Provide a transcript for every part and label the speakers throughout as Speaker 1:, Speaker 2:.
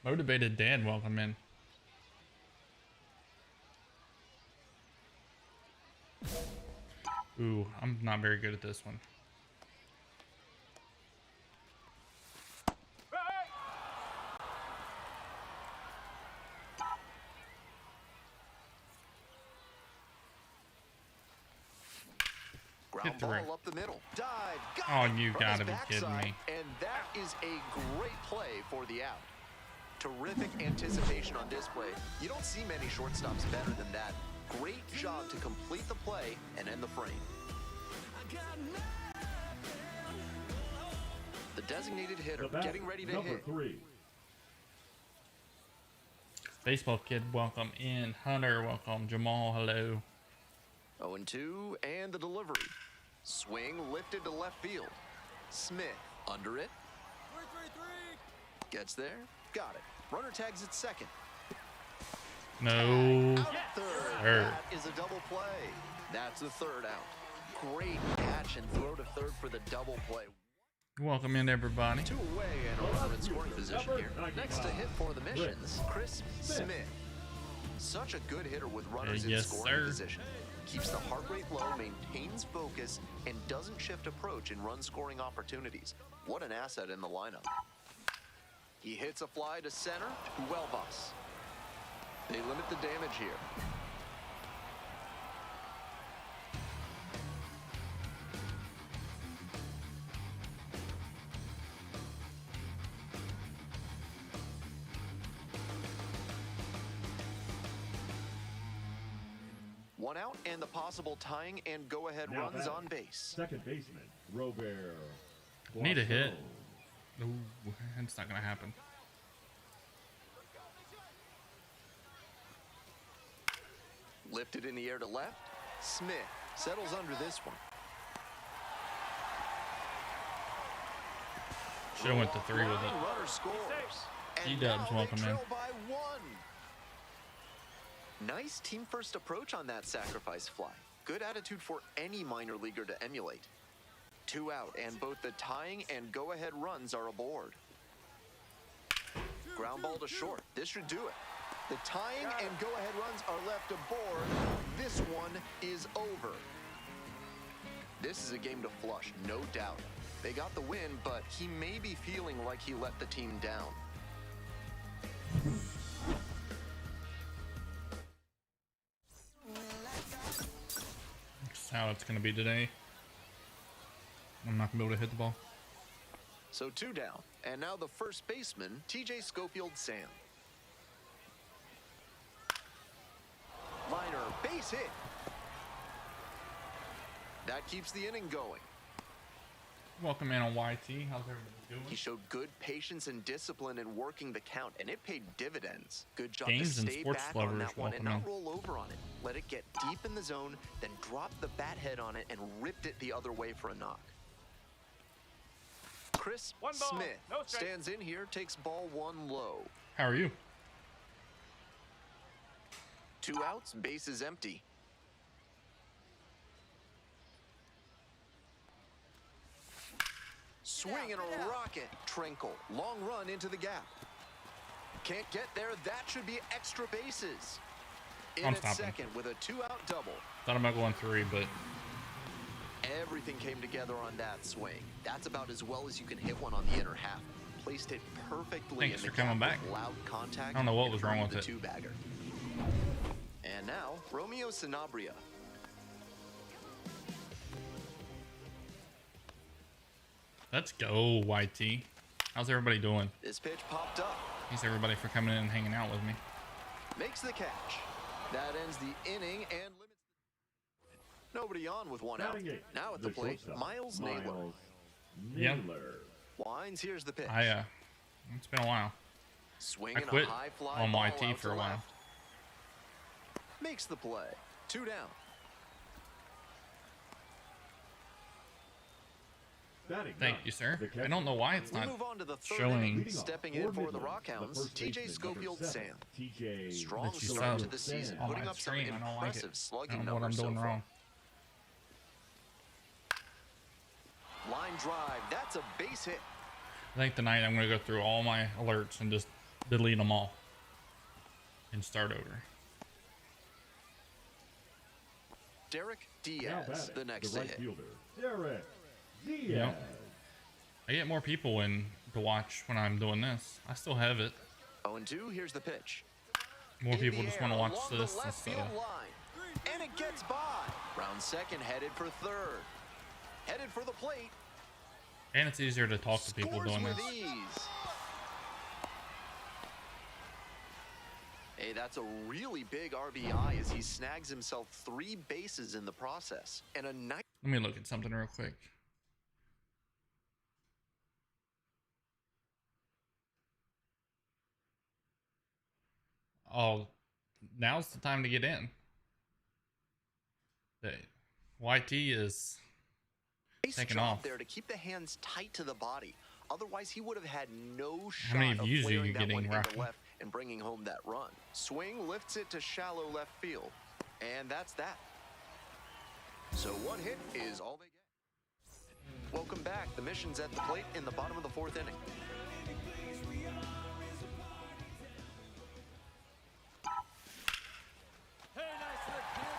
Speaker 1: Motivated dad, welcome in. Ooh, I'm not very good at this one.
Speaker 2: Ground ball up the middle. Dive.
Speaker 1: Oh, you gotta be kidding me.
Speaker 2: And that is a great play for the out. Terrific anticipation on display. You don't see many shortstops better than that. Great job to complete the play and end the frame. The designated hitter getting ready to hit.
Speaker 3: 3.
Speaker 1: Baseball kid, welcome in. Hunter, welcome. Jamal, hello.
Speaker 2: 0-2, and the delivery. Swing lifted to left field. Smith under it. Gets there. Got it. Runner tags at second.
Speaker 1: No.
Speaker 2: Out at third. That is a double play. That's the third out. Great catch and throw to third for the double play.
Speaker 1: Welcome in, everybody.
Speaker 2: 2 away and a runner in scoring position here. Next to hit for the Missions, Chris Smith. Such a good hitter with runners in scoring position. Keeps the heart rate low, maintains focus, and doesn't shift approach in run-scoring opportunities. What an asset in the lineup. He hits a fly to center. Well, boss. They limit the damage here. One out and the possible tying and go-ahead runs on base.
Speaker 3: Second baseman, Robert.
Speaker 1: Need a hit. Ooh, it's not gonna happen.
Speaker 2: Lifted in the air to left. Smith settles under this one.
Speaker 1: Should have went to 3 with it.
Speaker 2: Runner scores.
Speaker 1: G-dubs, welcome in.
Speaker 2: By 1. Nice team-first approach on that sacrifice fly. Good attitude for any minor leaguer to emulate. 2 out, and both the tying and go-ahead runs are aboard. Ground ball to short. This should do it. The tying and go-ahead runs are left aboard. This one is over. This is a game to flush, no doubt. They got the win, but he may be feeling like he let the team down.
Speaker 1: That's how it's gonna be today. I'm not gonna be able to hit the ball.
Speaker 2: So 2 down, and now the first baseman, TJ Schofield Sam. Liner, base hit. That keeps the inning going.
Speaker 1: Welcome in on YT. How's everybody doing?
Speaker 2: He showed good patience and discipline in working the count, and it paid dividends. Good job
Speaker 1: Games
Speaker 2: to
Speaker 1: and
Speaker 2: stay
Speaker 1: sports
Speaker 2: back
Speaker 1: lovers,
Speaker 2: on that one and
Speaker 1: welcome
Speaker 2: not roll over on it. Let it get deep in the zone, then drop the bat head on it and ripped it the other way for a knock. Chris Smith stands in here, takes ball 1 low.
Speaker 1: How are you?
Speaker 2: 2 outs, base is empty. Swing and a rocket. Trinkle. Long run into the gap. Can't get there. That should be extra bases. In at second with a 2-out double.
Speaker 1: Thought about going 3, but
Speaker 2: everything came together on that swing. That's about as well as you can hit one on the inner half. Placed it perfectly.
Speaker 1: Thanks
Speaker 2: in
Speaker 1: for
Speaker 2: the
Speaker 1: coming
Speaker 2: gap
Speaker 1: back.
Speaker 2: with loud contact.
Speaker 1: I don't know what was wrong with
Speaker 2: the
Speaker 1: it.
Speaker 2: 2-bagger. And now Romeo Sanabria.
Speaker 1: let's go, YT. How's everybody doing?
Speaker 2: This pitch popped up.
Speaker 1: Thanks everybody for coming in and hanging out with me.
Speaker 2: Makes the catch. That ends the inning and limits. Nobody on with 1 out. Now at the plate, Miles Naylor.
Speaker 1: Yeah.
Speaker 2: Wines, here's the pitch.
Speaker 1: It's been a while.
Speaker 2: Swing
Speaker 1: I
Speaker 2: and
Speaker 1: quit
Speaker 2: a high fly
Speaker 1: on
Speaker 2: ball
Speaker 1: YT
Speaker 2: out
Speaker 1: for
Speaker 2: to
Speaker 1: a while.
Speaker 2: left. Makes the play. 2 down.
Speaker 1: Thank you, sir. I don't know why it's
Speaker 2: We
Speaker 1: not
Speaker 2: move on to the third
Speaker 1: showing
Speaker 2: inning. Stepping in for the Rockhounds, TJ Schofield Sam. Strong
Speaker 1: that you
Speaker 2: start
Speaker 1: saw
Speaker 2: to the season,
Speaker 1: on
Speaker 2: putting
Speaker 1: my
Speaker 2: up some
Speaker 1: screen. I don't like it.
Speaker 2: impressive
Speaker 1: I
Speaker 2: slugging
Speaker 1: don't know what I'm
Speaker 2: numbers so
Speaker 1: doing
Speaker 2: far.
Speaker 1: wrong.
Speaker 2: Line drive, that's a base hit.
Speaker 1: I think tonight I'm going to go through all my alerts and just delete them all and start over.
Speaker 2: Derek
Speaker 3: Now
Speaker 2: Diaz,
Speaker 3: batting,
Speaker 2: the next
Speaker 3: the
Speaker 2: to
Speaker 3: right
Speaker 2: hit.
Speaker 3: fielder, Derek Diaz.
Speaker 1: Yep. I get more people in to watch when I'm doing this. I still have it.
Speaker 2: 0-2, here's the pitch.
Speaker 1: More
Speaker 2: In
Speaker 1: people
Speaker 2: the
Speaker 1: just
Speaker 2: air,
Speaker 1: want to watch
Speaker 2: along the
Speaker 1: this
Speaker 2: left
Speaker 1: instead
Speaker 2: field
Speaker 1: of.
Speaker 2: line. And it gets by. Round second, headed for third. Headed for the plate.
Speaker 1: And it's easier to talk to people
Speaker 2: Scores
Speaker 1: doing
Speaker 2: with
Speaker 1: this.
Speaker 2: ease. Hey, that's a really big RBI as he snags himself 3 bases in the process. And a nice.
Speaker 1: Let me look at something real quick. Oh, now's the time to get in. The YT is
Speaker 2: Nice
Speaker 1: taking
Speaker 2: job
Speaker 1: off.
Speaker 2: there to keep the hands tight to the body. Otherwise, he would have had no shot
Speaker 1: How many
Speaker 2: of
Speaker 1: views are you
Speaker 2: flaring that
Speaker 1: getting,
Speaker 2: one into
Speaker 1: Rocky?
Speaker 2: left and bringing home that run. Swing lifts it to shallow left field, and that's that. So 1 hit is all they get. Welcome back. The mission's at the plate in the bottom of the 4th inning.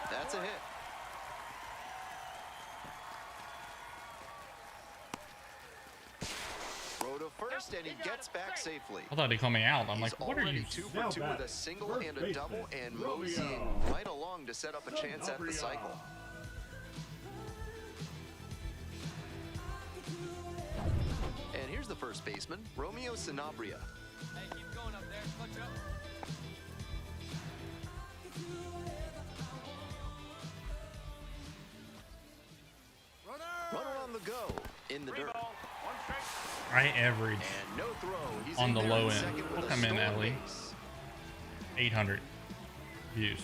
Speaker 2: That's a hit. Throw to first, and he gets back safely.
Speaker 1: I thought he called me out. I'm
Speaker 2: He's
Speaker 1: like, what are
Speaker 2: already
Speaker 1: you?
Speaker 2: 2
Speaker 3: Now
Speaker 2: for 2 with a
Speaker 3: batting,
Speaker 2: single
Speaker 3: first
Speaker 2: and a
Speaker 3: baseman,
Speaker 2: double, and
Speaker 3: Romeo.
Speaker 2: moseying right along to set up a chance at the cycle. And here's the first baseman, Romeo Sanabria.
Speaker 4: Hey, keep going up there. Clutch up.
Speaker 2: Runner on the go, in the dirt.
Speaker 1: I average
Speaker 2: And no throw. He's
Speaker 1: on
Speaker 2: in
Speaker 1: the
Speaker 2: there
Speaker 1: low
Speaker 2: at
Speaker 1: end.
Speaker 2: second with
Speaker 1: We'll
Speaker 2: a
Speaker 1: come in,
Speaker 2: stolen
Speaker 1: Ellie.
Speaker 2: base.
Speaker 1: 800 views.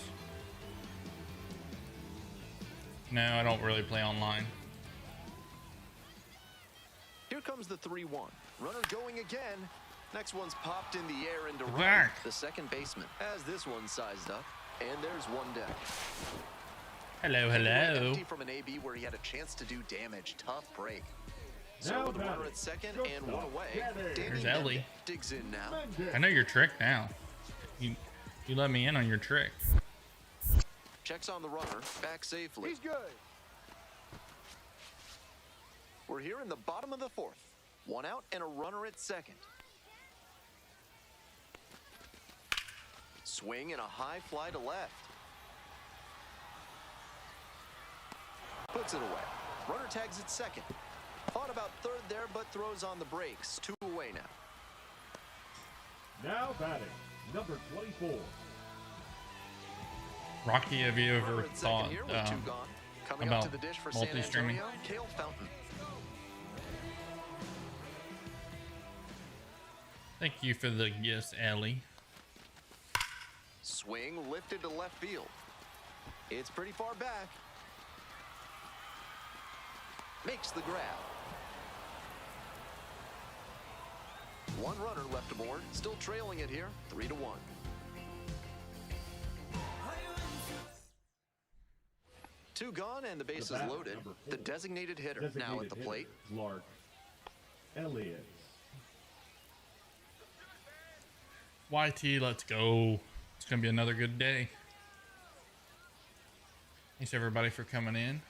Speaker 1: No, I don't really play online.
Speaker 2: Here comes the 3-1. Runner going again. Next one's popped in the air into right.
Speaker 1: Back.
Speaker 2: The second baseman has this one sized up, and there's one down.
Speaker 1: Hello,
Speaker 2: Taken away
Speaker 1: hello.
Speaker 2: empty from an AB where he had a chance to do damage. Tough break. So
Speaker 3: Now
Speaker 2: with the runner
Speaker 3: batting,
Speaker 2: at second and
Speaker 3: shortstop,
Speaker 2: one away,
Speaker 3: Danny
Speaker 2: Danny
Speaker 1: Here's Ellie.
Speaker 2: Mendick digs in now.
Speaker 3: Mendick.
Speaker 1: I know your trick now. You let me in on your trick.
Speaker 2: Checks on the runner, back safely.
Speaker 4: He's good.
Speaker 2: We're here in the bottom of the 4th. 1 out and a runner at second. Swing and a high fly to left. Puts it away. Runner tags at second. Thought about third there, but throws on the brakes. 2 away now.
Speaker 3: Now batting, number 24.
Speaker 1: Rocky, have you
Speaker 2: Runner
Speaker 1: ever
Speaker 2: at second
Speaker 1: thought
Speaker 2: here with 2 gone. Coming
Speaker 1: about
Speaker 2: up to the dish for San
Speaker 1: multi-streaming?
Speaker 2: Antonio, Cale Fountain.
Speaker 1: Thank you for the yes, Ellie.
Speaker 2: Swing lifted to left field. It's pretty far back. Makes the grab. 1 runner left aboard. Still trailing it here. 3-1. Two gone and the bases
Speaker 3: batter,
Speaker 2: loaded.
Speaker 3: number 4.
Speaker 2: The designated hitter now at the plate.
Speaker 3: Clark Elliott.
Speaker 1: YT, let's go. It's gonna be another good day. Thanks everybody for coming in.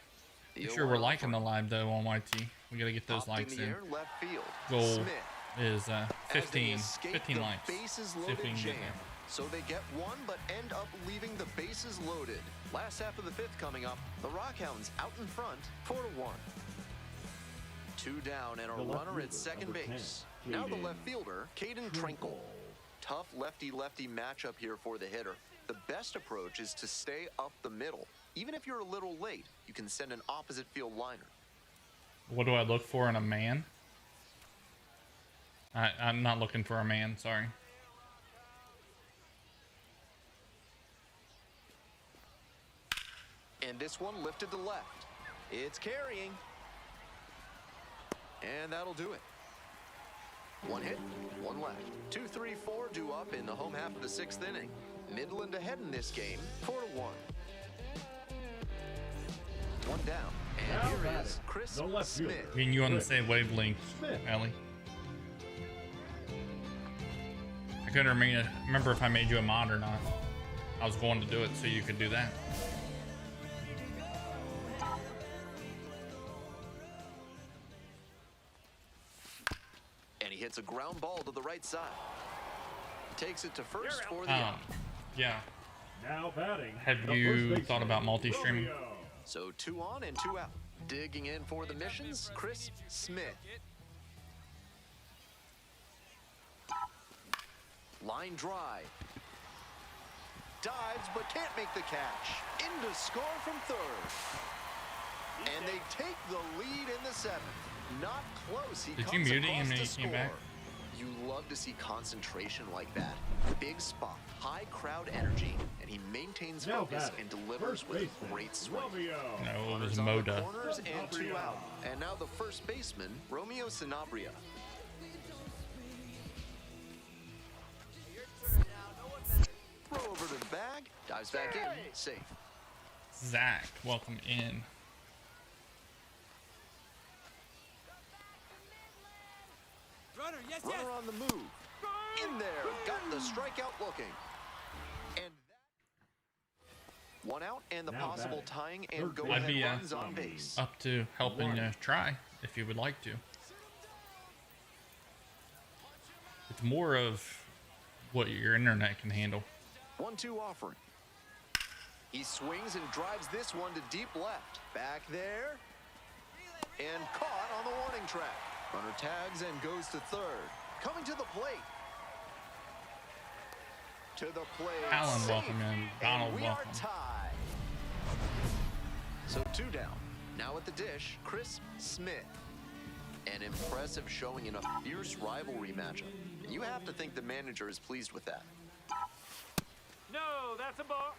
Speaker 1: Make sure we're liking the live though on YT. We gotta get those
Speaker 2: Popped
Speaker 1: likes
Speaker 2: in the
Speaker 1: in.
Speaker 2: air, left field.
Speaker 1: Goal
Speaker 2: Smith.
Speaker 1: is
Speaker 2: As they
Speaker 1: 15
Speaker 2: escape
Speaker 1: 15
Speaker 2: the
Speaker 1: likes.
Speaker 2: bases
Speaker 1: See if
Speaker 2: loaded
Speaker 1: we can get
Speaker 2: jam.
Speaker 1: there.
Speaker 2: So they get 1, but end up leaving the bases loaded. Last half of the 5th coming up. The Rockhounds out in front, 4-1. 2 down and a
Speaker 3: The left
Speaker 2: runner at
Speaker 3: fielder,
Speaker 2: second
Speaker 3: number 10,
Speaker 2: base. Now the
Speaker 3: Caden
Speaker 2: left fielder, Caden Trinkle. Tough lefty-lefty matchup here for the hitter. The best approach is to stay up the middle. Even if you're a little late, you can send an opposite field liner.
Speaker 1: What do I look for in a man? I'm not looking for a man, sorry.
Speaker 2: And this one lifted to left. It's carrying. And that'll do it. 1 hit, 1 left. 2, 3, 4 due up in the home half of the 6th inning. Midland ahead in this game, 4-1. 1 down. And
Speaker 3: Now
Speaker 2: here
Speaker 3: batting,
Speaker 2: is Chris
Speaker 3: the left fielder.
Speaker 2: Smith.
Speaker 1: Me and you on the same wavelength,
Speaker 3: Smith.
Speaker 1: Ellie. I couldn't remember if I made you a mod or not. I was going to do it so you could do that.
Speaker 2: And he hits a ground ball to the right side. Takes it to first for the out.
Speaker 1: Yeah.
Speaker 3: Now batting.
Speaker 1: Have you thought about multi-streaming?
Speaker 2: So 2 on and 2 out. Digging in for the missions, Chris Smith. Line drive. Dives but can't make the catch. Into score from third. And they take the lead in the 7th. Not close. He
Speaker 1: Did you mute him when he came back?
Speaker 2: You love to see concentration like that. Big spot, high crowd energy, and he maintains focus and delivers with a great swing.
Speaker 1: No, it was Moda.
Speaker 2: Corners and 2 out. And now the first baseman, Romeo Sanabria. Throw over to the bag, dives back in, safe.
Speaker 1: Zach, welcome in.
Speaker 4: Runner, yes, yes.
Speaker 2: Runner on the move. In there, got the strikeout looking. And that 1 out and the possible tying and go ahead runs on base.
Speaker 1: Up to helping try if you would like to. It's more of what your internet can handle.
Speaker 2: 1-2 offering. He swings and drives this one to deep left. Back there. And caught on the warning track. Runner tags and goes to third. Coming to the plate. To the plate.
Speaker 1: Alan,
Speaker 2: Safe.
Speaker 1: welcome in. Donald,
Speaker 2: and we
Speaker 1: welcome.
Speaker 2: are tied. So 2 down. Now at the dish, Chris Smith. An impressive showing in a fierce rivalry matchup. And you have to think the manager is pleased with that.
Speaker 4: No, that's a ball.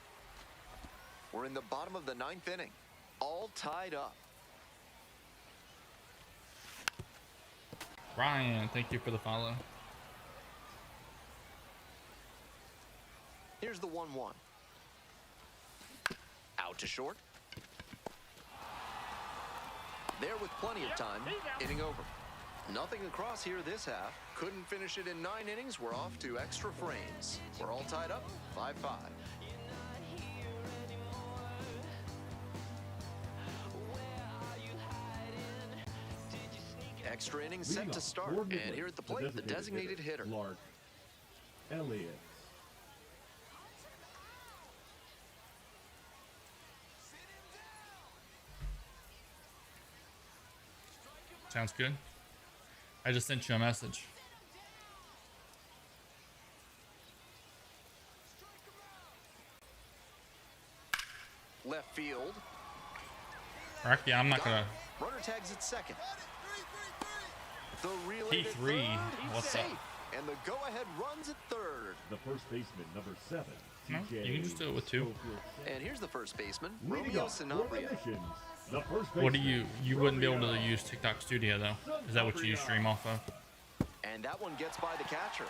Speaker 2: We're in the bottom of the 9th inning. All tied up.
Speaker 1: Ryan, thank you for the follow.
Speaker 2: Here's the 1-1. Out to short. There with plenty of time. Inning over. Nothing across here this half. Couldn't finish it in 9 innings. We're off to extra frames. We're all tied up. 5-5. Extra innings set to start. And here at the plate, the designated hitter.
Speaker 3: Lark Elliott.
Speaker 1: Sounds good. I just sent you a message.
Speaker 2: Left field.
Speaker 1: Right, yeah, I'm not gonna.
Speaker 2: Runner tags at second. The relay to
Speaker 1: P3,
Speaker 2: third,
Speaker 1: what's
Speaker 2: safe.
Speaker 1: up?
Speaker 2: And the go-ahead runs at third.
Speaker 3: The first baseman, number 7.
Speaker 1: No, you can just do it with 2.
Speaker 2: And here's the first baseman,
Speaker 3: Leading
Speaker 2: Romeo
Speaker 3: up for the
Speaker 2: Sanabria.
Speaker 3: missions, the first
Speaker 1: What do
Speaker 3: baseman,
Speaker 1: you wouldn't be able to use TikTok Studio though? Is that what you stream off of?
Speaker 2: And that one gets by the catcher.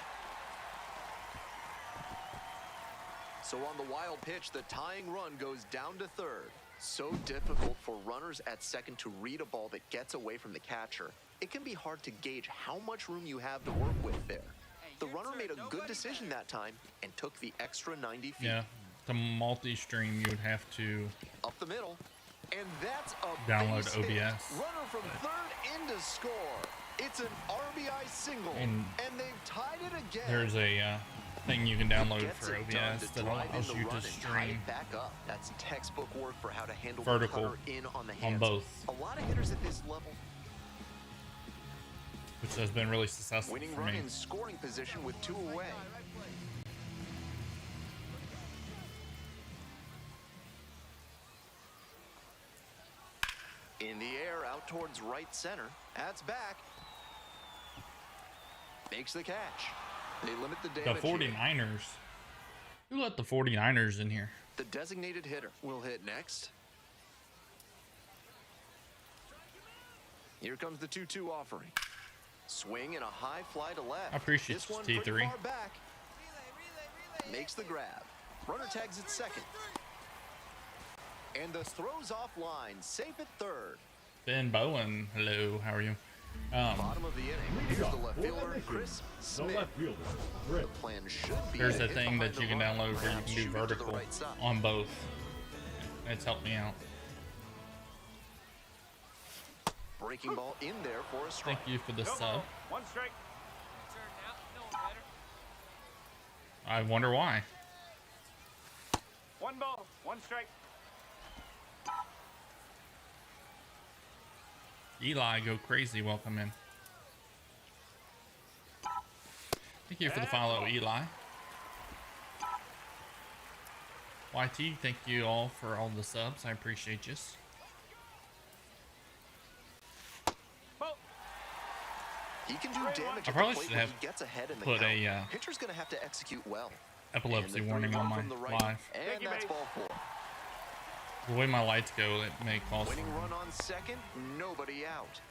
Speaker 2: So on the wild pitch, the tying run goes down to third. So difficult for runners at second to read a ball that gets away from the catcher. It can be hard to gauge how much room you have to work with there. The runner made a good decision that time and took the extra 90 feet.
Speaker 1: Yeah, to multi-stream you would have to
Speaker 2: Up the middle. And that's a
Speaker 1: download
Speaker 2: base hit.
Speaker 1: OBS.
Speaker 2: Runner from third into score. It's an RBI single.
Speaker 1: And
Speaker 2: they've tied it again.
Speaker 1: there's a thing you can download
Speaker 2: Gets
Speaker 1: for
Speaker 2: it done
Speaker 1: OBS
Speaker 2: to
Speaker 1: that
Speaker 2: drive in
Speaker 1: allows
Speaker 2: the
Speaker 1: you
Speaker 2: run
Speaker 1: to
Speaker 2: and tie
Speaker 1: stream
Speaker 2: it back up. That's textbook work for how to handle
Speaker 1: vertical
Speaker 2: the cutter in on the
Speaker 1: on
Speaker 2: hands.
Speaker 1: both,
Speaker 2: A lot of hitters at this level.
Speaker 1: which has been really successful
Speaker 2: Winning
Speaker 1: for
Speaker 2: run
Speaker 1: me.
Speaker 2: in scoring position with 2 away. In the air, out towards right center. That's back. Makes the catch. They limit the
Speaker 1: The
Speaker 2: damage. here.
Speaker 1: 49ers. Who let the 49ers in here?
Speaker 2: The designated hitter will hit next. Here comes the 2-2 offering. Swing and a high fly to left.
Speaker 1: I appreciate
Speaker 2: this one
Speaker 1: T3.
Speaker 2: pretty far back. Makes the grab. Runner tags at second. And the throw's offline. Safe at third.
Speaker 1: Ben Bowen, hello, how are you?
Speaker 2: Bottom of the inning. Here's the left fielder, Chris
Speaker 3: The
Speaker 2: Smith.
Speaker 3: left fielder,
Speaker 2: The
Speaker 3: Chris.
Speaker 2: plan should be
Speaker 1: There's
Speaker 2: to
Speaker 1: a
Speaker 2: hit
Speaker 1: thing
Speaker 2: behind
Speaker 1: that you
Speaker 2: the
Speaker 1: can
Speaker 2: run,
Speaker 1: download where you
Speaker 2: perhaps
Speaker 1: can do
Speaker 2: shoot it to the
Speaker 1: vertical
Speaker 2: right side.
Speaker 1: on both. It's helped me out.
Speaker 2: Breaking ball in there for a strike.
Speaker 1: Thank you for the
Speaker 4: No
Speaker 1: sub.
Speaker 4: ball. One strike. Turn now. No better.
Speaker 1: I wonder why.
Speaker 4: One ball. One strike.
Speaker 1: Eli, go crazy. Welcome in. Thank you for the follow, Eli. YT, thank you all for all the subs. I appreciate you.
Speaker 4: Ball.
Speaker 2: He can do damage
Speaker 1: I
Speaker 2: at
Speaker 1: probably
Speaker 2: the plate
Speaker 1: should
Speaker 2: when
Speaker 1: have
Speaker 2: he gets ahead in the
Speaker 1: put
Speaker 2: count.
Speaker 1: a
Speaker 2: Pitcher's going to have to execute well.
Speaker 1: epilepsy
Speaker 2: And the
Speaker 1: warning
Speaker 2: 3-1
Speaker 1: on my
Speaker 2: from the right,
Speaker 1: live.
Speaker 2: And
Speaker 4: Thank you,
Speaker 2: that's
Speaker 4: mate.
Speaker 2: ball 4.
Speaker 1: The way my lights go, it may cause
Speaker 2: Winning
Speaker 1: some-
Speaker 2: run on second, nobody out.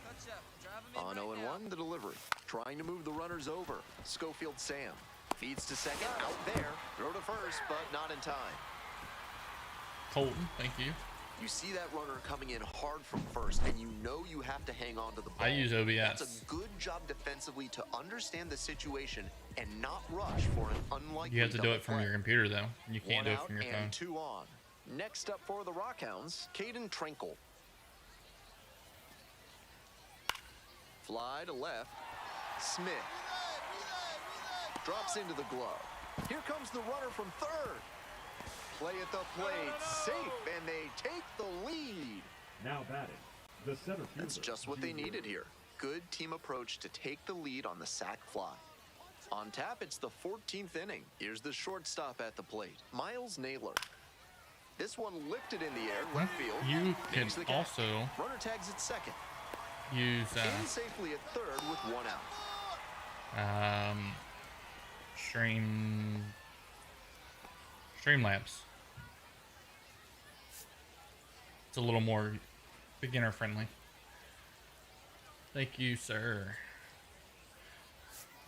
Speaker 4: Touch up. Drive him in
Speaker 2: On
Speaker 4: right
Speaker 2: 0-1, the delivery. Trying to move the runners over. Schofield Sam. Feeds to second, out there. Throw to first, but not in time.
Speaker 1: Colton, thank you.
Speaker 2: You see that runner coming in hard from first, and you know you have to hang on to the ball.
Speaker 1: I use OBS.
Speaker 2: That's a good job defensively to understand the situation and not rush for an unlikely
Speaker 1: You have to do
Speaker 2: double
Speaker 1: it from
Speaker 2: play.
Speaker 1: your computer though. You can't
Speaker 2: One
Speaker 1: do it
Speaker 2: out
Speaker 1: from your
Speaker 2: and
Speaker 1: phone.
Speaker 2: 2 on. Next up for the Rockhounds, Caden Trenkle. Fly to left. Smith. Drops into the glove. Here comes the runner from third. Play at the plate, safe, and they take the lead.
Speaker 3: Now batting, the center fielder.
Speaker 2: That's just what they
Speaker 3: Junior.
Speaker 2: needed here. Good team approach to take the lead on the sac fly. On tap, it's the 14th inning. Here's the shortstop at the plate, Miles Naylor. This one lifted in the air, left field.
Speaker 1: You
Speaker 2: Makes
Speaker 1: can
Speaker 2: the catch.
Speaker 1: also
Speaker 2: Runner tags at second.
Speaker 1: use
Speaker 2: In safely at third with 1 out.
Speaker 1: Streamlabs. It's a little more beginner friendly. Thank you, sir.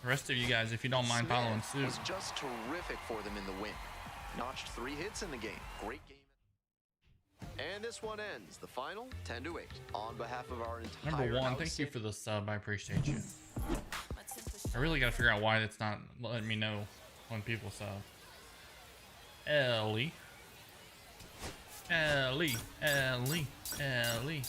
Speaker 1: The rest of you guys, if you don't mind following suit.
Speaker 2: Was just terrific for them in the win. Notched 3 hits in the game. Great game. And this one ends the final 10-8. On behalf of our entire
Speaker 1: Number one,
Speaker 2: house,
Speaker 1: thank you for the sub. I appreciate you. I really gotta figure out why it's not letting me know when people sub. Ellie. Ellie. Ellie. Ellie.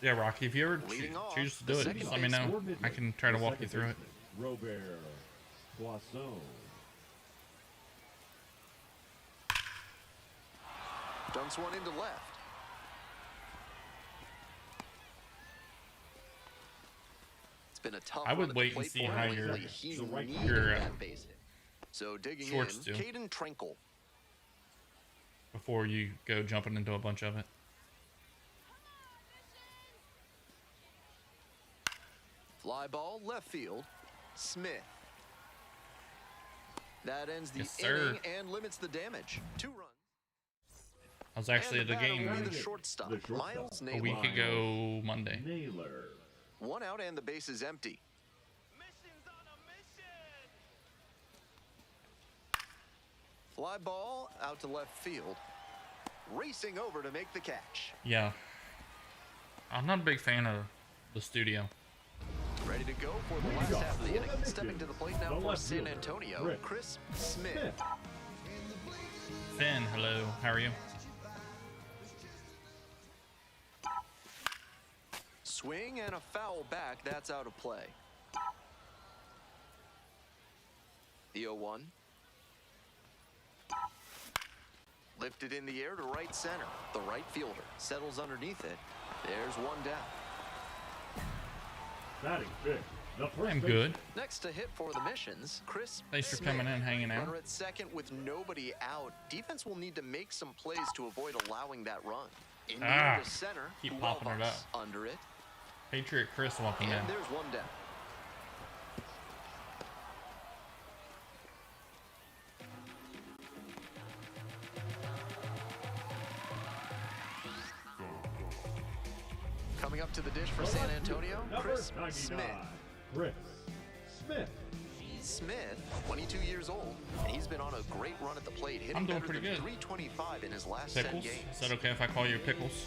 Speaker 1: Yeah, Rocky, if you ever
Speaker 2: Leading off,
Speaker 1: choose to
Speaker 2: the
Speaker 1: do it,
Speaker 2: second
Speaker 1: just let me
Speaker 2: baseman.
Speaker 1: know. I can try to
Speaker 3: The
Speaker 1: walk you
Speaker 3: second
Speaker 1: through it.
Speaker 3: baseman, Robert Poisson.
Speaker 2: Dumps one into left. It's been a tough
Speaker 1: I would
Speaker 2: run at the
Speaker 1: wait and
Speaker 2: plate
Speaker 1: see
Speaker 2: for
Speaker 1: how
Speaker 2: him
Speaker 1: your-
Speaker 2: lately. He
Speaker 3: the right-
Speaker 2: needed
Speaker 1: your,
Speaker 2: that base hit. So digging in,
Speaker 1: shorts do.
Speaker 2: Caden Trenkle.
Speaker 1: Before you go jumping into a bunch of it.
Speaker 2: Fly ball, left field. Smith. That ends the
Speaker 1: Yes, sir.
Speaker 2: inning and limits the damage. 2 runs.
Speaker 1: I was actually at
Speaker 2: And
Speaker 1: a
Speaker 2: the batter will be
Speaker 1: game
Speaker 2: the shortstop,
Speaker 3: The shortstop.
Speaker 2: Miles
Speaker 1: a
Speaker 2: Naylor.
Speaker 1: week ago Monday.
Speaker 3: Naylor.
Speaker 2: 1 out and the base is empty.
Speaker 4: Mission's on a mission.
Speaker 2: Fly ball out to left field. Racing over to make the catch.
Speaker 1: Yeah. I'm not a big fan of the studio.
Speaker 2: Ready to go for the last half of the inning. Stepping to the plate now
Speaker 3: The
Speaker 2: for
Speaker 3: left
Speaker 2: San
Speaker 3: fielder,
Speaker 2: Antonio, Chris Smith.
Speaker 3: Smith.
Speaker 1: Finn, hello. How are you?
Speaker 2: Swing and a foul back. That's out of play. The 0-1. Lifted in the air to right center. The right fielder settles underneath it. There's 1 down.
Speaker 3: Batting fifth, the first
Speaker 1: I'm
Speaker 3: baseman.
Speaker 1: good.
Speaker 2: Next to hit for the Missions, Chris
Speaker 1: Thanks for
Speaker 2: Smith.
Speaker 1: coming in, hanging out.
Speaker 2: Runner at second with nobody out. Defense will need to make some plays to avoid allowing that run. In the air to center.
Speaker 1: Keep popping it
Speaker 2: Huelvas
Speaker 1: up.
Speaker 2: under it.
Speaker 1: Patriot Chris walking in.
Speaker 2: And there's 1 down. Coming up to the dish for
Speaker 3: The
Speaker 2: San
Speaker 3: left fielder,
Speaker 2: Antonio,
Speaker 3: number
Speaker 2: Chris
Speaker 3: 99,
Speaker 2: Smith.
Speaker 3: Chris Smith.
Speaker 2: Smith, 22 years old, and he's been on a great run at the plate, hitting
Speaker 1: I'm doing
Speaker 2: better
Speaker 1: pretty
Speaker 2: than
Speaker 1: good.
Speaker 2: 325 in his last
Speaker 1: Pickles?
Speaker 2: 10 games.
Speaker 1: Is that okay if I call you Pickles?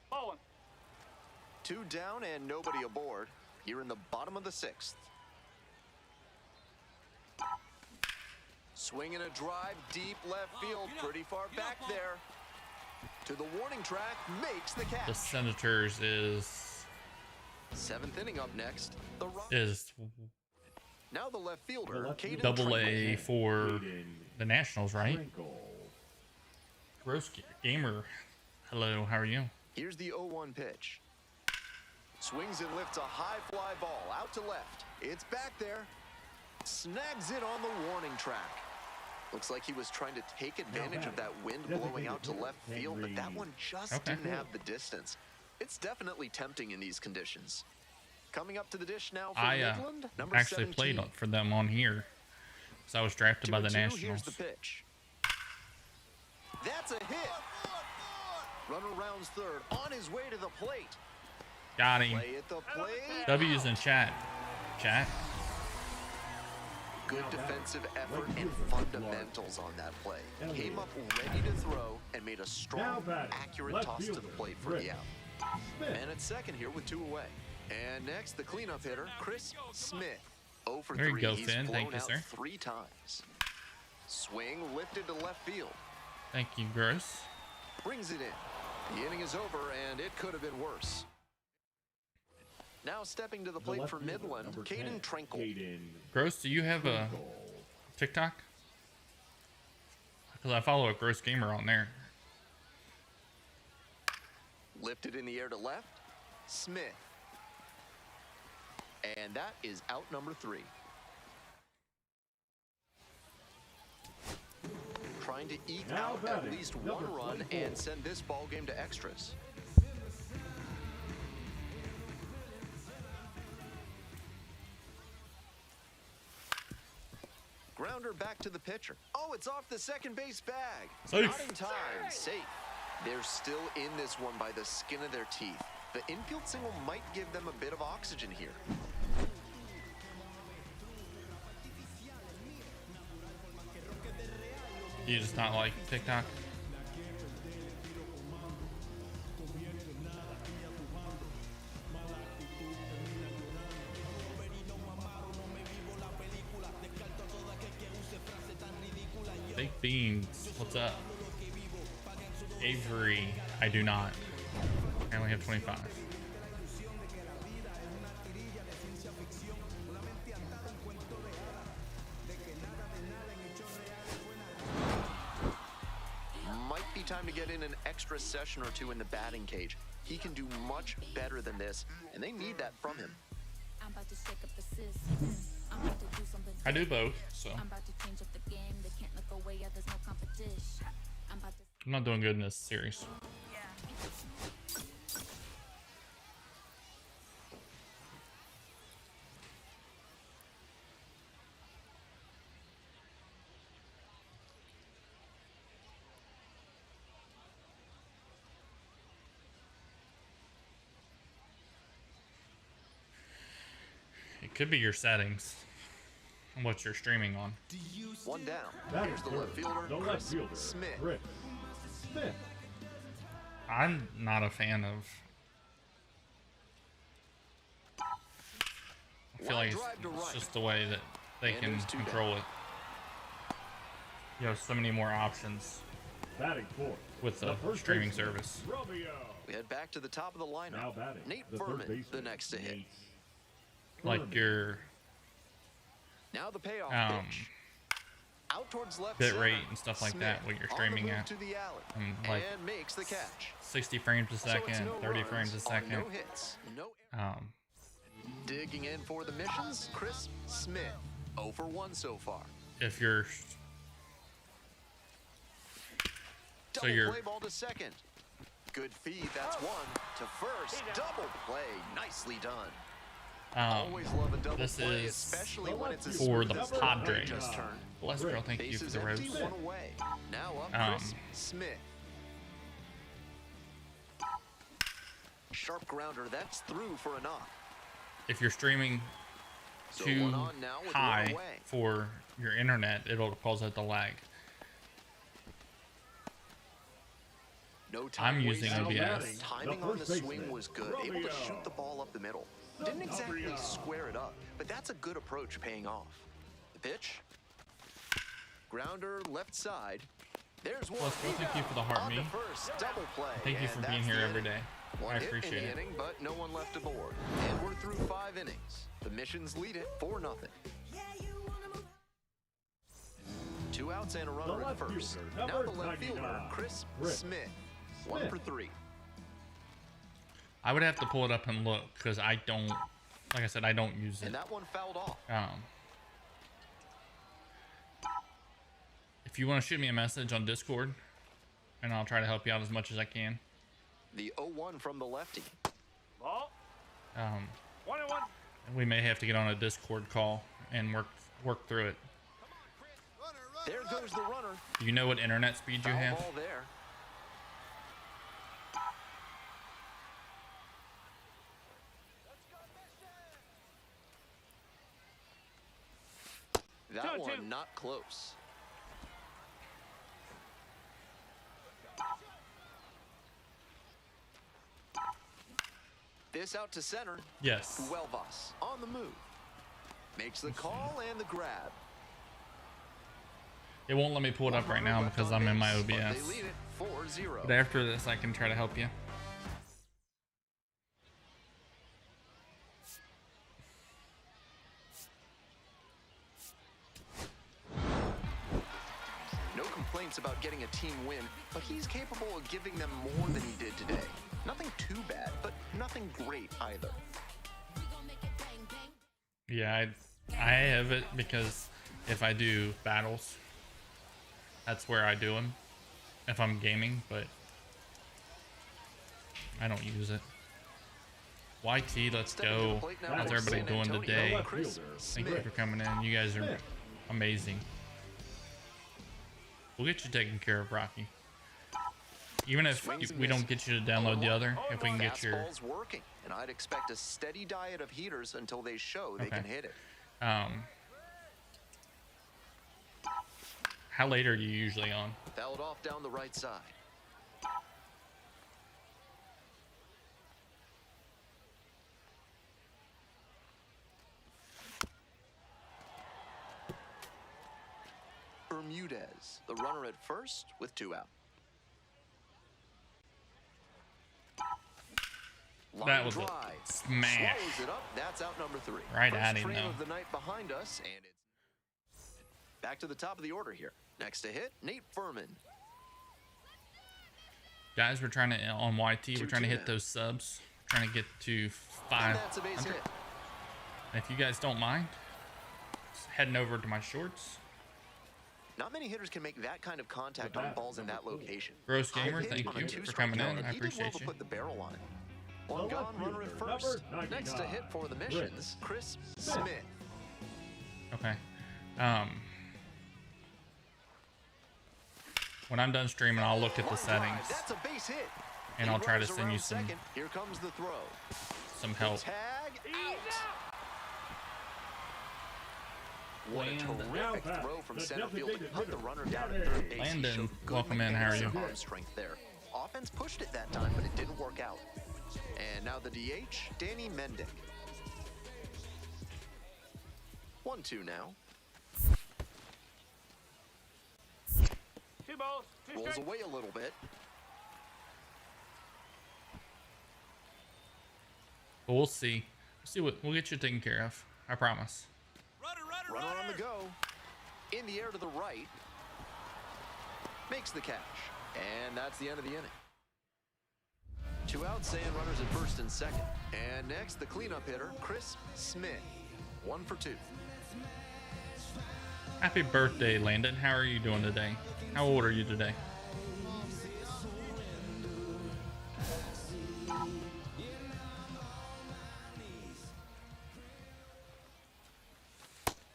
Speaker 4: Bowling.
Speaker 2: 2 down and nobody aboard. Here in the bottom of the 6th. Swinging a drive deep left field, pretty far back there. To the warning track, makes the catch.
Speaker 1: The Senators is
Speaker 2: 7th inning up next. Now the left fielder, Caden
Speaker 1: double A
Speaker 2: Trinkle.
Speaker 1: for the Nationals, right?
Speaker 3: Trinkle.
Speaker 1: Gross Gamer. Hello, how are you?
Speaker 2: Here's the 0-1 pitch. Swings and lifts a high fly ball out to left. It's back there. Snags it on the warning track. Looks like he was trying to take advantage of that wind blowing out to left field, but that one just didn't have the distance. It's definitely tempting in these conditions. Coming up to the dish now for Midland, number
Speaker 1: actually
Speaker 2: 17.
Speaker 1: played for them on here, because I was drafted by the
Speaker 2: 2-2,
Speaker 1: Nationals.
Speaker 2: here's the pitch. That's a hit. Runner rounds third, on his way to the plate.
Speaker 1: Got him.
Speaker 2: Play at the plate.
Speaker 1: W's in chat. Chat.
Speaker 2: Good defensive effort and fundamentals on that play. Came up ready to throw and made a strong, accurate toss to the plate for the out. And at second here with 2 away. And next, the cleanup hitter, Chris Smith. 0 for 3.
Speaker 1: There you go,
Speaker 2: He's
Speaker 1: Finn.
Speaker 2: flown
Speaker 1: Thank you,
Speaker 2: out
Speaker 1: sir.
Speaker 2: 3 times. Swing lifted to left field.
Speaker 1: Thank you, Gross.
Speaker 2: Brings it in. The inning is over, and it could have been worse. Now stepping to the plate for Midland, Caden Trinkle.
Speaker 1: Gross, do you have a TikTok? Because I follow a Gross Gamer on there.
Speaker 2: Lifted in the air to left, Smith. And that is out number 3. Trying to eke out at least 1 run and send this ball game to extras. Grounder back to the pitcher. Oh, it's off the second base bag.
Speaker 1: Safe.
Speaker 2: Not in time. Safe. They're still in this one by the skin of their teeth. The infield single might give them a bit of oxygen here.
Speaker 1: Do you just not like TikTok? Baked beans, what's up? Avery, I do not. I only have 25.
Speaker 2: Might be time to get in an extra session or 2 in the batting cage. He can do much better than this, and they need that from him.
Speaker 5: I'm about to shake up the system. I'm about to do something.
Speaker 1: I do both, so
Speaker 5: I'm about to change up the game. They can't look away. There's no competition. I'm about to.
Speaker 1: I'm not doing good in this series. It could be your settings and what you're streaming on.
Speaker 2: 1 down.
Speaker 3: That
Speaker 2: Here's
Speaker 3: is
Speaker 2: the
Speaker 3: good.
Speaker 2: left fielder,
Speaker 3: The left
Speaker 2: Chris
Speaker 3: fielder,
Speaker 2: Smith.
Speaker 3: Chris Smith.
Speaker 1: I'm not a fan of. I feel like it's just the way that they can control it. You have so many more options
Speaker 3: Batting fourth.
Speaker 1: with the
Speaker 3: first
Speaker 1: streaming
Speaker 3: baseman,
Speaker 1: service.
Speaker 3: Romeo.
Speaker 2: We head back to the top of the lineup.
Speaker 3: Now batting.
Speaker 2: Nate
Speaker 3: the third
Speaker 2: Furman,
Speaker 3: baseman,
Speaker 2: the next to hit.
Speaker 3: Nate
Speaker 1: Like
Speaker 3: Furman.
Speaker 1: your
Speaker 2: Now the payoff pitch. Out towards left
Speaker 1: bit
Speaker 2: center.
Speaker 1: rate and stuff like that,
Speaker 2: Smith
Speaker 1: what you're
Speaker 2: on
Speaker 1: streaming
Speaker 2: the move
Speaker 1: at.
Speaker 2: to the alley,
Speaker 1: Like
Speaker 2: and makes the catch.
Speaker 1: 60 frames a
Speaker 2: So it's
Speaker 1: second,
Speaker 2: no
Speaker 1: 30
Speaker 2: runs
Speaker 1: frames a
Speaker 2: on
Speaker 1: second.
Speaker 2: No hits. No. Digging in for the missions, Chris Smith. 0 for 1 so far.
Speaker 1: If you're
Speaker 2: Double
Speaker 1: you're-
Speaker 2: play ball to second. Good feed, that's 1 to first. Double play, nicely done. Always love a double
Speaker 1: this
Speaker 2: play,
Speaker 1: is
Speaker 2: especially when it's a
Speaker 1: for
Speaker 2: smooth
Speaker 1: the
Speaker 2: as play
Speaker 1: Padres.
Speaker 2: just turned.
Speaker 1: Bless girl, thank you for
Speaker 2: Bases
Speaker 1: the rose.
Speaker 2: empty, 1 away. Now up, Chris Smith. Sharp grounder, that's through for a knock.
Speaker 1: If you're streaming
Speaker 2: So
Speaker 1: too
Speaker 2: one on now with
Speaker 1: high
Speaker 2: one away.
Speaker 1: for your internet, it'll cause it to lag.
Speaker 2: No time
Speaker 1: I'm using
Speaker 2: wasted.
Speaker 1: OBS.
Speaker 2: Timing on the swing was good. Able to shoot the ball up the middle. Didn't exactly square it up, but that's a good approach paying off. The pitch. Grounder left side. There's one.
Speaker 1: Well, thank you for the heart,
Speaker 2: On
Speaker 1: me.
Speaker 2: to first, double play.
Speaker 1: Thank you for
Speaker 2: And
Speaker 1: being
Speaker 2: that's
Speaker 1: here
Speaker 2: the
Speaker 1: every
Speaker 2: inning.
Speaker 1: day.
Speaker 2: One
Speaker 1: I
Speaker 2: hit
Speaker 1: appreciate
Speaker 2: in the
Speaker 1: it.
Speaker 2: inning, but no one left aboard. And we're through 5 innings. The Missions lead it 4-0. 2 outs and a runner at first. Now the left fielder, Chris Smith. 1 for 3.
Speaker 1: I would have to pull it up and look because I don't, like I said, I don't use it.
Speaker 2: And that one fouled off.
Speaker 1: If you want to shoot me a message on Discord, and I'll try to help you out as much as I can.
Speaker 2: The 0-1 from the lefty.
Speaker 4: Ball. 1-1.
Speaker 1: We may have to get on a Discord call and work through it.
Speaker 2: There goes the runner.
Speaker 1: Do you know what internet speed you
Speaker 2: Foul
Speaker 1: have?
Speaker 2: ball there. That
Speaker 4: 2-2.
Speaker 2: one not close. This out to center.
Speaker 1: Yes.
Speaker 2: Huelvas on the move. Makes the call and the grab.
Speaker 1: It won't let me pull it up right now because I'm in my
Speaker 2: But
Speaker 1: OBS.
Speaker 2: they lead it 4-0.
Speaker 1: But after this, I can try to help you.
Speaker 2: No complaints about getting a team win, but he's capable of giving them more than he did today. Nothing too bad, but nothing great either.
Speaker 1: Yeah, I have it because if I do battles, that's where I do them. If I'm gaming, but I don't use it. YT, let's go. How's everybody doing today? Thank you for coming in. You guys are amazing. We'll get you taken care of, Rocky. Even if we don't get you to download the other, if we can get your...
Speaker 2: Fastball's working, and I'd expect a steady diet of heaters until they show they can hit it.
Speaker 1: How late are you usually on?
Speaker 2: Fouled off down the right side. Bermudez, the runner at first with 2 out.
Speaker 1: That was a
Speaker 2: drive.
Speaker 1: smash.
Speaker 2: Swallows it up. That's out number 3.
Speaker 1: Right
Speaker 2: First
Speaker 1: at him,
Speaker 2: train
Speaker 1: though.
Speaker 2: of the night behind us, and it's back to the top of the order here. Next to hit, Nate Furman.
Speaker 1: Guys, we're trying to, on YT, we're trying to
Speaker 2: 2-2
Speaker 1: hit
Speaker 2: now.
Speaker 1: those subs. We're trying to get to
Speaker 2: And that's a base
Speaker 1: 500.
Speaker 2: hit.
Speaker 1: And if you guys don't mind, just heading over to my shorts.
Speaker 2: Not many hitters can make that kind of contact on balls in that location.
Speaker 1: Gross
Speaker 2: High
Speaker 1: Gamer,
Speaker 2: pitch
Speaker 1: thank
Speaker 2: on a
Speaker 1: you for
Speaker 2: 2-strike
Speaker 1: coming
Speaker 2: count,
Speaker 1: in.
Speaker 2: and
Speaker 1: I
Speaker 2: he did well
Speaker 1: appreciate
Speaker 2: to
Speaker 1: you.
Speaker 2: put the barrel on it. One
Speaker 3: The
Speaker 2: gone,
Speaker 3: left
Speaker 2: runner at
Speaker 3: fielder,
Speaker 2: first.
Speaker 3: number
Speaker 2: Next to
Speaker 3: 99,
Speaker 2: hit for the Missions, Chris Smith.
Speaker 1: Okay. When I'm done streaming, I'll look at the
Speaker 2: Line drive,
Speaker 1: settings
Speaker 2: that's a base hit.
Speaker 1: and
Speaker 2: He
Speaker 1: I'll try to
Speaker 2: runs
Speaker 1: send you
Speaker 2: around
Speaker 1: some
Speaker 2: second. Here comes the throw.
Speaker 1: help.
Speaker 2: Tag out. What a
Speaker 1: Landon.
Speaker 2: terrific
Speaker 3: Now
Speaker 2: throw from
Speaker 3: the
Speaker 2: center field to
Speaker 3: designated
Speaker 2: cut the
Speaker 3: hitter,
Speaker 2: runner down at third base. He
Speaker 1: Landon,
Speaker 2: showed good
Speaker 1: welcome in. How are
Speaker 2: mechanics
Speaker 1: you?
Speaker 2: and arm strength there. Offense pushed it that time, but it didn't work out. And now the DH, Danny Mendick. 1-2 now.
Speaker 4: 2 balls. 2
Speaker 2: Rolls
Speaker 4: strikes.
Speaker 2: away a little bit.
Speaker 1: But we'll see. We'll get you taken care of. I promise.
Speaker 2: Runner on the go. In the air to the right. Makes the catch. And that's the end of the inning. 2 outs and runners at first and second. And next, the cleanup hitter, Chris Smith. 1 for 2.
Speaker 1: Happy birthday, Landon. How are you doing today? How old are you today?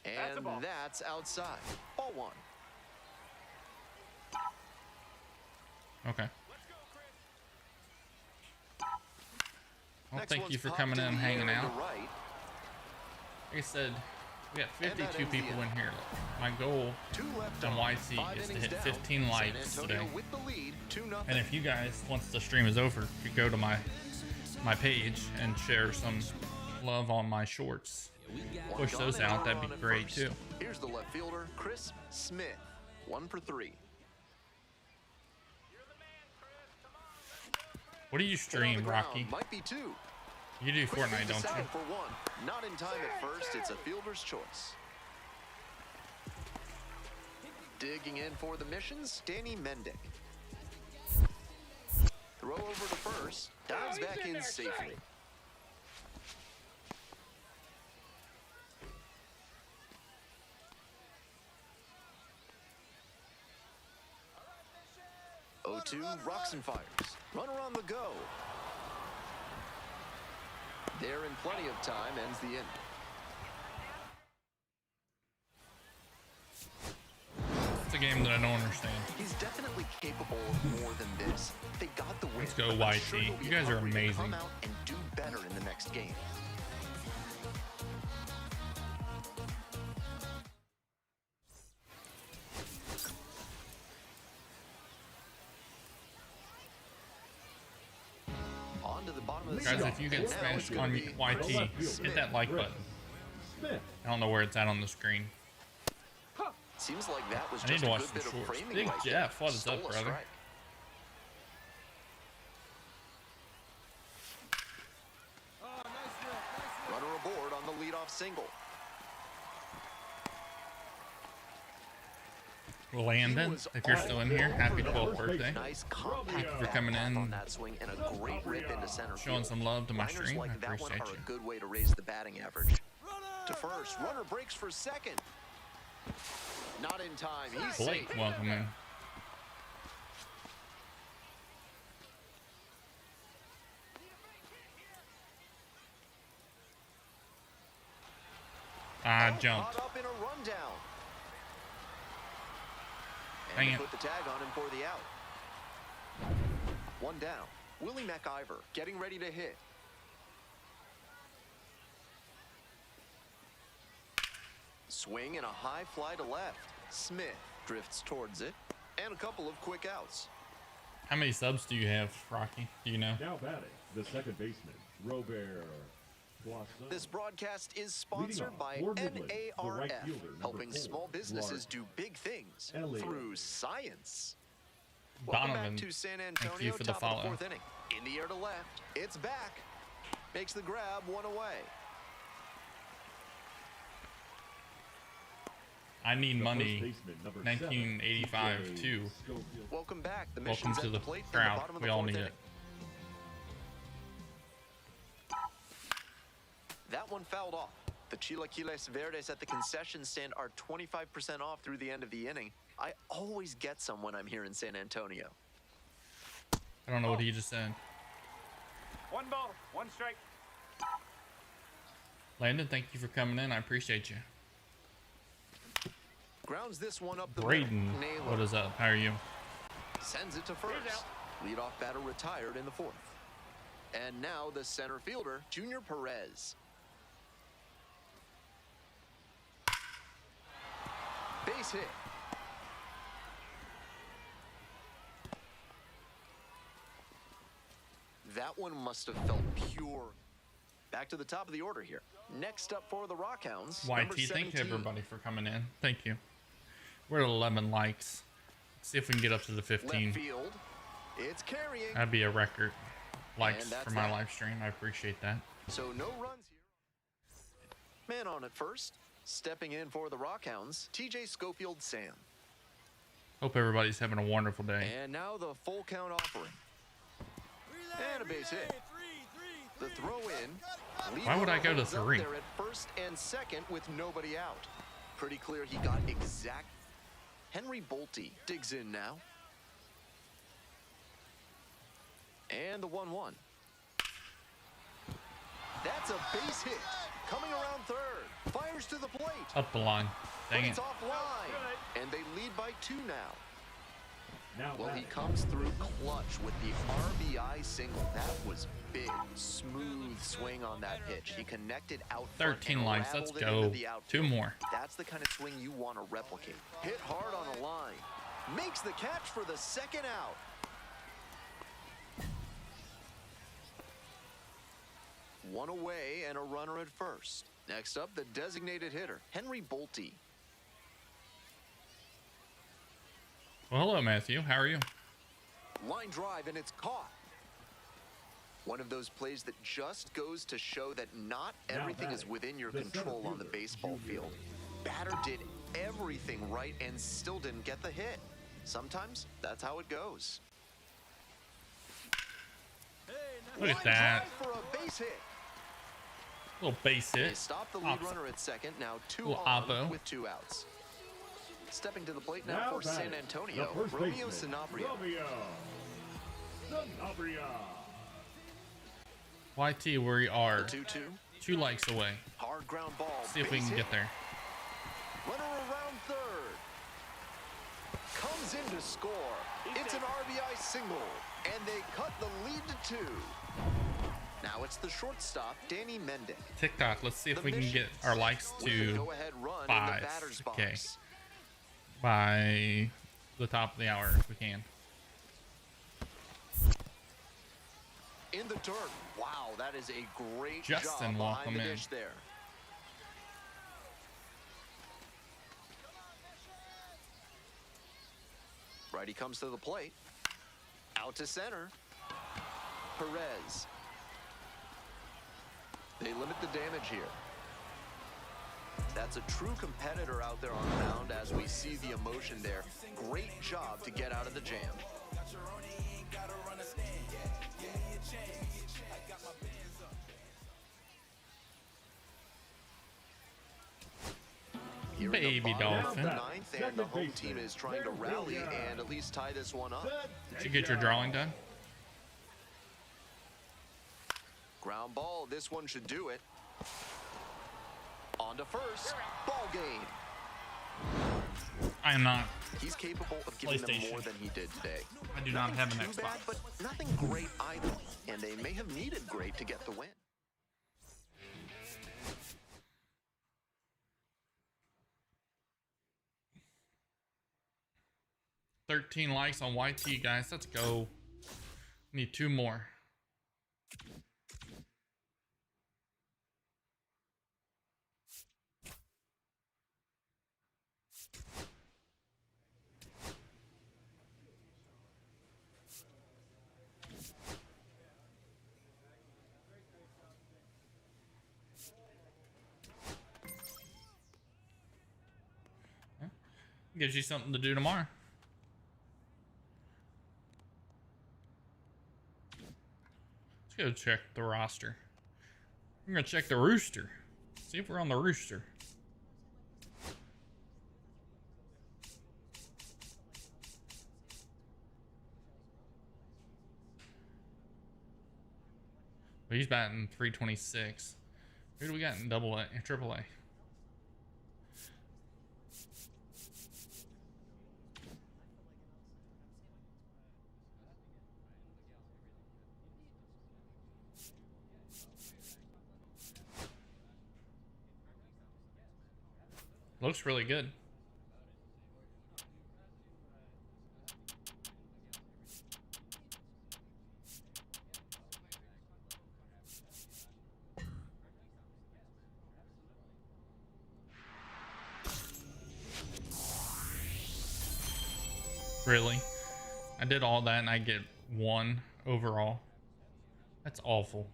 Speaker 2: And
Speaker 4: ball.
Speaker 2: that's outside. Ball 1.
Speaker 1: Okay. Well,
Speaker 2: Next
Speaker 1: thank
Speaker 2: one's
Speaker 1: you for
Speaker 2: popped
Speaker 1: coming in and
Speaker 2: the air
Speaker 1: hanging
Speaker 2: into
Speaker 1: out.
Speaker 2: right.
Speaker 1: Like I said, we got
Speaker 2: And that
Speaker 1: 52
Speaker 2: ends the
Speaker 1: people in
Speaker 2: inning.
Speaker 1: here. My goal
Speaker 2: 2 left
Speaker 1: on
Speaker 2: on.
Speaker 1: YT
Speaker 2: 5
Speaker 1: is to
Speaker 2: innings
Speaker 1: hit
Speaker 2: down.
Speaker 1: 15
Speaker 2: San
Speaker 1: likes
Speaker 2: Antonio
Speaker 1: today.
Speaker 2: with the lead, 2-0.
Speaker 1: And if you guys, once the stream is over, could go to my page and share some love on my shorts, push those out, that'd be great too.
Speaker 2: Here's the left fielder, Chris Smith. 1 for 3.
Speaker 1: What do you
Speaker 2: Hit on the
Speaker 1: stream,
Speaker 2: ground,
Speaker 1: Rocky?
Speaker 2: might be 2.
Speaker 1: You do
Speaker 2: Quick
Speaker 1: Fortnite,
Speaker 2: feed to
Speaker 1: don't
Speaker 2: second
Speaker 1: you?
Speaker 2: for 1. Not in time at first. It's a fielder's choice. Digging in for the missions, Danny Mendick. Throw over to first. Dives back in safely. O2 rocks and fires. Runner on the go. There in plenty of time, ends the inning.
Speaker 1: It's a game that I don't understand.
Speaker 2: He's definitely capable of more than this. They got the win.
Speaker 1: Let's go,
Speaker 2: but I'm
Speaker 1: YT.
Speaker 2: sure he'll be
Speaker 1: You guys are
Speaker 2: hungry to
Speaker 1: amazing.
Speaker 2: Come out and do better in the next game. On to the bottom of the
Speaker 1: Guys,
Speaker 2: seventh.
Speaker 1: if you get
Speaker 2: And now
Speaker 1: Spanish
Speaker 2: it's gonna
Speaker 1: on
Speaker 2: be
Speaker 1: YT, hit that like button.
Speaker 3: Smith.
Speaker 1: I don't know where it's at on the screen.
Speaker 2: Seems like that was
Speaker 1: I need
Speaker 2: just
Speaker 1: to
Speaker 2: a
Speaker 1: watch
Speaker 2: good
Speaker 1: the
Speaker 2: bit of
Speaker 1: shorts.
Speaker 2: framing
Speaker 1: Big
Speaker 2: right
Speaker 1: Jeff,
Speaker 2: there.
Speaker 1: what is
Speaker 2: Stole
Speaker 1: up,
Speaker 2: a
Speaker 1: brother?
Speaker 2: strike. Runner aboard on the leadoff single.
Speaker 1: Landon, if you're still in here, happy 12th birthday.
Speaker 2: Nice
Speaker 1: Thank you for coming
Speaker 2: path
Speaker 1: in,
Speaker 2: on that swing and a great rip into center
Speaker 1: showing
Speaker 2: field.
Speaker 1: some love to my
Speaker 2: Liners
Speaker 1: stream. I
Speaker 2: like that one
Speaker 1: appreciate
Speaker 2: are
Speaker 1: you.
Speaker 2: a good way to raise the batting average. To first, runner breaks for second. Not in time. He's
Speaker 1: Blake,
Speaker 2: safe.
Speaker 1: welcome in. I jumped.
Speaker 2: Caught up in a rundown. And
Speaker 1: Dang
Speaker 2: they
Speaker 1: it.
Speaker 2: put the tag on him for the out. One down. Willie McIver getting ready to hit. Swing and a high fly to left. Smith drifts towards it. And a couple of quick outs.
Speaker 1: How many subs do you have, Rocky? Do you know?
Speaker 3: Now batting, the second baseman, Robert Boisson.
Speaker 2: This broadcast is sponsored
Speaker 3: off,
Speaker 2: by
Speaker 3: Ward Woodland, the right
Speaker 2: NARF,
Speaker 3: fielder, number
Speaker 2: helping
Speaker 3: 4,
Speaker 2: small businesses
Speaker 3: Large.
Speaker 2: do big things
Speaker 3: Elliott.
Speaker 2: through science. Welcome
Speaker 1: Donovan,
Speaker 2: back to San
Speaker 1: thank
Speaker 2: Antonio,
Speaker 1: you for the
Speaker 2: top
Speaker 1: follow.
Speaker 2: of the 4th inning. In the air to left, it's back. Makes the grab, one away.
Speaker 1: I need
Speaker 3: The
Speaker 1: money.
Speaker 3: first baseman, number
Speaker 1: 1985
Speaker 3: 7,
Speaker 1: too.
Speaker 3: Schofield.
Speaker 2: Welcome back. The
Speaker 1: Welcome
Speaker 2: mission's
Speaker 1: to
Speaker 2: at
Speaker 1: the
Speaker 2: the plate in
Speaker 1: crowd.
Speaker 2: the bottom of
Speaker 1: We
Speaker 2: the
Speaker 1: all
Speaker 2: 4th
Speaker 1: need
Speaker 2: inning.
Speaker 1: it.
Speaker 2: That one fouled off. The Chilaquiles Verdes at the concession stand are 25% off through the end of the inning. I always get some when I'm here in San Antonio.
Speaker 1: I don't know what he just said.
Speaker 4: 1 ball, 1 strike.
Speaker 1: Landon, thank you for coming in. I appreciate you.
Speaker 2: Grounds this one up the
Speaker 1: Braden,
Speaker 2: middle. Naylor
Speaker 1: what is up? How are you?
Speaker 2: sends it to first. Leadoff batter retired in the 4th. And now the center fielder, Junior Perez. Base hit. That one must have felt pure. Back to the top of the order here. Next up for the Rockhounds. number
Speaker 1: YT, thank you
Speaker 2: 17.
Speaker 1: everybody for coming in. Thank you. We're at 11 likes. Let's see if we can get up to the 15.
Speaker 2: Left field. It's carrying.
Speaker 1: That'd be a record. Likes
Speaker 2: And that's
Speaker 1: for my
Speaker 2: that.
Speaker 1: live stream. I appreciate that.
Speaker 2: So no runs here. Man on at first. Stepping in for the Rockhounds, TJ Schofield Sam.
Speaker 1: Hope everybody's having a wonderful day.
Speaker 2: And now the full count offering. And a base hit. The throw in.
Speaker 1: Why would I go to
Speaker 2: Holds up
Speaker 1: 3?
Speaker 2: there at first and second with nobody out. Pretty clear he got exact. Henry Bolte digs in now. And the 1-1. That's a base hit. Coming around third. Fires to the plate.
Speaker 1: Up the line. Dang
Speaker 2: But it's
Speaker 1: it.
Speaker 2: offline. And they lead by 2 now. Well, he comes through clutch with the RBI single. That was big, smooth swing on that pitch. He connected out front
Speaker 1: 13
Speaker 2: and
Speaker 1: likes. Let's
Speaker 2: rattled it into
Speaker 1: go.
Speaker 2: the outfield.
Speaker 1: 2 more.
Speaker 2: That's the kind of swing you want to replicate. Hit hard on a line. Makes the catch for the second out. One away and a runner at first. Next up, the designated hitter, Henry Bolte.
Speaker 1: Well, hello, Matthew. How are you?
Speaker 2: Line drive, and it's caught. One of those plays that just goes to show that not everything is within your control on the baseball field. Batter did everything right and still didn't get the hit. Sometimes that's how it goes.
Speaker 1: Look at that.
Speaker 2: For a base hit.
Speaker 1: Little base
Speaker 2: They
Speaker 1: hit.
Speaker 2: stop the lead runner at second. Now 2
Speaker 1: Little
Speaker 2: on
Speaker 1: oppo.
Speaker 2: with 2 outs. Stepping to the plate now for San Antonio, Romeo Sanabria.
Speaker 1: YT, we are
Speaker 2: 2-2.
Speaker 1: 2 likes away.
Speaker 2: Hard ground ball.
Speaker 1: See if we
Speaker 2: base
Speaker 1: can
Speaker 2: hit.
Speaker 1: get there.
Speaker 2: Runner around third. Comes in to score. It's an RBI single, and they cut the lead to 2. Now it's the shortstop, Danny Mendick.
Speaker 1: TikTok. Let's see if
Speaker 2: The
Speaker 1: we can get
Speaker 2: Missions
Speaker 1: our likes
Speaker 2: with a
Speaker 1: to
Speaker 2: go-ahead run in the
Speaker 1: 5.
Speaker 2: batter's
Speaker 1: Okay.
Speaker 2: box.
Speaker 1: By the top of the hour, if we can.
Speaker 2: In the dirt. Wow, that is a great
Speaker 1: Justin,
Speaker 2: job
Speaker 1: welcome
Speaker 2: behind the
Speaker 1: in.
Speaker 2: dish there. Righty comes to the plate. Out to center. Perez. They limit the damage here. That's a true competitor out there on the mound as we see the emotion there. Great job to get out of the jam. Here in the
Speaker 1: Baby
Speaker 2: bottom of
Speaker 1: Dolphin.
Speaker 2: the ninth, and the home team is trying to rally and at least tie this one up.
Speaker 1: Did you get your drawing done?
Speaker 2: Ground ball, this one should do it. On to first, ball game.
Speaker 1: I am not.
Speaker 2: He's capable of giving them
Speaker 1: PlayStation.
Speaker 2: more than he did today.
Speaker 1: I do not have an
Speaker 2: Too bad,
Speaker 1: Xbox.
Speaker 2: but nothing great either. And they may have needed great to get the win.
Speaker 1: $13 likes on YT, guys. Let's go. Need 2 more. Gives you something to do tomorrow. Let's go check the roster. We're gonna check the rooster. See if we're on the rooster. But he's batting 326. Who do we got in double A, triple A? Looks really good. Really? I did all that and I get 1 overall. That's awful.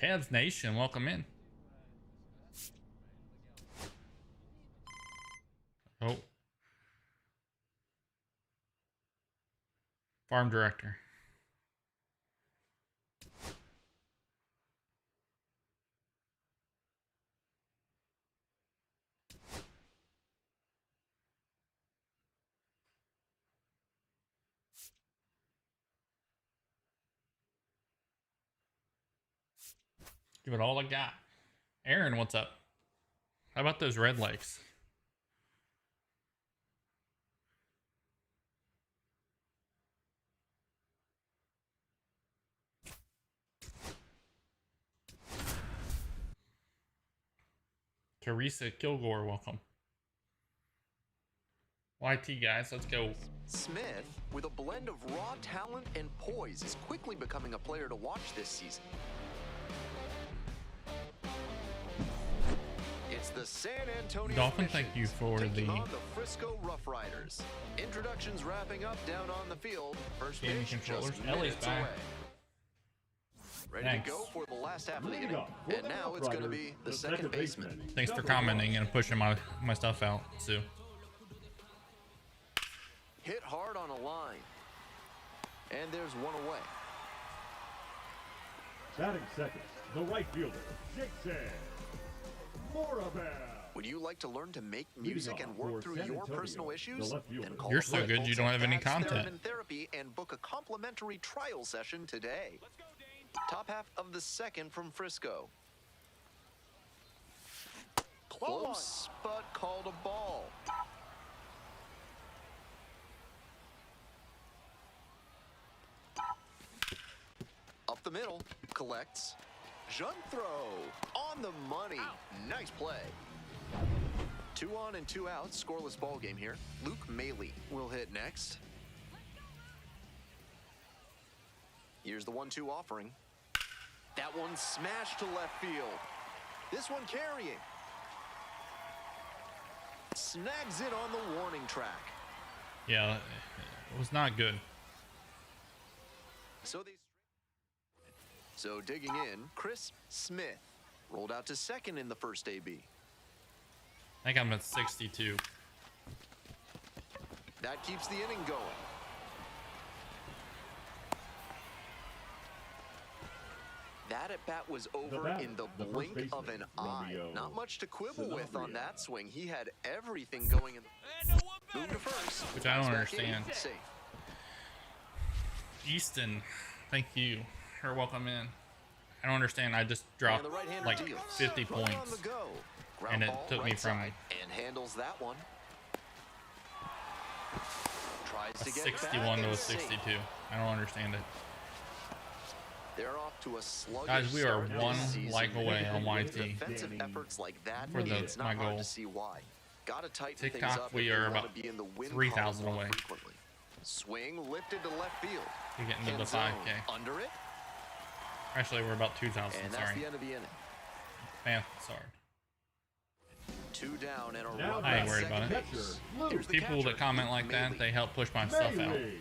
Speaker 1: Cavs Nation, welcome in. Oh. Farm director. Give it all I got. Aaron, what's up? How about those Red Lakes? Teresa Kilgore, welcome. YT guys, let's go.
Speaker 2: Smith, with a blend of raw talent and poise, is quickly becoming a player to watch this season. It's the San Antonio
Speaker 1: Dolphin,
Speaker 2: Missions
Speaker 1: thank you for
Speaker 2: taking
Speaker 1: the
Speaker 2: on the Frisco Rough Riders. Introductions wrapping up down on the field. First
Speaker 1: gaming
Speaker 2: pitch
Speaker 1: controllers.
Speaker 2: just
Speaker 1: Ellie's
Speaker 2: minutes
Speaker 1: back.
Speaker 2: away. Ready
Speaker 1: Thanks.
Speaker 2: to go for the last half of the
Speaker 3: Leading
Speaker 2: inning.
Speaker 3: off for
Speaker 2: And
Speaker 3: the
Speaker 2: now
Speaker 3: Rough
Speaker 2: it's going to
Speaker 3: Riders,
Speaker 2: be the
Speaker 3: the
Speaker 2: second baseman.
Speaker 1: Thanks for
Speaker 3: Number
Speaker 1: commenting
Speaker 3: 1.
Speaker 1: and pushing my stuff out, Sue.
Speaker 2: Hit hard on a line. And there's one away.
Speaker 3: Batting second, the right fielder, Jason Morabel.
Speaker 2: Would you like to learn to make
Speaker 3: Leading
Speaker 2: music
Speaker 3: off
Speaker 2: and work
Speaker 3: for
Speaker 2: through
Speaker 3: San
Speaker 2: your
Speaker 3: Antonio,
Speaker 2: personal
Speaker 3: the
Speaker 2: issues?
Speaker 3: left fielder.
Speaker 2: Then call
Speaker 1: You're so
Speaker 2: Red
Speaker 1: good,
Speaker 2: Bolts
Speaker 1: you don't have any
Speaker 2: Advanced
Speaker 1: content.
Speaker 2: Theremin Therapy and book a complimentary trial session today. Top half of the second from Frisco. Close, but called a ball. Up the middle, collects. Jump throw on the money. Nice play. 2 on and 2 out, scoreless ball game here. Luke Maley will hit next. Here's the 1-2 offering. That one smashed to left field. This one carrying. Snags it on the warning track.
Speaker 1: Yeah, it was not good.
Speaker 2: So digging in, Chris Smith rolled out to second in the first AB.
Speaker 1: I think I'm at 62.
Speaker 2: That keeps the inning going. That at bat was over in the
Speaker 3: the first
Speaker 2: blink
Speaker 3: baseman,
Speaker 2: of an eye.
Speaker 3: Romeo
Speaker 2: Not much to quibble with on
Speaker 3: Sanabria.
Speaker 2: that swing. He had everything going in the move to first.
Speaker 1: Which I don't
Speaker 2: Bounce back in,
Speaker 1: understand.
Speaker 2: safe.
Speaker 1: Easton, thank you. Or welcome in. I don't understand. I just dropped
Speaker 2: And the right-hander
Speaker 1: like
Speaker 2: deals.
Speaker 1: 50
Speaker 2: Runner on
Speaker 1: points.
Speaker 2: the go. Ground
Speaker 1: And it
Speaker 2: ball,
Speaker 1: took me
Speaker 2: right
Speaker 1: from
Speaker 2: side, and handles that one. Tries
Speaker 1: a
Speaker 2: to get
Speaker 1: 61
Speaker 2: back
Speaker 1: to a
Speaker 2: and safe.
Speaker 1: 62. I don't understand it.
Speaker 2: They're off to a sluggish
Speaker 1: Guys, we are
Speaker 2: start to
Speaker 1: one
Speaker 2: the season.
Speaker 1: like away on
Speaker 2: With
Speaker 1: YT.
Speaker 2: defensive efforts like that,
Speaker 1: For the-
Speaker 2: it's not
Speaker 1: my
Speaker 2: hard
Speaker 1: goal.
Speaker 2: to see why. Gotta tighten things
Speaker 1: TikTok,
Speaker 2: up
Speaker 1: we
Speaker 2: if they
Speaker 1: are
Speaker 2: wanna
Speaker 1: about
Speaker 2: be in the win
Speaker 1: 3,000
Speaker 2: column more
Speaker 1: away.
Speaker 2: frequently. Swing lifted to left field.
Speaker 1: We're getting to
Speaker 2: End
Speaker 1: the
Speaker 2: zone.
Speaker 1: 5K.
Speaker 2: Under it,
Speaker 1: Actually, we're about 2,000.
Speaker 2: and that's
Speaker 1: Sorry.
Speaker 2: the end of the inning.
Speaker 1: Man, sorry.
Speaker 2: 2 down and a
Speaker 3: Now
Speaker 2: run
Speaker 1: I ain't
Speaker 2: at
Speaker 1: worried
Speaker 2: second
Speaker 1: about it.
Speaker 2: base.
Speaker 3: Catcher,
Speaker 2: Here's the
Speaker 1: People
Speaker 2: catcher,
Speaker 1: that comment
Speaker 2: Luke
Speaker 1: like that,
Speaker 2: Maley.
Speaker 1: they help push my stuff out.
Speaker 3: Maley.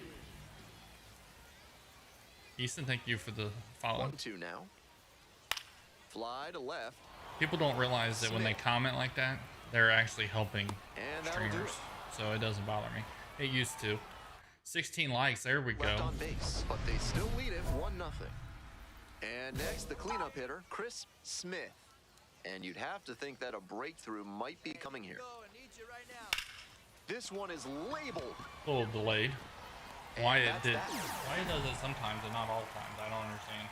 Speaker 1: Easton, thank you for the follow.
Speaker 2: 1-2 now. Fly to left,
Speaker 1: People don't realize that when they comment like that, they're actually helping
Speaker 2: and that'll do
Speaker 1: streamers.
Speaker 2: it.
Speaker 1: So it doesn't bother me. It used to. 16 likes. There we
Speaker 2: Left
Speaker 1: go.
Speaker 2: on base, but they still lead it 1-0. And next, the cleanup hitter, Chris Smith. And you'd have to think that a breakthrough might be coming here. This one is labeled.
Speaker 1: A little delayed. Why it
Speaker 2: that's
Speaker 1: did?
Speaker 2: that.
Speaker 1: Why it does it sometimes and not all times? I don't understand.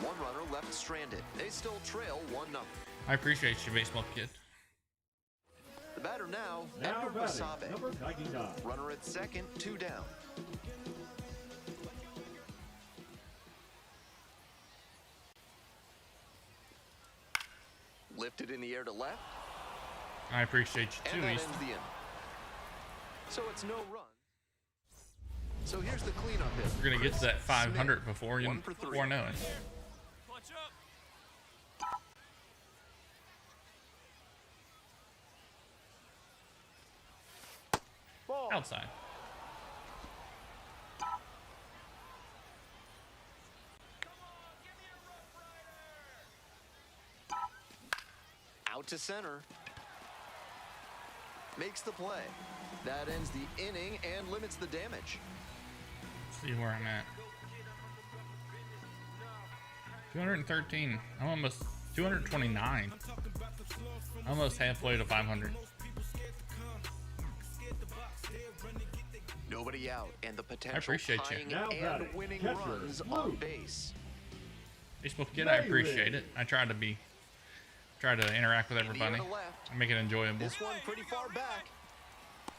Speaker 2: One runner left stranded. They still trail 1-0.
Speaker 1: I appreciate you, baseball kid.
Speaker 2: The batter now,
Speaker 3: Now
Speaker 2: Edgar
Speaker 3: batting,
Speaker 2: Basabe.
Speaker 3: number 99.
Speaker 2: Runner at second, 2 down. Lifted in the air to left,
Speaker 1: I appreciate you
Speaker 2: and
Speaker 1: too,
Speaker 2: that ends
Speaker 1: Easton.
Speaker 2: the inning. So it's no run. So here's the cleanup hit.
Speaker 1: We're gonna get to that 500
Speaker 2: Smith,
Speaker 1: before you
Speaker 2: 1 for 3.
Speaker 1: before I know it.
Speaker 4: Ball.
Speaker 1: Outside.
Speaker 2: Out to center. Makes the play. That ends the inning and limits the damage.
Speaker 1: See where I'm at. 213. I'm almost 229. Almost halfway to 500.
Speaker 2: Nobody out, and the potential
Speaker 1: appreciate you.
Speaker 2: tying
Speaker 3: Now
Speaker 2: and
Speaker 3: batting,
Speaker 2: winning
Speaker 3: catcher,
Speaker 2: runs
Speaker 3: Luke.
Speaker 2: on base.
Speaker 1: Facebook Kid, I appreciate it. I try to interact with everybody and make it enjoyable.
Speaker 2: This one pretty far back.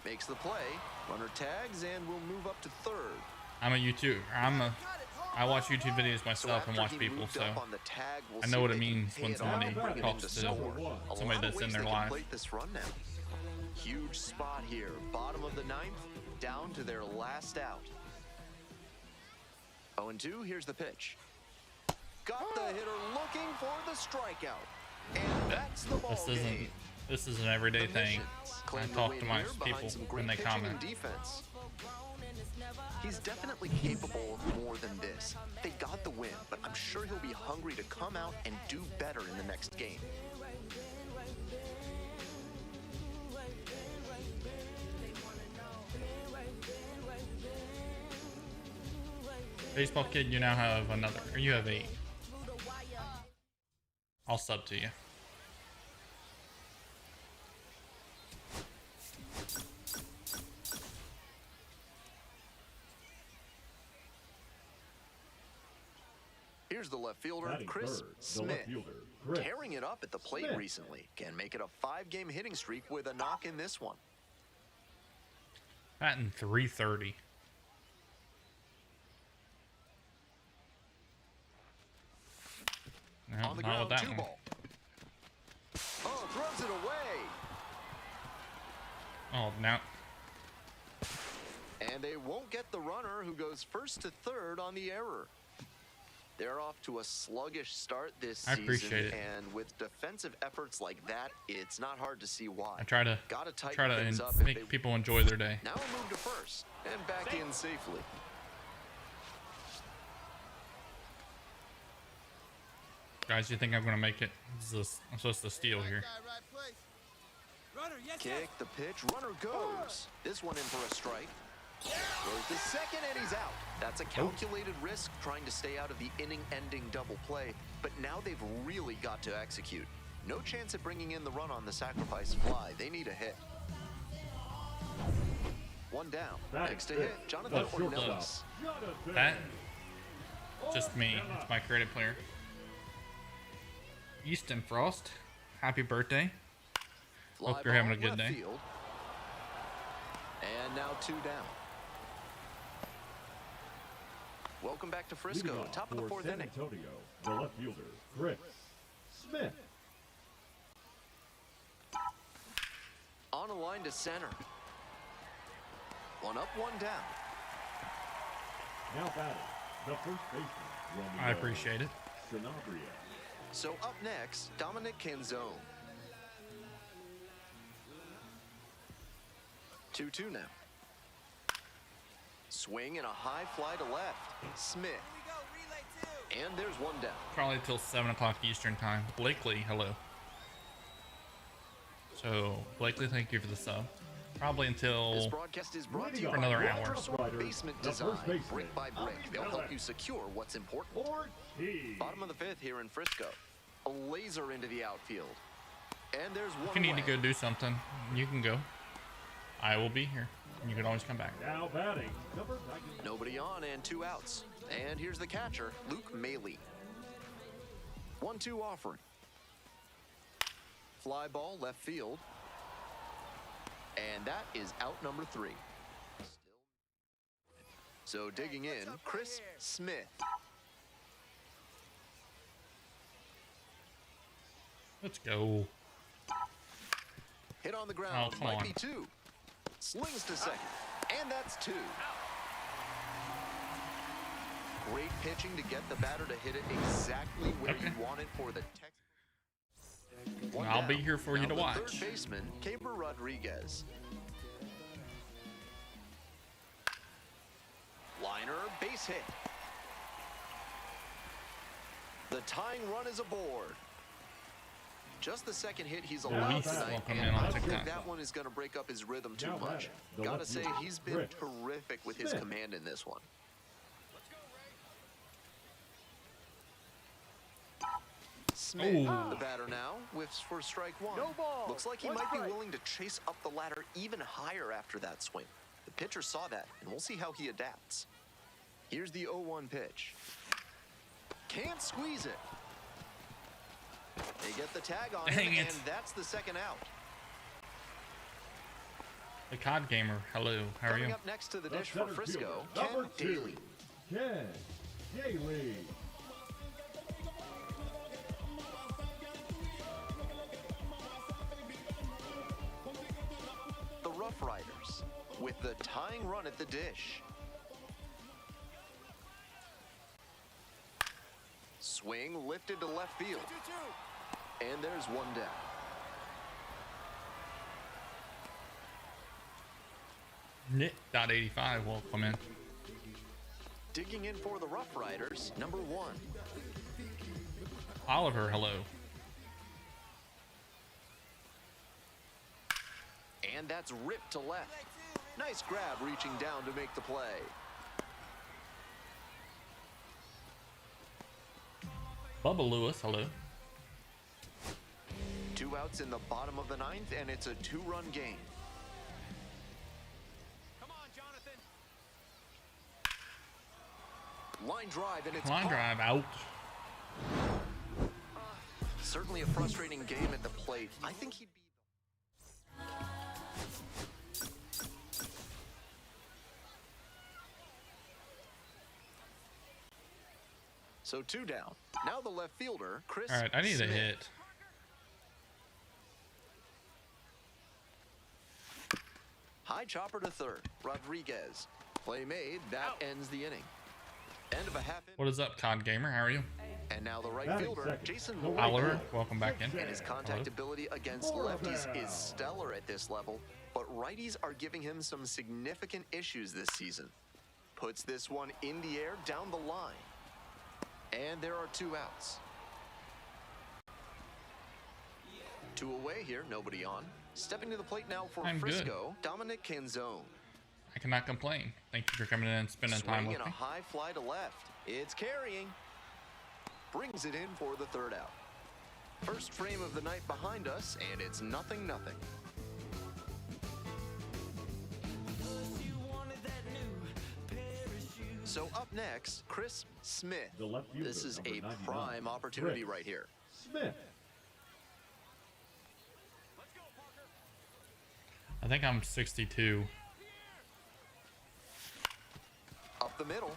Speaker 2: Makes the play. Runner tags and will move up to third.
Speaker 1: I'm a YouTuber. I watch YouTube videos myself and watch people, so I know what it means when somebody talks to somebody that's in their life.
Speaker 2: This run now. Huge spot here. Bottom of the ninth, down to their last out. 0-2, here's the pitch. Got the hitter looking for the strikeout. And that's the ball game.
Speaker 1: This is an everyday thing. I talk to my people when they comment.
Speaker 2: Defense. He's definitely capable of more than this. They got the win, but I'm sure he'll be hungry to come out and do better in the next game.
Speaker 1: Baseball Kid, you now have another, or you have 8. I'll sub to you.
Speaker 2: Here's the left fielder, Chris Smith. Tearing it up at the plate recently. Can make it a 5-game hitting streak with a knock in this one.
Speaker 1: Batting .330. No,
Speaker 2: On the
Speaker 1: not
Speaker 2: ground,
Speaker 1: with that
Speaker 2: 2
Speaker 1: one.
Speaker 2: ball. Oh, throws it away.
Speaker 1: Oh, now.
Speaker 2: And they won't get the runner who goes first to third on the error. They're off to a sluggish start this season.
Speaker 1: I appreciate it.
Speaker 2: And with defensive efforts like that, it's not hard to see why.
Speaker 1: I try to
Speaker 2: up
Speaker 1: make people enjoy their day.
Speaker 2: Now we'll move to first and back in safely.
Speaker 1: Guys, you think I'm going to make it? I'm supposed to steal here.
Speaker 2: Kick the pitch, runner goes. This one in for a strike. Throws the second and he's out. That's a calculated risk trying to stay out of the inning-ending double play, but now they've really got to execute. No chance at bringing in the run on the sacrifice fly. They need a hit. One down. Next to hit, Jonathan Ornelas.
Speaker 1: That, just me. It's my creative player. Easton Frost, happy birthday. Hope you're having a good day.
Speaker 2: Field. And now 2 down. Welcome back to Frisco, top of the 4th inning.
Speaker 3: Antonio, the left fielder, Chris Smith.
Speaker 2: On a line to center. 1 up, 1 down.
Speaker 3: Now batting, the first baseman,
Speaker 1: I appreciate it.
Speaker 3: Sanabria.
Speaker 2: So up next, Dominic Canzone. 2-2 now. Swing and a high fly to left. Smith. And there's 1 down.
Speaker 1: Probably till 7 o'clock Eastern time. Blakely, hello. So, Blakely, thank you for the sub. Probably
Speaker 2: This
Speaker 1: until
Speaker 2: broadcast is brought to you
Speaker 1: for
Speaker 2: by
Speaker 1: another hour.
Speaker 2: Basement Design, brick by brick. They'll help you secure what's important. Bottom of the 5th here in Frisco. A laser into the outfield. And there's 1
Speaker 1: If you need
Speaker 2: away.
Speaker 1: to go do something, you can go. I will be here. You can always come back.
Speaker 3: Now batting, number 90.
Speaker 2: Nobody on and 2 outs. And here's the catcher, Luke Maley. 1-2 offering. Fly ball left field. And that is out number 3. So digging in, Chris Smith.
Speaker 1: Let's go.
Speaker 2: Hit on the ground,
Speaker 1: Oh, come
Speaker 2: might
Speaker 1: on.
Speaker 2: be 2. Slings to second, and that's 2. Great pitching to get the batter to hit it exactly where you want it for the
Speaker 1: I'll be here for you to watch.
Speaker 2: Third baseman, Caber Rodriguez. Liner, base hit. The tying run is aboard. Just the second hit he's allowed
Speaker 1: Luis,
Speaker 2: tonight,
Speaker 1: welcome
Speaker 2: and
Speaker 1: in on
Speaker 2: I don't think
Speaker 1: TikTok.
Speaker 2: that one is going to break up his rhythm too
Speaker 3: Now
Speaker 2: much.
Speaker 3: batting, the
Speaker 2: Gotta
Speaker 3: left
Speaker 2: say,
Speaker 3: fielder,
Speaker 2: he's been
Speaker 3: Chris
Speaker 2: terrific with his
Speaker 3: Smith.
Speaker 2: command in this one. Smith,
Speaker 1: Ooh.
Speaker 2: the batter now, whiffs for strike 1.
Speaker 4: No ball.
Speaker 2: Looks like he
Speaker 4: One
Speaker 2: might be
Speaker 4: strike.
Speaker 2: willing to chase up the ladder even higher after that swing. The pitcher saw that, and we'll see how he adapts. Here's the 0-1 pitch. Can't squeeze it. They get the tag on
Speaker 1: Dang
Speaker 2: him,
Speaker 1: it.
Speaker 2: and that's the second out.
Speaker 1: The COD Gamer, hello. How are
Speaker 2: Coming
Speaker 1: you?
Speaker 2: up next to the
Speaker 3: The
Speaker 2: dish for
Speaker 3: center
Speaker 2: Frisco,
Speaker 3: fielder,
Speaker 2: Ken
Speaker 3: number 2,
Speaker 2: Daly.
Speaker 3: Ken Daly.
Speaker 2: The Rough Riders with the tying run at the dish. Swing lifted to left field. And there's one down.
Speaker 1: Nick.85 will come in.
Speaker 2: Digging in for the Rough Riders, number 1.
Speaker 1: Oliver, hello.
Speaker 2: And that's ripped to left. Nice grab reaching down to make the play.
Speaker 1: Bubba Lewis, hello.
Speaker 2: 2 outs in the bottom of the 9th, and it's a 2-run game.
Speaker 4: Come on, Jonathan.
Speaker 2: Line drive, and it's
Speaker 1: Line
Speaker 2: caught.
Speaker 1: drive out.
Speaker 2: Certainly a frustrating game at the plate. I think he'd be... So 2 down. Now the left fielder, Chris
Speaker 1: All right, I need
Speaker 2: Smith.
Speaker 1: a hit.
Speaker 2: High chopper to third. Rodriguez. Play made. That ends the inning. End of a half inning.
Speaker 1: What is up, COD Gamer? How are you?
Speaker 2: And now the right
Speaker 3: Batting
Speaker 2: fielder,
Speaker 3: second,
Speaker 2: Jason
Speaker 3: the
Speaker 2: Moore.
Speaker 3: right
Speaker 1: Oliver,
Speaker 3: fielder,
Speaker 1: welcome back in.
Speaker 2: And his contact
Speaker 1: Hello.
Speaker 2: ability against lefties is stellar at this level, but righties are giving him some significant issues this season. Puts this one in the air down the line. And there are 2 outs. 2 away here, nobody on. Stepping to the plate now for
Speaker 1: I'm good.
Speaker 2: Frisco, Dominic Canzone.
Speaker 1: I cannot complain. Thank you for coming in and spending time
Speaker 2: Swing
Speaker 1: with
Speaker 2: and a
Speaker 1: me.
Speaker 2: high fly to left. It's carrying. Brings it in for the 3rd out. First frame of the night behind us, and it's 0-0. So up next, Chris Smith.
Speaker 3: The left fielder,
Speaker 2: This is
Speaker 3: number
Speaker 2: a
Speaker 3: 99,
Speaker 2: prime opportunity
Speaker 3: Chris
Speaker 2: right here.
Speaker 3: Smith.
Speaker 1: I think I'm 62.
Speaker 2: Up the middle.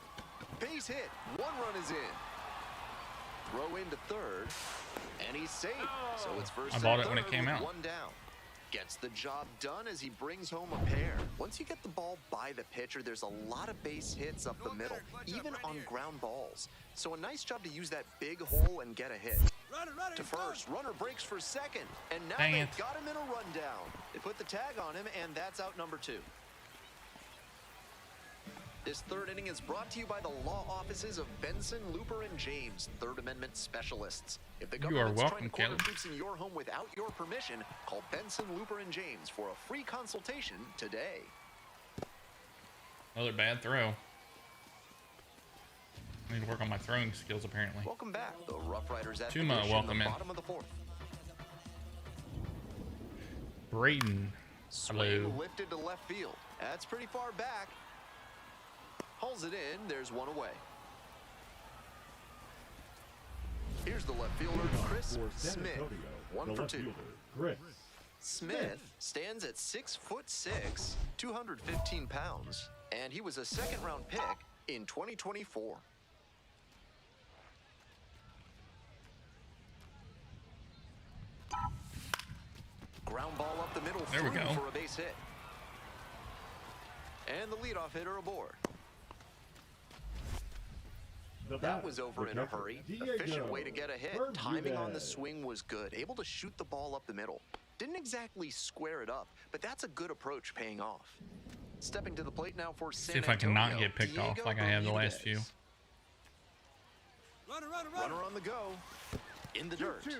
Speaker 2: Base hit. 1 run is in. Throw into third. And he's safe. So it's first
Speaker 1: I bought
Speaker 2: and
Speaker 1: it when it
Speaker 2: third
Speaker 1: came
Speaker 2: with
Speaker 1: out.
Speaker 2: 1 down. Gets the job done as he brings home a pair. Once you get the ball by the pitcher, there's a lot of base hits up the middle, even on ground balls. So a nice job to use that big hole and get a hit. To first, runner breaks for second, and now
Speaker 1: Dang
Speaker 2: they've
Speaker 1: it.
Speaker 2: got him in a rundown. They put the tag on him, and that's out number 2. This 3rd inning is brought to you by the law offices of Benson, Looper, and James, Third Amendment specialists. If the
Speaker 1: You are
Speaker 2: government's trying
Speaker 1: welcome,
Speaker 2: to corner
Speaker 1: Caleb.
Speaker 2: troops in your home without your permission, call Benson, Looper, and James for a free consultation today.
Speaker 1: Another bad throw. I need to work on my throwing skills, apparently.
Speaker 2: Welcome back. The Rough Riders at
Speaker 1: Tuma,
Speaker 2: the dish
Speaker 1: welcome
Speaker 2: in the
Speaker 1: in.
Speaker 2: bottom of the 4th.
Speaker 1: Braden,
Speaker 2: Swing
Speaker 1: hello.
Speaker 2: lifted to left field. That's pretty far back. Hauls it in. There's 1 away. Here's the left fielder, Chris
Speaker 3: For San
Speaker 2: Smith.
Speaker 3: Antonio,
Speaker 2: 1
Speaker 3: the
Speaker 2: for
Speaker 3: left
Speaker 2: 2.
Speaker 3: fielder, Chris
Speaker 2: Smith stands at 6'6", 215 pounds, and he was a 2nd-round pick in 2024. Ground ball up the middle
Speaker 1: There we
Speaker 2: through
Speaker 1: go.
Speaker 2: for a base hit. And the leadoff hitter aboard.
Speaker 3: The
Speaker 2: That
Speaker 3: bat,
Speaker 2: was over
Speaker 3: the
Speaker 2: in a
Speaker 3: catcher,
Speaker 2: hurry.
Speaker 3: Diego
Speaker 2: Efficient way to get a hit. Timing on the
Speaker 3: Bermudez.
Speaker 2: swing was good. Able to shoot the ball up the middle. Didn't exactly square it up, but that's a good approach paying off. Stepping to the plate now for San
Speaker 1: See if I can not
Speaker 2: Antonio,
Speaker 1: get picked off
Speaker 2: Diego
Speaker 1: like I have the last
Speaker 2: Bermudez.
Speaker 1: few.
Speaker 2: Runner on the go. In the dirt.
Speaker 3: 2-2.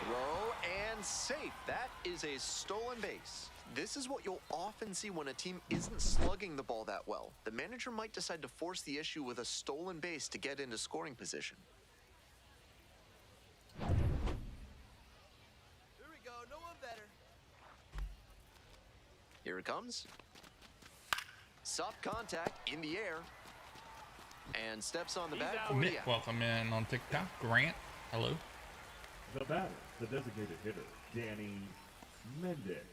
Speaker 2: Throw and safe. That is a stolen base. This is what you'll often see when a team isn't slugging the ball that well. The manager might decide to force the issue with a stolen base to get into scoring position.
Speaker 6: Here we go, no one better.
Speaker 2: Here it comes. Soft contact in the air. And steps on the bag for the
Speaker 1: Mick,
Speaker 2: out.
Speaker 1: welcome in on TikTok. Grant, hello.
Speaker 3: The batter, the designated hitter, Danny Mendick.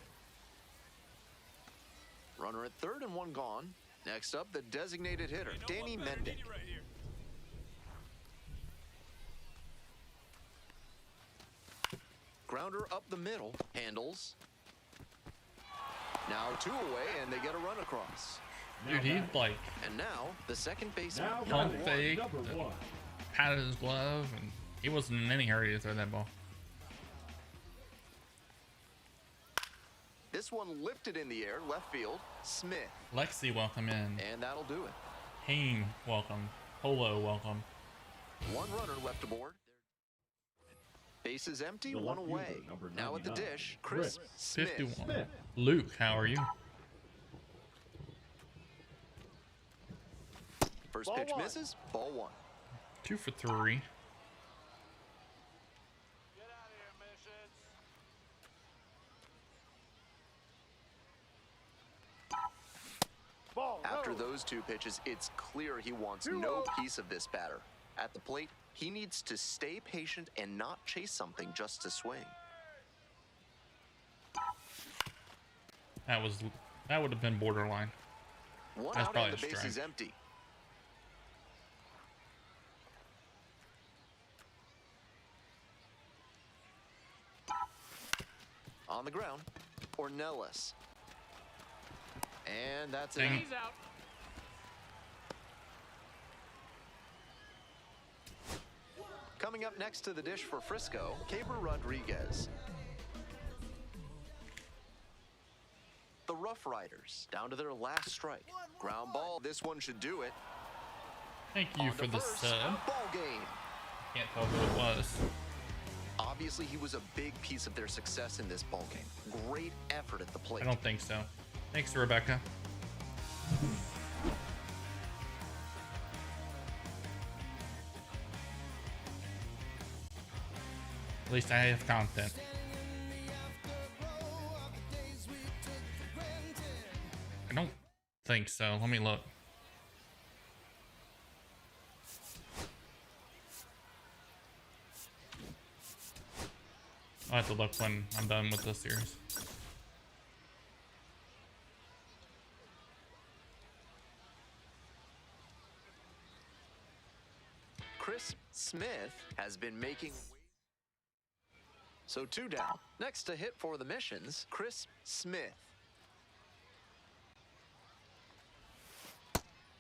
Speaker 2: Runner at third and one gone. Next up, the designated hitter, Danny Mendick. Grounder up the middle, handles. Now 2 away, and they get a run across.
Speaker 1: Dude, he like
Speaker 2: And now, the second baseman.
Speaker 3: Now
Speaker 1: pump
Speaker 3: batting,
Speaker 1: fake,
Speaker 3: number 1.
Speaker 1: patted his glove, and he wasn't in any hurry to throw that ball.
Speaker 2: This one lifted in the air, left field, Smith.
Speaker 1: Lexi, welcome in.
Speaker 2: And that'll do it.
Speaker 1: Hayne, welcome. Polo, welcome.
Speaker 2: One runner left aboard. Base is empty,
Speaker 3: The
Speaker 2: one
Speaker 3: left
Speaker 2: away.
Speaker 3: fielder, number
Speaker 2: Now at the
Speaker 3: 99,
Speaker 2: dish, Chris Smith.
Speaker 1: 51. Luke, how are you?
Speaker 2: First pitch misses, ball 1.
Speaker 1: 2 for 3.
Speaker 2: After those 2 pitches, it's clear he wants no piece of this batter. At the plate, he needs to stay patient and not chase something just to swing.
Speaker 1: That would have been borderline.
Speaker 2: One
Speaker 1: That's
Speaker 2: out
Speaker 1: probably
Speaker 2: and the
Speaker 1: a
Speaker 2: base is
Speaker 1: strike.
Speaker 2: empty. On the ground, Ornelas. And that's it.
Speaker 1: Dang it.
Speaker 4: He's out.
Speaker 2: Coming up next to the dish for Frisco, Caber Rodriguez. The Rough Riders down to their last strike. Ground ball, this one should do it.
Speaker 1: Thank you
Speaker 2: On
Speaker 1: for
Speaker 2: to
Speaker 1: the
Speaker 2: first,
Speaker 1: sub.
Speaker 2: ball game.
Speaker 1: Can't tell who it was.
Speaker 2: Obviously, he was a big piece of their success in this ball game. Great effort at the plate.
Speaker 1: I don't think so. Thanks, Rebecca. At least I have content. I don't think so. Let me look. I'll have to look when I'm done with this series.
Speaker 2: Chris Smith has been making. So 2 down. Next to hit for the Missions, Chris Smith.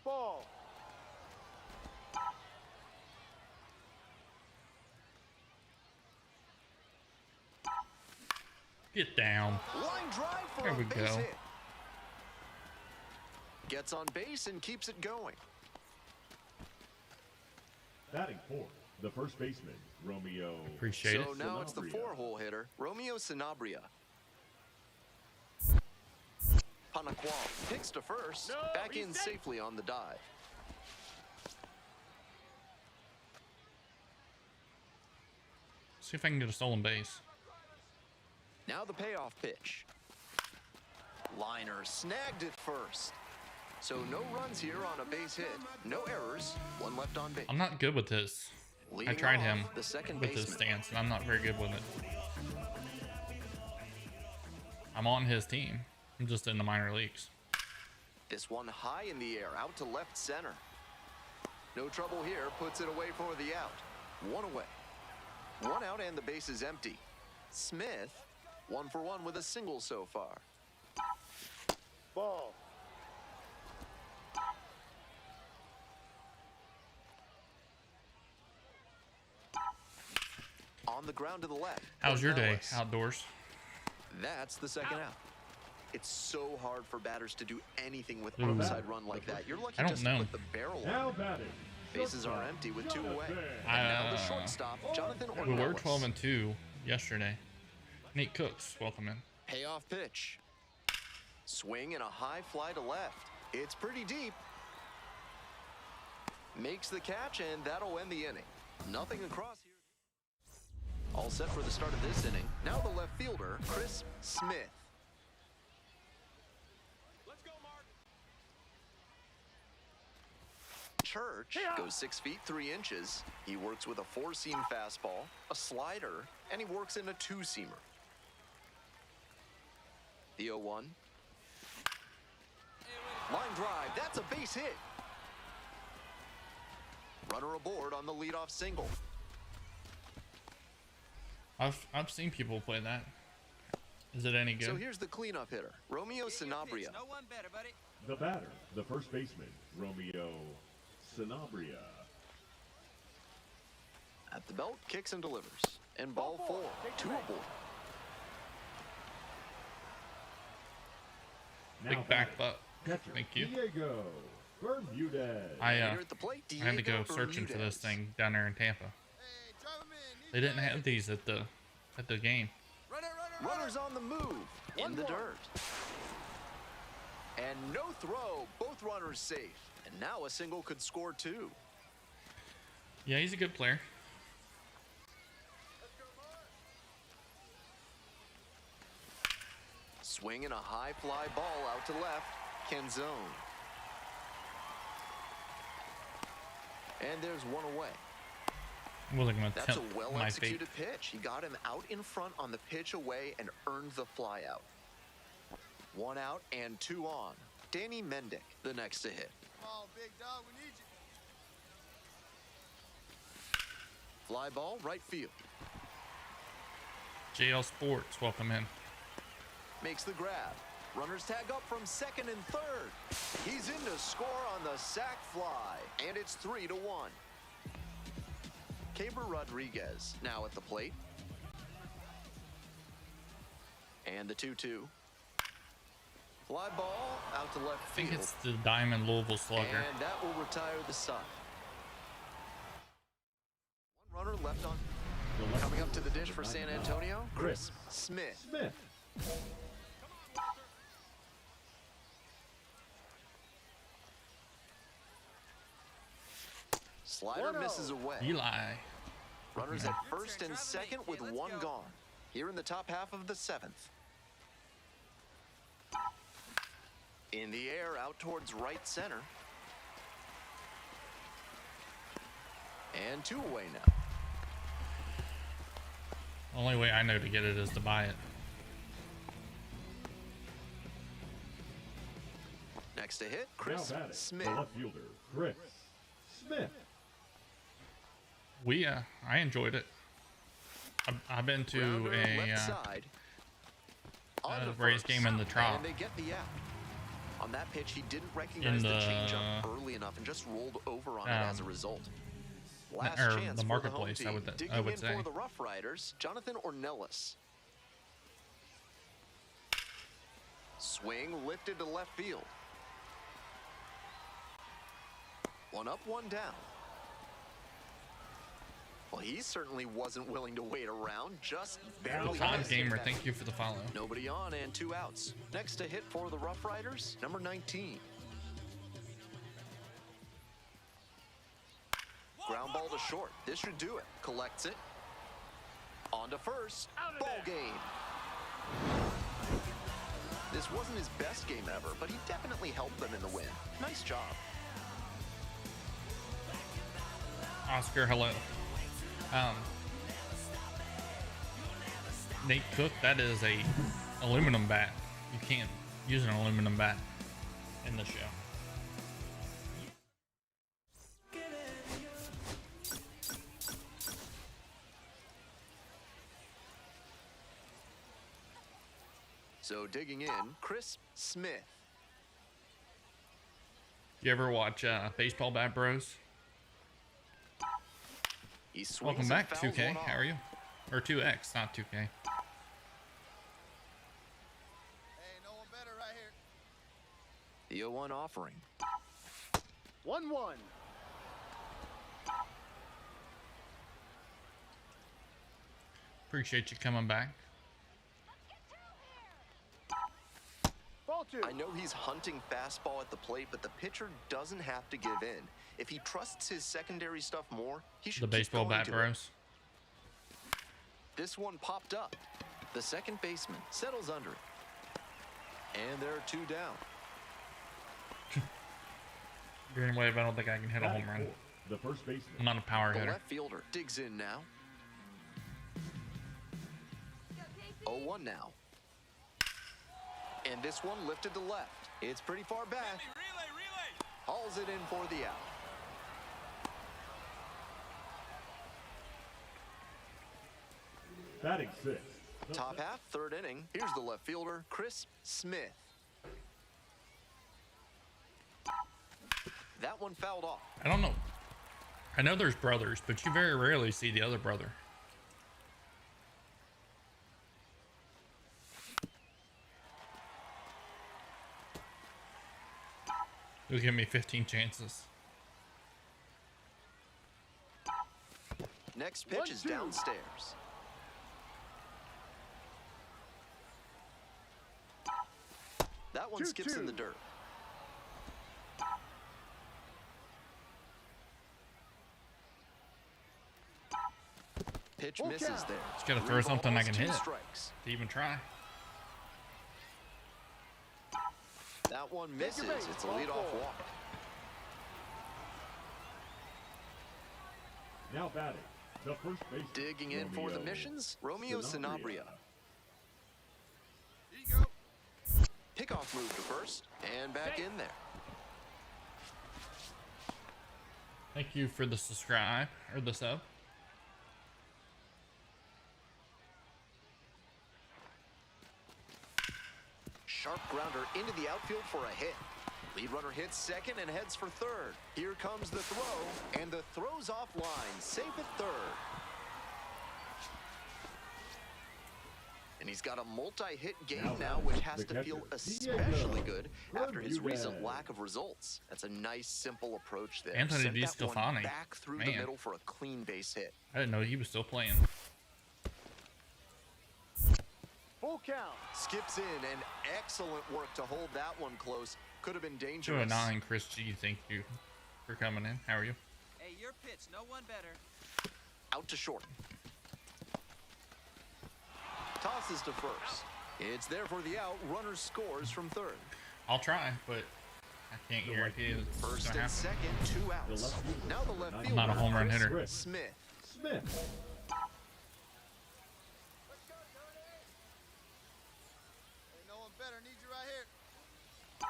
Speaker 4: Ball.
Speaker 1: Get down.
Speaker 2: Line drive for
Speaker 1: There
Speaker 2: a
Speaker 1: we
Speaker 2: base
Speaker 1: go.
Speaker 2: hit. Gets on base and keeps it going.
Speaker 3: Batting 4, the first baseman, Romeo.
Speaker 1: Appreciate
Speaker 2: So
Speaker 1: it.
Speaker 2: now it's the
Speaker 3: Sanabria.
Speaker 2: 4-hole hitter, Romeo Sanabria. Panaqual picks to first, back in safely on the dive.
Speaker 1: See if I can get a stolen base.
Speaker 2: Now the payoff pitch. Liner snagged it first. So no runs here on a base hit. No errors. One left on base.
Speaker 1: I'm not good with this. I
Speaker 2: Leading
Speaker 1: tried
Speaker 2: off,
Speaker 1: him
Speaker 2: the second
Speaker 1: with his
Speaker 2: baseman.
Speaker 1: stance, and I'm not very good with it. I'm on his team. I'm just in the minor leagues.
Speaker 2: This one high in the air, out to left center. No trouble here, puts it away for the out. One away. One out and the base is empty. Smith, 1 for 1 with a single so far.
Speaker 4: Ball.
Speaker 2: On the ground to the left.
Speaker 1: How's your day
Speaker 2: Ornelas.
Speaker 1: outdoors?
Speaker 2: That's the second out. It's so hard for batters to do anything with
Speaker 1: Ooh.
Speaker 2: onside run like that. You're lucky
Speaker 1: I don't
Speaker 2: just
Speaker 1: know.
Speaker 2: to put the barrel on.
Speaker 3: Now batting.
Speaker 2: Bases are
Speaker 3: shortstop,
Speaker 2: empty with 2 away.
Speaker 3: Jonathan.
Speaker 2: And now the shortstop, Jonathan
Speaker 1: We were
Speaker 2: Ornelas.
Speaker 1: 12-2 yesterday. Nate Cooks, welcome in.
Speaker 2: Payoff pitch. Swing and a high fly to left. It's pretty deep. Makes the catch, and that'll end the inning. Nothing across here. All set for the start of this inning. Now the left fielder, Chris Smith. perch, goes 6 feet 3 inches. He works with a 4-seam fastball, a slider, and he works in a 2-seamer. The 0-1. Line drive, that's a base hit. Runner aboard on the leadoff single.
Speaker 1: I've seen people play that. Is it any good?
Speaker 2: So here's the cleanup hitter, Romeo Sanabria.
Speaker 4: No one better, buddy.
Speaker 3: The batter, the first baseman, Romeo Sanabria.
Speaker 2: At the belt, kicks and delivers. And ball 4, 2 aboard.
Speaker 3: Now
Speaker 1: Big back butt.
Speaker 3: catcher,
Speaker 1: Thank you.
Speaker 3: Diego Bermudez.
Speaker 2: Here at the plate,
Speaker 1: I had to go
Speaker 2: Diego
Speaker 1: searching for this
Speaker 2: Bermudez.
Speaker 1: thing down there in Tampa. They didn't have these at the game.
Speaker 2: Runners on the move, in the dirt. And no throw, both runners safe. And now a single could score 2.
Speaker 1: Yeah, he's a good player.
Speaker 2: Swinging a high fly ball out to left, Canzone. And there's one away.
Speaker 1: I wasn't gonna
Speaker 2: That's a
Speaker 1: tempt my fate.
Speaker 2: well-executed pitch. He got him out in front on the pitch away and earned the fly out. 1 out and 2 on. Danny Mendick, the next to hit.
Speaker 6: Come on, big dog, we need you.
Speaker 2: Fly ball, right field.
Speaker 1: JL Sports, welcome in.
Speaker 2: Makes the grab. Runners tag up from second and third. He's in to score on the sac fly, and it's 3-1. Caber Rodriguez now at the plate. And the 2-2. Fly ball out to left
Speaker 1: I think
Speaker 2: field.
Speaker 1: it's the Diamond Louisville Slugger.
Speaker 2: And that will retire the side. One runner left on. Coming up to the dish for San Antonio, Chris Smith. Slider misses away.
Speaker 1: Eli.
Speaker 2: Runners at first and second with 1 gone. Here in the top half of the 7th. In the air, out towards right center. And 2 away now.
Speaker 1: Only way I know to get it is to buy it.
Speaker 2: Next to hit,
Speaker 3: Now
Speaker 2: Chris
Speaker 3: batting,
Speaker 2: Smith.
Speaker 3: the left fielder, Chris Smith.
Speaker 1: I enjoyed it. I've been to
Speaker 2: Rounder
Speaker 1: a
Speaker 2: left side. On to
Speaker 1: Rays
Speaker 2: first,
Speaker 1: game in the Trop.
Speaker 2: And they get the out. On that pitch, he didn't recognize the changeup early enough and just rolled over on it as a result. Last
Speaker 1: or
Speaker 2: chance
Speaker 1: the
Speaker 2: for
Speaker 1: marketplace,
Speaker 2: the home team.
Speaker 1: I
Speaker 2: Digging
Speaker 1: would
Speaker 2: in
Speaker 1: say.
Speaker 2: for the Rough Riders, Jonathan Ornelas. Swing lifted to left field. 1 up, 1 down. Well, he certainly wasn't willing to wait around, just barely
Speaker 1: Time
Speaker 2: missed
Speaker 1: Gamer,
Speaker 2: it.
Speaker 1: thank you for the follow.
Speaker 2: Nobody on and 2 outs. Next to hit for the Rough Riders, number 19. Ground ball to short. This should do it. Collects it. On to first. Ball game. This wasn't his best game ever, but he definitely helped them in the win. Nice job.
Speaker 1: Oscar, hello. Nate Cook, that is a aluminum bat. You can't use an aluminum bat in the show.
Speaker 2: So digging in, Chris Smith.
Speaker 1: You ever watch Baseball Bat Bros?
Speaker 2: He swings
Speaker 1: Welcome
Speaker 2: and
Speaker 1: back,
Speaker 2: fouls
Speaker 1: 2K.
Speaker 2: one off.
Speaker 1: How are you? Or 2X, not 2K.
Speaker 6: Hey, no one better right here.
Speaker 2: The 0-1 offering.
Speaker 6: 1-1.
Speaker 1: Appreciate you coming back.
Speaker 6: Ball 2.
Speaker 2: I know he's hunting fastball at the plate, but the pitcher doesn't have to give in. If he trusts his secondary stuff more, he should
Speaker 1: The
Speaker 2: keep
Speaker 1: Baseball
Speaker 2: going
Speaker 1: Bat
Speaker 2: to it.
Speaker 1: Bros.
Speaker 2: This one popped up. The second baseman settles under it. And there are 2 down.
Speaker 1: Greenwave, I don't think I can hit a home
Speaker 3: Batting
Speaker 1: run.
Speaker 3: fourth, the first baseman.
Speaker 1: I'm not a power
Speaker 2: The
Speaker 1: hitter.
Speaker 2: left fielder digs in now. 0-1 now. And this one lifted to left. It's pretty far back. Hauls it in for the out.
Speaker 3: Batting sixth.
Speaker 2: Top half, third inning. Here's the left fielder, Chris Smith. That one fouled off.
Speaker 1: I don't know. I know there's brothers, but you very rarely see the other brother. He'll give me 15 chances.
Speaker 2: Next pitch is
Speaker 6: 1-2.
Speaker 2: downstairs. That one skips in the
Speaker 6: 2-2.
Speaker 2: dirt. Pitch
Speaker 6: Full
Speaker 2: misses
Speaker 6: count.
Speaker 2: there.
Speaker 1: Just gotta throw
Speaker 2: Three
Speaker 1: something I
Speaker 2: balls,
Speaker 1: can
Speaker 2: 2
Speaker 1: hit
Speaker 2: strikes.
Speaker 1: to even try.
Speaker 2: That one
Speaker 6: Take
Speaker 2: misses.
Speaker 6: your base,
Speaker 2: It's a
Speaker 6: ball
Speaker 2: leadoff
Speaker 6: four.
Speaker 2: walk.
Speaker 3: Now batting, the first baseman.
Speaker 2: Digging in for the
Speaker 3: Romeo
Speaker 2: missions, Romeo Sanabria.
Speaker 6: Here you go.
Speaker 2: Pickoff move to first and back in there.
Speaker 1: Thank you for the subscribe or the sub.
Speaker 2: Sharp grounder into the outfield for a hit. Lead runner hits second and heads for third. Here comes the throw, and the throw's offline, safe at third. And he's got a multi-hit game now, which has to feel especially good after his recent lack of results. That's a nice, simple approach there.
Speaker 1: Anthony
Speaker 2: Sent that one
Speaker 1: DiStefano.
Speaker 2: back through the
Speaker 1: Man.
Speaker 2: middle for a clean base hit.
Speaker 1: I didn't know he was still playing.
Speaker 6: Full count.
Speaker 2: Skips in, and excellent work to hold that one close. Could have been dangerous.
Speaker 1: 209, Chris G. Thank you for coming in. How are you?
Speaker 7: Hey, your pitch, no one better.
Speaker 2: Out to short. Tosses to first. It's there for the out. Runner scores from third.
Speaker 1: I'll try, but I can't guarantee it's
Speaker 2: First
Speaker 1: gonna
Speaker 2: and
Speaker 1: happen.
Speaker 2: second, 2 outs. Now the left fielder,
Speaker 1: not a home run
Speaker 2: Chris
Speaker 1: hitter.
Speaker 2: Smith.
Speaker 3: Smith.
Speaker 6: Ain't no one better. Need you right here.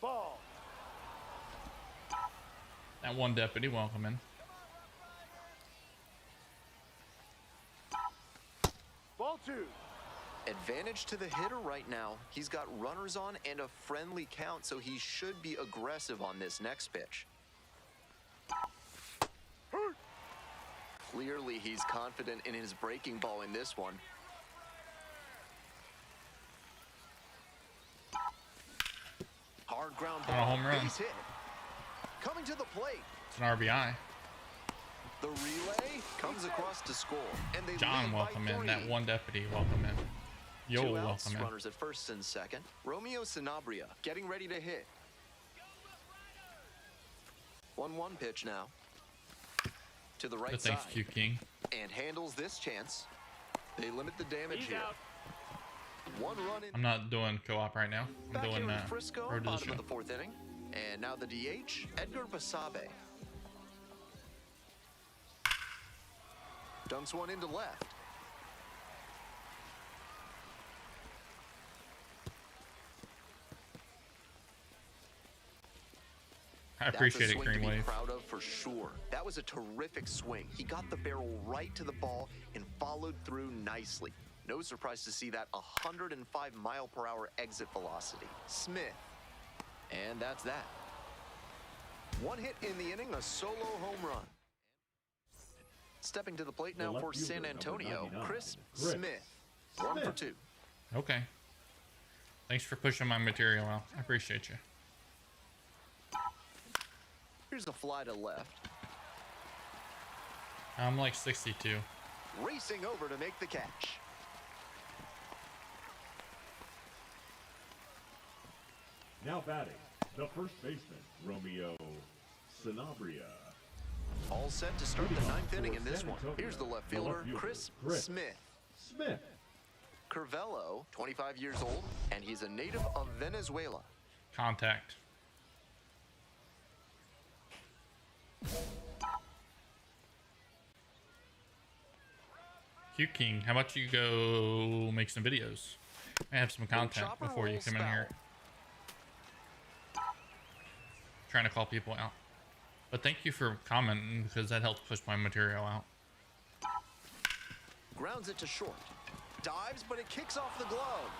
Speaker 3: Ball.
Speaker 1: That one deputy, welcome in.
Speaker 6: Ball 2.
Speaker 2: Advantage to the hitter right now. He's got runners on and a friendly count, so he should be aggressive on this next pitch. Clearly, he's confident in his breaking ball in this one. Hard ground
Speaker 1: Not a
Speaker 2: ball,
Speaker 1: home run.
Speaker 2: base hit. Coming to the plate.
Speaker 1: It's an RBI.
Speaker 2: The relay comes across to score, and they
Speaker 1: John,
Speaker 2: lead
Speaker 1: welcome
Speaker 2: by
Speaker 1: in.
Speaker 2: 3.
Speaker 1: That one deputy, welcome in. Yo,
Speaker 2: 2 outs,
Speaker 1: welcome in.
Speaker 2: runners at first and second. Romeo Sanabria getting ready to hit. 1-1 pitch now. To the right
Speaker 1: But
Speaker 2: side.
Speaker 1: thanks, Q King.
Speaker 2: And handles this chance. They limit the damage
Speaker 4: He's
Speaker 2: here.
Speaker 4: out.
Speaker 2: 1 run in.
Speaker 1: I'm not doing co-op right now. I'm
Speaker 2: Back
Speaker 1: doing
Speaker 2: here in Frisco,
Speaker 1: Road to the
Speaker 2: bottom
Speaker 1: Show.
Speaker 2: of the 4th inning. And now the DH, Edgar Basabe. Dunks one into left.
Speaker 1: I appreciate it,
Speaker 2: That's a swing to be
Speaker 1: Greenwave.
Speaker 2: proud of for sure. That was a terrific swing. He got the barrel right to the ball and followed through nicely. No surprise to see that 105 mile per hour exit velocity. Smith. And that's that. 1 hit in the inning, a solo home run. Stepping to the plate now
Speaker 3: The
Speaker 2: for
Speaker 3: left fielder,
Speaker 2: San
Speaker 3: number
Speaker 2: Antonio,
Speaker 3: 99,
Speaker 2: Chris
Speaker 3: Chris
Speaker 2: Smith. 1 for
Speaker 3: Smith.
Speaker 2: 2.
Speaker 1: Okay. Thanks for pushing my material out. I appreciate you.
Speaker 2: Here's a fly to left.
Speaker 1: I'm like 62.
Speaker 2: Racing over to make the catch.
Speaker 3: Now batting, the first baseman, Romeo Sanabria.
Speaker 2: All set to start the 9th inning in this one. Here's the left fielder, Chris Smith.
Speaker 3: Smith.
Speaker 2: Curvelo, 25 years old, and he's a native of Venezuela.
Speaker 1: Contact. Q King, how about you go make some videos? I have some content before you come in here. Trying to call people out. But thank you for commenting because that helps push my material out.
Speaker 2: Grounds it to short. Dives, but it kicks off the glove.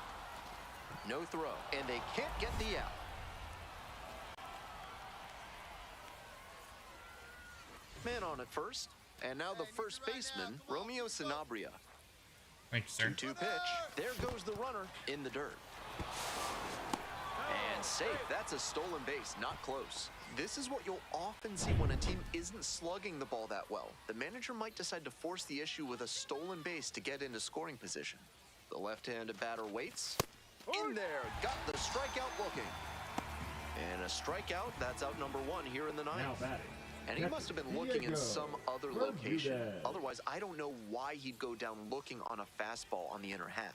Speaker 2: No throw, and they can't get the out. Man on at first, and now the first baseman, Romeo Sanabria.
Speaker 1: Thank you, sir.
Speaker 2: 2-2 pitch. There goes the runner in the dirt. And safe. That's a stolen base, not close. This is what you'll often see when a team isn't slugging the ball that well. The manager might decide to force the issue with a stolen base to get into scoring position. The left-handed batter waits. In there, got the strikeout looking. And a strikeout, that's out number 1 here in the ninth.
Speaker 3: Now batting.
Speaker 2: And he must have been looking in some other location. Otherwise, I don't know why he'd go down looking on a fastball on the inner half.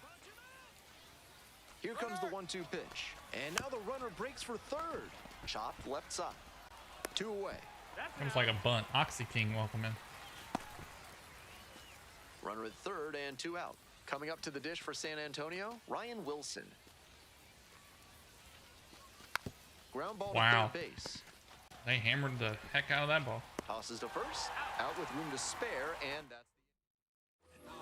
Speaker 2: Here comes the 1-2 pitch. And now the runner breaks for third. Chopped left side. 2 away.
Speaker 1: Comes like a bunt. Oxy King, welcome in.
Speaker 2: Runner at third and 2 out. Coming up to the dish for San Antonio, Ryan Wilson. Ground ball to third base.
Speaker 1: They hammered the heck out of that ball.
Speaker 2: Tosses to first. Out with room to spare, and that's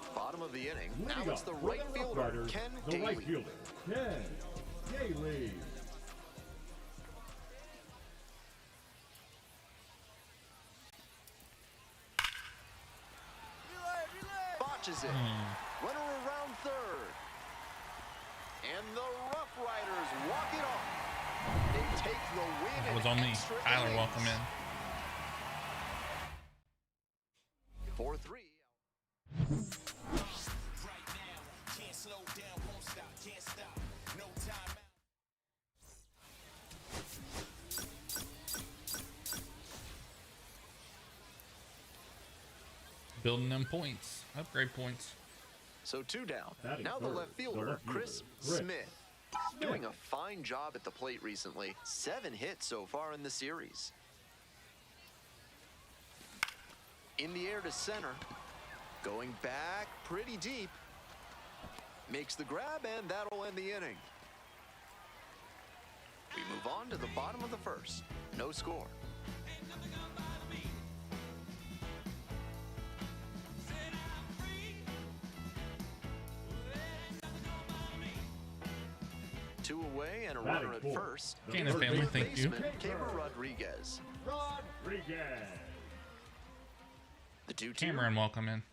Speaker 2: the bottom of the inning. Now it's the right fielder, Ken Daly.
Speaker 3: Right fielder, Ken Daly.
Speaker 2: Botches it. Runner around third. And the Rough Riders walk it off. They take the win.
Speaker 1: That was on me. Tyler, welcome in. 4-3. Building them points. Upgrade points.
Speaker 2: So 2 down.
Speaker 3: Batting
Speaker 2: Now the
Speaker 3: third,
Speaker 2: left fielder, Chris Smith. Doing a fine job at the plate recently. 7 hits so far in the series. In the air to center. Going back pretty deep. Makes the grab, and that'll end the inning. We move on to the bottom of the first. No score. Two away and a runner at first.
Speaker 1: Cannon family, thank you.
Speaker 2: Cameron Rodriguez. The 2-2.
Speaker 1: Cameron, welcome in.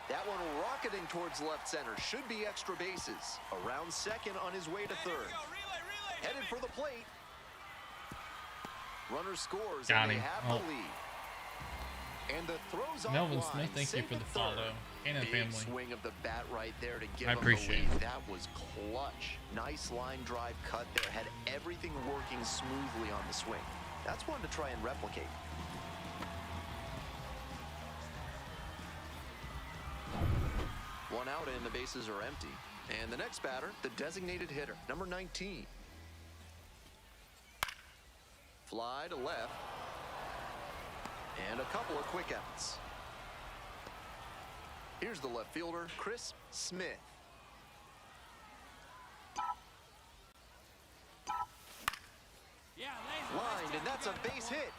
Speaker 2: That one rocketing towards left center. Should be extra bases. Around second on his way to third. Headed for the plate. Runner scores and they have the lead. And the throws on
Speaker 1: Melvin
Speaker 2: line.
Speaker 1: Smith, thank you for the follow. Cannon
Speaker 2: Big
Speaker 1: family.
Speaker 2: swing of the bat right there to give
Speaker 1: I
Speaker 2: him
Speaker 1: appreciate
Speaker 2: the lead.
Speaker 1: it.
Speaker 2: That was clutch. Nice line drive cut there. Had everything working smoothly on the swing. That's one to try and replicate. One out and the bases are empty. And the next batter, the designated hitter, number 19. Fly to left. And a couple of quick outs. Here's the left fielder, Chris Smith. Lined, and that's a base hit.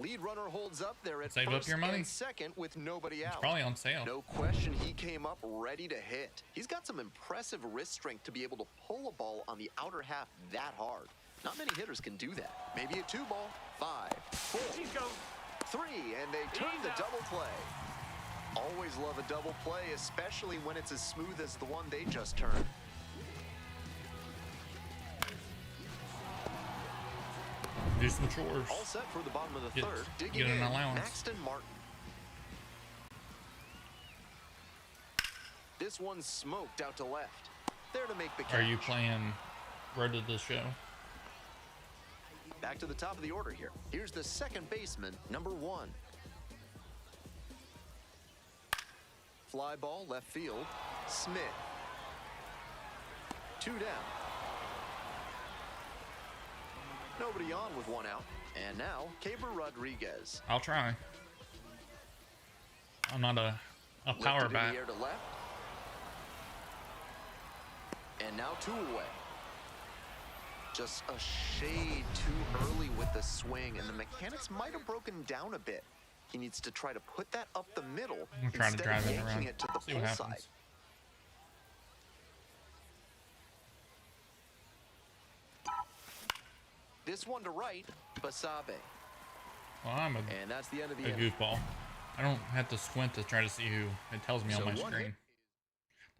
Speaker 2: Lead runner holds up there at
Speaker 1: Save up
Speaker 2: first
Speaker 1: your money.
Speaker 2: and second with nobody out.
Speaker 1: It's probably on sale.
Speaker 2: No question he came up ready to hit. He's got some impressive wrist strength to be able to pull a ball on the outer half that hard. Not many hitters can do that. Maybe a 2-ball, 5, 4, 3, and they turn the double play. Always love a double play, especially when it's as smooth as the one they just turned.
Speaker 1: Do some chores.
Speaker 2: All set for the bottom of the third. Digging
Speaker 1: get an
Speaker 2: in,
Speaker 1: allowance.
Speaker 2: Maxton Martin. This one's smoked out to left. There to make the catch.
Speaker 1: Are you playing Road to the Show?
Speaker 2: Back to the top of the order here. Here's the second baseman, number 1. Fly ball left field. Smith. 2 down. Nobody on with 1 out. And now, Caber Rodriguez.
Speaker 1: I'll try. I'm not a power
Speaker 2: Lifted in
Speaker 1: bat.
Speaker 2: the air to left. And now 2 away. Just a shade too early with the swing, and the mechanics might have broken down a bit. He needs to try to put that up the middle
Speaker 1: I'm trying to
Speaker 2: instead
Speaker 1: drive
Speaker 2: of
Speaker 1: it
Speaker 2: yanking
Speaker 1: around.
Speaker 2: it to the
Speaker 1: See what
Speaker 2: pull
Speaker 1: happens.
Speaker 2: side. This one to right, Basabe.
Speaker 1: Well, I'm
Speaker 2: And that's the end of the
Speaker 1: a
Speaker 2: inning.
Speaker 1: goofball. I don't have to squint to try to see who. It tells me on
Speaker 2: So
Speaker 1: my
Speaker 2: one
Speaker 1: screen.
Speaker 2: hit.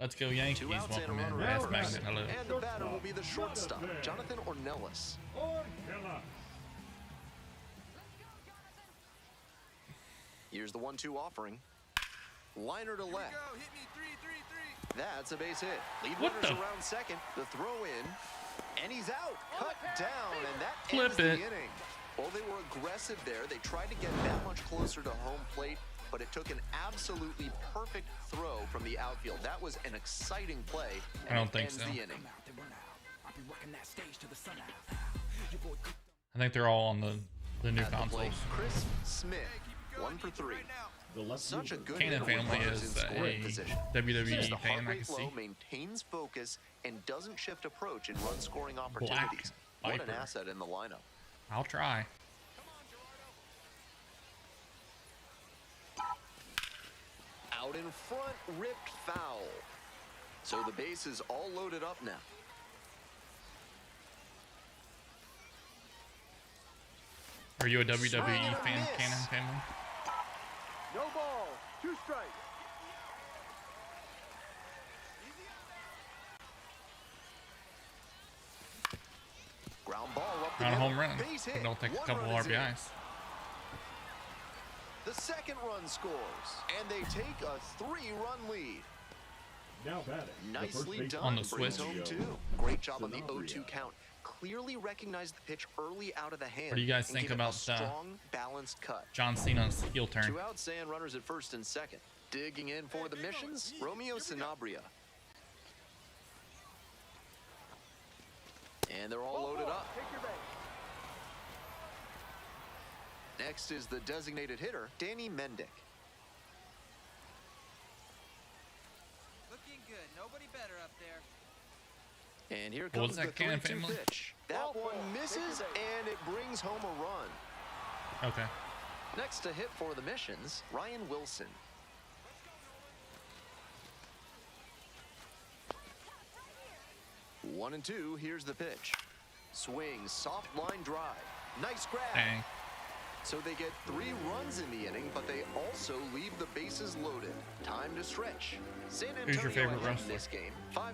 Speaker 1: Let's go Yankees.
Speaker 2: 2 outs and a
Speaker 1: Welcome in.
Speaker 2: runner
Speaker 1: Bass
Speaker 2: at
Speaker 1: Magnet.
Speaker 2: first.
Speaker 1: Hello.
Speaker 2: And the batter will be the shortstop, Jonathan Ornelas. Here's the 1-2 offering. Liner to left.
Speaker 7: Hit me 3-3-3.
Speaker 2: That's a base hit. Lead
Speaker 1: What
Speaker 2: runners
Speaker 1: the-
Speaker 2: around second. The throw in. And he's out. Cut down. And that
Speaker 1: Flip
Speaker 2: ends
Speaker 1: it.
Speaker 2: the inning. Well, they were aggressive there. They tried to get that much closer to home plate, but it took an absolutely perfect throw from the outfield. That was an exciting play. And
Speaker 1: I don't
Speaker 2: it
Speaker 1: think
Speaker 2: ends
Speaker 1: so.
Speaker 2: the inning.
Speaker 1: I think they're all on the new
Speaker 2: At the plate,
Speaker 1: consoles.
Speaker 2: Chris Smith, 1 for 3. Such a good
Speaker 1: Kanan
Speaker 2: hitter with
Speaker 1: family
Speaker 2: runners
Speaker 1: is
Speaker 2: in scoring
Speaker 1: a
Speaker 2: position.
Speaker 1: WWE
Speaker 2: Keeps the
Speaker 1: fan,
Speaker 2: heart
Speaker 1: I
Speaker 2: rate
Speaker 1: can see.
Speaker 2: low, maintains focus, and doesn't shift approach in run scoring opportunities. What an
Speaker 1: Viper.
Speaker 2: asset in the lineup.
Speaker 1: I'll try.
Speaker 2: Out in front, ripped foul. So the base is all loaded up now.
Speaker 1: Are you a WWE
Speaker 2: Swing and a
Speaker 1: fan,
Speaker 2: miss.
Speaker 1: Canon family?
Speaker 4: No ball. 2 strikes.
Speaker 2: Ground ball up the
Speaker 1: Not a
Speaker 2: middle.
Speaker 1: home run.
Speaker 2: Base hit.
Speaker 1: It'll take a
Speaker 2: 1
Speaker 1: couple
Speaker 2: run is in.
Speaker 1: RBIs.
Speaker 2: The second run scores, and they take a 3-run lead.
Speaker 3: Now batting. the first
Speaker 2: Nicely
Speaker 3: baseman
Speaker 2: done.
Speaker 1: On the
Speaker 2: Brings
Speaker 1: switch.
Speaker 2: home 2. Great job on the
Speaker 3: Sanabria.
Speaker 2: 0-2 count. Clearly recognized the pitch early out of the hand.
Speaker 1: What do you guys
Speaker 2: and
Speaker 1: think
Speaker 2: gave it a
Speaker 1: about,
Speaker 2: strong, balanced cut?
Speaker 1: John Cena's heel turn.
Speaker 2: 2 outs and runners at first and second. Digging in for the missions, Romeo Sanabria. And they're all loaded up.
Speaker 4: Take your base.
Speaker 2: Next is the designated hitter, Danny Mendick.
Speaker 7: Looking good. Nobody better up there.
Speaker 2: And here
Speaker 1: What
Speaker 2: comes
Speaker 1: was
Speaker 2: the
Speaker 1: that, Cannon
Speaker 2: 3-2
Speaker 1: family?
Speaker 2: pitch. That one misses, and it brings home a run.
Speaker 1: Okay.
Speaker 2: Next to hit for the missions, Ryan Wilson. One and two, here's the pitch. Swing, soft line drive. Nice grab.
Speaker 1: Dang.
Speaker 2: So they get 3 runs in the inning, but they also leave the bases loaded. Time to stretch. San Antonio
Speaker 1: Who's your favorite
Speaker 2: ahead in
Speaker 1: wrestler?
Speaker 2: this game, 5-1.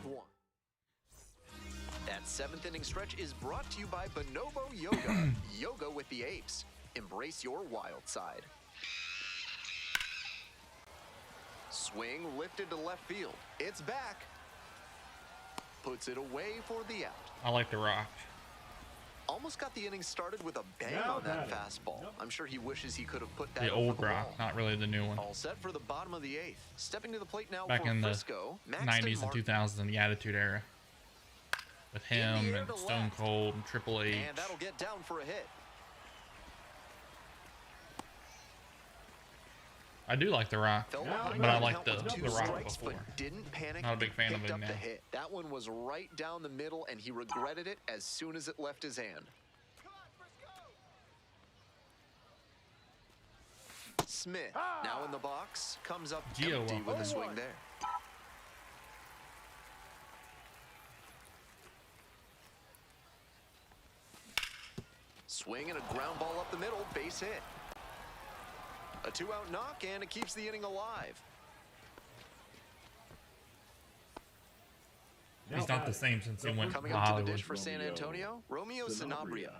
Speaker 2: That 7th inning stretch is brought to you by Bonobo Yoga. Yoga with the apes. Embrace your wild side. Swing lifted to left field. It's back. Puts it away for the out.
Speaker 1: I like The Rock.
Speaker 2: Almost got the inning started with a bang
Speaker 3: Now
Speaker 2: on that
Speaker 3: batting.
Speaker 2: fastball. I'm sure he wishes he could have put that
Speaker 1: The
Speaker 2: over
Speaker 1: old
Speaker 2: the
Speaker 1: Rock,
Speaker 2: wall.
Speaker 1: not really the new one.
Speaker 2: All set for the bottom of the 8th. Stepping to the plate now
Speaker 1: Back
Speaker 2: for
Speaker 1: in the
Speaker 2: Frisco, Maxton
Speaker 1: 90s and
Speaker 2: Martin.
Speaker 1: 2000s, the Attitude Era. With him
Speaker 2: air
Speaker 1: and
Speaker 2: to
Speaker 1: Stone
Speaker 2: left.
Speaker 1: Cold and Triple H.
Speaker 2: And that'll get down for a hit.
Speaker 1: I do like The Rock,
Speaker 2: Fell
Speaker 3: Now
Speaker 2: behind
Speaker 1: but I
Speaker 2: the
Speaker 1: like
Speaker 2: count
Speaker 1: the
Speaker 2: with 2
Speaker 1: The Rock
Speaker 2: strikes,
Speaker 1: before.
Speaker 2: but didn't panic.
Speaker 1: Not a big
Speaker 2: and
Speaker 1: fan of
Speaker 2: picked
Speaker 1: him
Speaker 2: up
Speaker 1: now.
Speaker 2: the hit. That one was right down the middle, and he regretted it as soon as it left his hand. Smith, now in the box, comes up
Speaker 1: Gio
Speaker 2: empty
Speaker 1: up
Speaker 2: with
Speaker 1: there.
Speaker 2: a swing there. Swing and a ground ball up the middle, base hit. A 2-out knock, and it keeps the inning alive.
Speaker 1: He's not the same since he went to
Speaker 2: Coming up to the
Speaker 1: Hollywood.
Speaker 2: dish for San Antonio, Romeo Sanabria.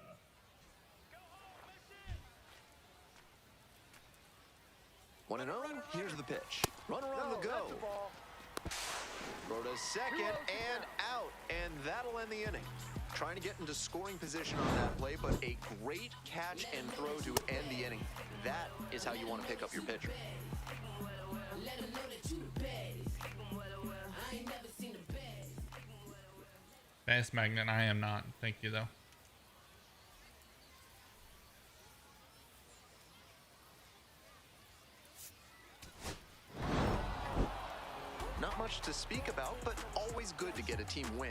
Speaker 2: One and 0, here's the pitch. Runner on the go. Throw to second and out, and that'll end the inning. Trying to get into scoring position on that play, but a great catch and throw to end the inning. That is how you want to pick up your pitcher.
Speaker 1: Bass Magnet, I am not. Thank you, though.
Speaker 2: much to speak about, but always good to get a team win.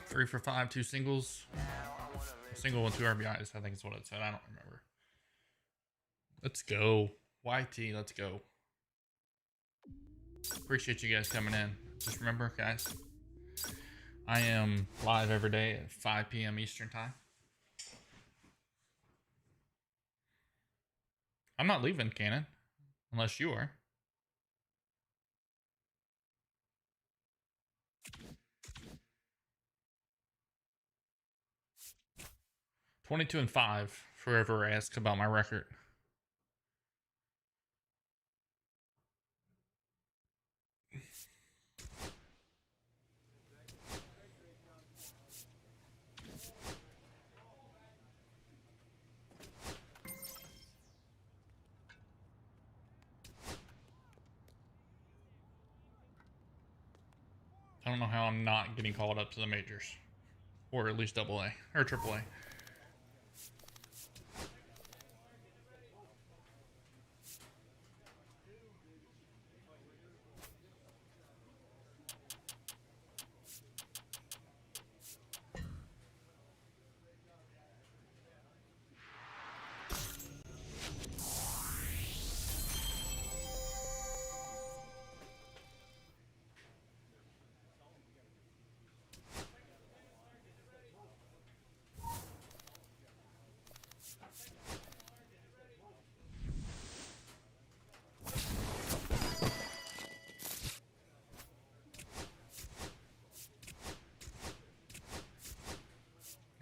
Speaker 1: 3 for 5, 2 singles. A single and 2 RBIs, I think is what it said. I don't remember. Let's go. YT, let's go. Appreciate you guys coming in. Just remember, guys, I am live every day at 5 p.m. Eastern time. I'm not leaving, Cannon, unless you are. $22 and 5 for whoever asks about my record. I don't know how I'm not getting called up to the majors, or at least AA or AAA.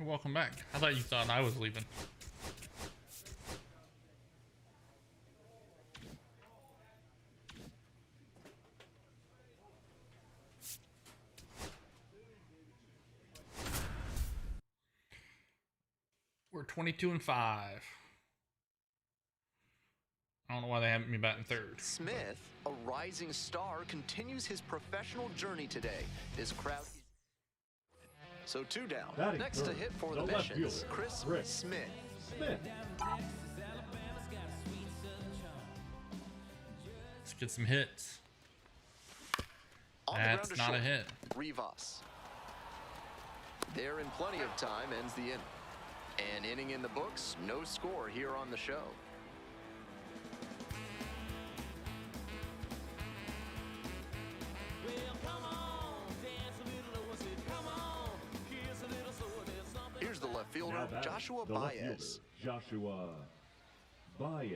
Speaker 1: Welcome back. I thought you thought I was leaving. We're 22 and 5. I don't know why they have me batting third.
Speaker 2: Smith, a rising star, continues his professional journey today. His crowd. So 2 down.
Speaker 3: Batting
Speaker 2: Next to
Speaker 3: third,
Speaker 2: hit for
Speaker 3: the
Speaker 2: the
Speaker 3: left
Speaker 2: missions,
Speaker 3: fielder,
Speaker 2: Chris Smith.
Speaker 3: Smith.
Speaker 1: Let's get some hits.
Speaker 2: On the ground
Speaker 1: That's
Speaker 2: to
Speaker 1: not a
Speaker 2: short,
Speaker 1: hit.
Speaker 2: Rivas. There in plenty of time ends the inning. An inning in the books, no score here on the show. Here's the left fielder,
Speaker 3: Now batting,
Speaker 2: Joshua
Speaker 3: the left
Speaker 2: Baez.
Speaker 3: fielder, Joshua Baez.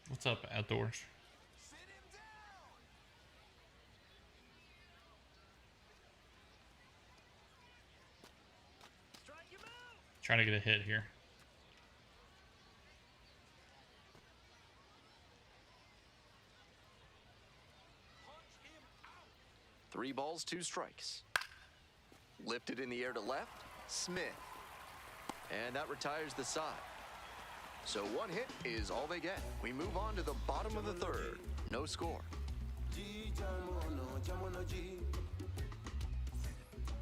Speaker 1: What's up, outdoors? Trying to get a hit here.
Speaker 2: Three balls, 2 strikes. Lifted in the air to left, Smith. And that retires the side. So 1 hit is all they get. We move on to the bottom of the third. No score.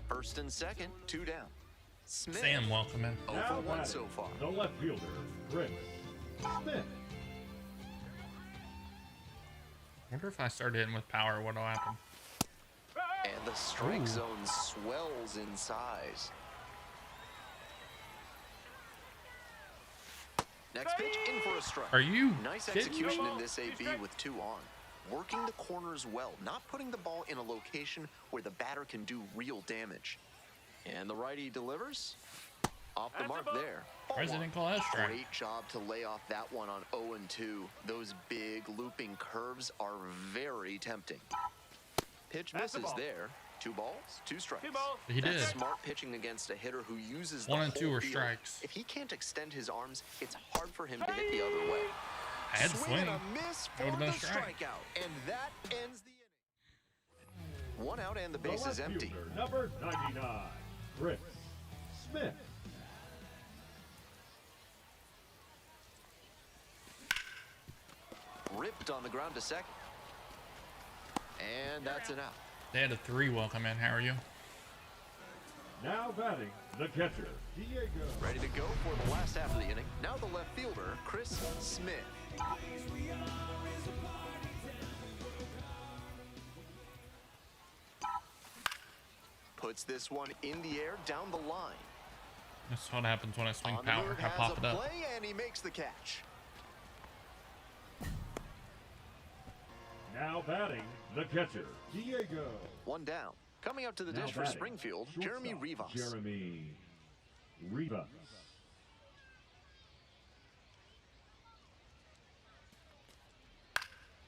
Speaker 2: First and second, 2 down. Smith.
Speaker 1: Sam, welcome in.
Speaker 2: 0 for 1 so far.
Speaker 3: The left fielder, Chris Smith.
Speaker 1: Wonder if I start hitting with power, what'll happen?
Speaker 2: And the strike zone swells in size. Next pitch, in for a strike.
Speaker 1: Are you
Speaker 2: Nice
Speaker 1: kidding
Speaker 2: execution
Speaker 1: me?
Speaker 2: in this AB with 2 on. Working the corners well, not putting the ball in a location where the batter can do real damage. And the righty delivers. Off the mark there.
Speaker 1: President call that strike.
Speaker 2: Great job to lay off that one on 0-2. Those big looping curves are very tempting. Pitch misses there. 2 balls, 2 strikes.
Speaker 1: He did.
Speaker 2: That's smart pitching against a hitter who uses the
Speaker 1: 1 and 2
Speaker 2: whole
Speaker 1: were
Speaker 2: field.
Speaker 1: strikes.
Speaker 2: If he can't extend his arms, it's hard for him to hit the other way.
Speaker 1: I had to
Speaker 2: Swing
Speaker 1: swing.
Speaker 2: and a miss
Speaker 1: That
Speaker 2: for
Speaker 1: would've
Speaker 2: the
Speaker 1: been a strike.
Speaker 2: strikeout, and that ends the inning. 1 out and the
Speaker 3: The
Speaker 2: base
Speaker 3: left
Speaker 2: is empty.
Speaker 3: fielder, number 99, Chris Smith.
Speaker 2: Ripped on the ground to second. And that's an out.
Speaker 1: They had a 3 welcome in. How are you?
Speaker 3: Now batting, the catcher, Diego.
Speaker 2: Ready to go for the last half of the inning. Now the left fielder, Chris Smith. Puts this one in the air down the line.
Speaker 1: That's what happens when I swing
Speaker 2: On the
Speaker 1: power.
Speaker 2: move,
Speaker 1: I
Speaker 2: has
Speaker 1: pop
Speaker 2: a
Speaker 1: it up.
Speaker 2: play, and he makes the catch.
Speaker 3: Now batting, the catcher, Diego.
Speaker 2: One down. Coming up to the
Speaker 3: Now
Speaker 2: dish for
Speaker 3: batting,
Speaker 2: Springfield, Jeremy
Speaker 3: shortstop,
Speaker 2: Rivas.
Speaker 3: Jeremy Rivas.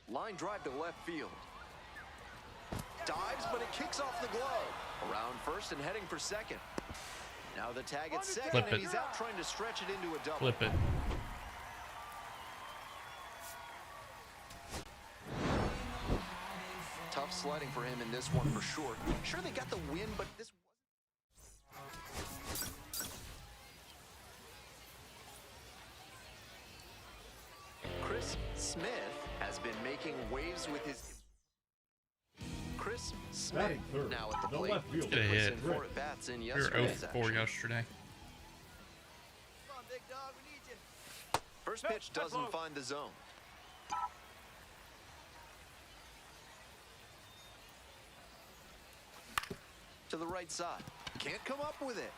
Speaker 2: Line drive to left field. Dives, but it kicks off the glove. Around first and heading for second. Now the tag at second,
Speaker 1: Flip
Speaker 2: and
Speaker 1: it.
Speaker 2: he's out trying to stretch it into a double.
Speaker 1: Flip it.
Speaker 2: Tough sledding for him in this one for sure. Sure, they got the win, but this Chris Smith has been making waves with his Chris Smith
Speaker 3: Batting third,
Speaker 2: now at the
Speaker 3: the
Speaker 2: plate.
Speaker 3: left fielder,
Speaker 1: Get a hit.
Speaker 2: In 4 at bats in
Speaker 1: We were 0
Speaker 2: yesterday's
Speaker 1: for 4
Speaker 2: action.
Speaker 1: yesterday.
Speaker 7: Come on, big dog, we need you.
Speaker 2: First pitch doesn't find the zone. To the right side. Can't come up with it.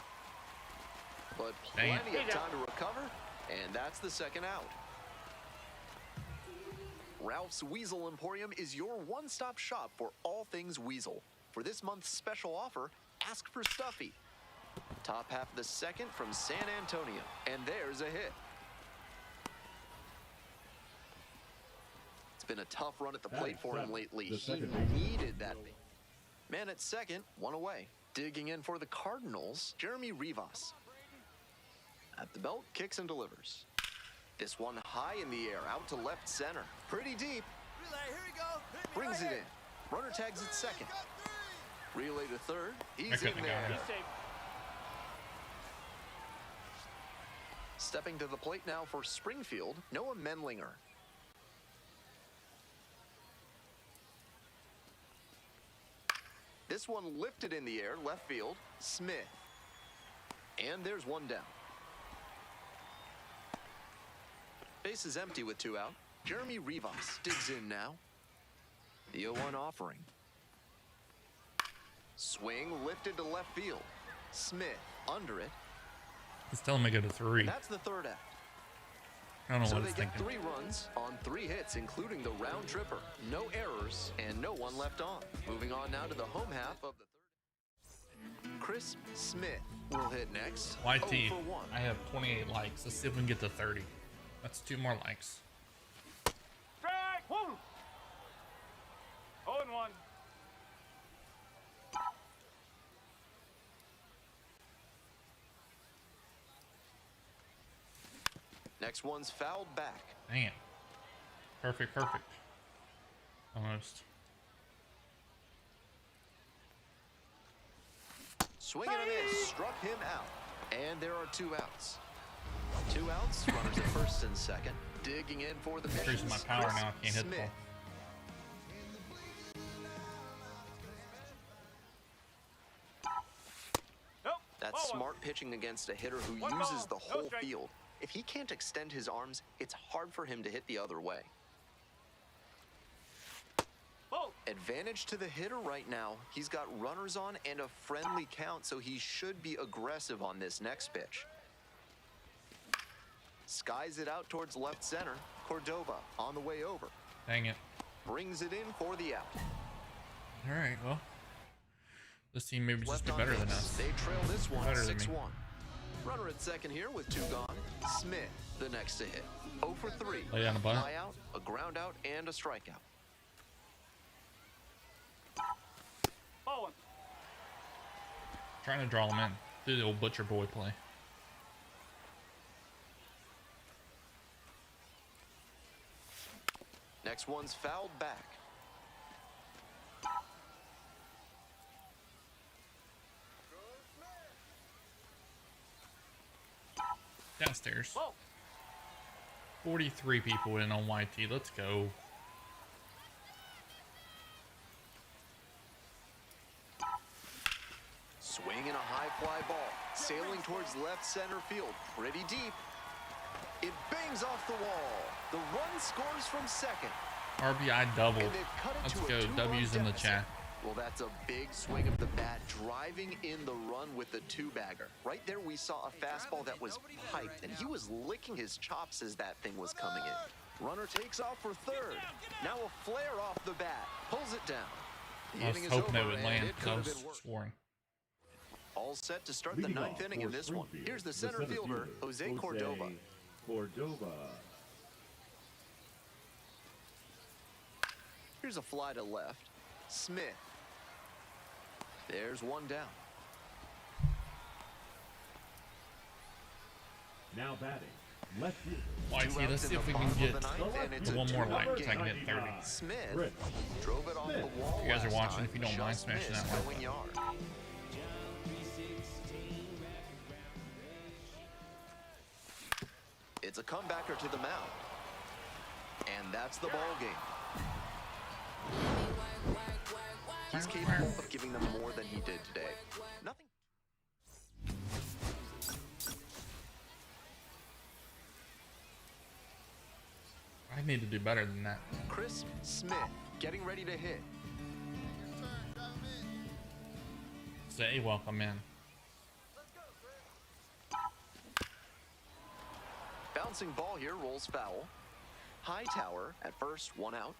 Speaker 2: But
Speaker 1: Dang it.
Speaker 2: plenty of time to recover, and that's the second out. Ralph's Weasel Emporium is your one-stop shop for all things weasel. For this month's special offer, ask for Stuffy. Top half of the second from San Antonio, and there's a hit. It's been a tough run at the plate for him lately.
Speaker 3: The
Speaker 2: He
Speaker 3: second baseman.
Speaker 2: needed that. Man at second, one away. Digging in for the Cardinals, Jeremy Rivas. At the belt, kicks and delivers. This one high in the air, out to left center. Pretty deep,
Speaker 7: Relay, here we go. Hit me
Speaker 2: brings
Speaker 7: right
Speaker 2: it
Speaker 7: here.
Speaker 2: in. Runner tags at second. Relay to third,
Speaker 1: I
Speaker 2: he's
Speaker 1: couldn't
Speaker 2: in
Speaker 1: have got
Speaker 2: there.
Speaker 1: it.
Speaker 2: Stepping to the plate now for Springfield, Noah Menlinger. This one lifted in the air, left field, Smith. And there's one down. Base is empty with 2 out. Jeremy Rivas digs in now. The 0-1 offering. Swing lifted to left field. Smith under it.
Speaker 1: It's telling me to go to 3.
Speaker 2: That's the third out.
Speaker 1: I don't know
Speaker 2: So
Speaker 1: what
Speaker 2: they
Speaker 1: it's
Speaker 2: get
Speaker 1: thinking.
Speaker 2: 3 runs on 3 hits, including the round tripper. No errors and no one left on. Moving on now to the home half of the third. Chris Smith will hit next.
Speaker 1: YT,
Speaker 2: 0 for 1.
Speaker 1: I have 28 likes. Let's see if we can get to 30. That's 2 more likes.
Speaker 4: Strike! Woo! 0-1.
Speaker 2: Next one's fouled back.
Speaker 1: Dang it. Perfect, perfect. Almost.
Speaker 2: Swing and a miss. Struck him out. And there are 2 outs. 2 outs. Runners at first and second. Digging in for the
Speaker 1: Increasing
Speaker 2: missions.
Speaker 1: my power
Speaker 2: Chris
Speaker 1: now. I can't hit the
Speaker 2: Smith.
Speaker 1: ball.
Speaker 4: Nope.
Speaker 2: That's
Speaker 4: Ball one.
Speaker 2: smart pitching against a hitter who
Speaker 4: One
Speaker 2: uses
Speaker 4: ball,
Speaker 2: the
Speaker 4: no
Speaker 2: whole
Speaker 4: strike.
Speaker 2: field. If he can't extend his arms, it's hard for him to hit the other way.
Speaker 4: Ball.
Speaker 2: Advantage to the hitter right now. He's got runners on and a friendly count, so he should be aggressive on this next pitch. Skies it out towards left center. Cordova on the way over.
Speaker 1: Dang it.
Speaker 2: Brings it in for the out.
Speaker 1: All right, well. This team maybe just
Speaker 2: Left
Speaker 1: be
Speaker 2: on
Speaker 1: better than
Speaker 2: base.
Speaker 1: us.
Speaker 2: They trail this one
Speaker 1: Better than
Speaker 2: 6-1.
Speaker 1: me.
Speaker 2: Runner at second here with 2 gone. Smith, the next to hit. 0 for 3.
Speaker 1: Lay on the butt.
Speaker 2: Fly out, a ground out, and a strikeout.
Speaker 4: Ball one.
Speaker 1: Trying to draw them in. Do the old butcher boy play.
Speaker 2: Next one's fouled back.
Speaker 1: Downstairs.
Speaker 4: Ball.
Speaker 1: 43 people in on YT. Let's go.
Speaker 2: Swing and in a high fly ball, sailing towards left center field, pretty deep. It bangs off the wall. The run scores from second.
Speaker 1: RBI double.
Speaker 2: And they've cut it
Speaker 1: Let's
Speaker 2: to a
Speaker 1: go.
Speaker 2: 2-run
Speaker 1: W's in the
Speaker 2: deficit.
Speaker 1: chat.
Speaker 2: Well, that's a big swing of the bat, driving in the run with the two-bagger. Right there, we saw a fastball that was piped, and he was licking his chops as that thing was coming in. Runner takes off for third. Now a flare off the bat, pulls it down. The
Speaker 1: I was
Speaker 2: inning is
Speaker 1: hoping it
Speaker 2: over,
Speaker 1: would
Speaker 2: and
Speaker 1: land
Speaker 2: it
Speaker 1: because I
Speaker 2: could have
Speaker 1: was
Speaker 2: been worse.
Speaker 1: scoring.
Speaker 2: All set to start the
Speaker 3: Leading
Speaker 2: ninth
Speaker 3: off
Speaker 2: inning
Speaker 3: for
Speaker 2: in this one.
Speaker 3: Springfield,
Speaker 2: Here's the center fielder, Jose Cordova. Here's a fly to left. Smith. There's one down.
Speaker 3: Now batting, left fielder.
Speaker 1: YT, let's see if we can get one more like so I can hit 30.
Speaker 2: Smith drove it off the wall.
Speaker 1: You guys are
Speaker 2: last
Speaker 1: watching,
Speaker 2: time,
Speaker 1: if you don't mind
Speaker 2: just
Speaker 1: smashing that
Speaker 2: missed
Speaker 1: like
Speaker 2: going yard. It's a comebacker to the mound. And that's the ball game. He's capable of giving them more than he did today. Nothing.
Speaker 1: I need to do better than that.
Speaker 2: Chris Smith getting ready to hit.
Speaker 6: Your turn. Drive him in.
Speaker 1: Say welcome in.
Speaker 2: Bouncing ball here, rolls foul. Hightower at first, one out.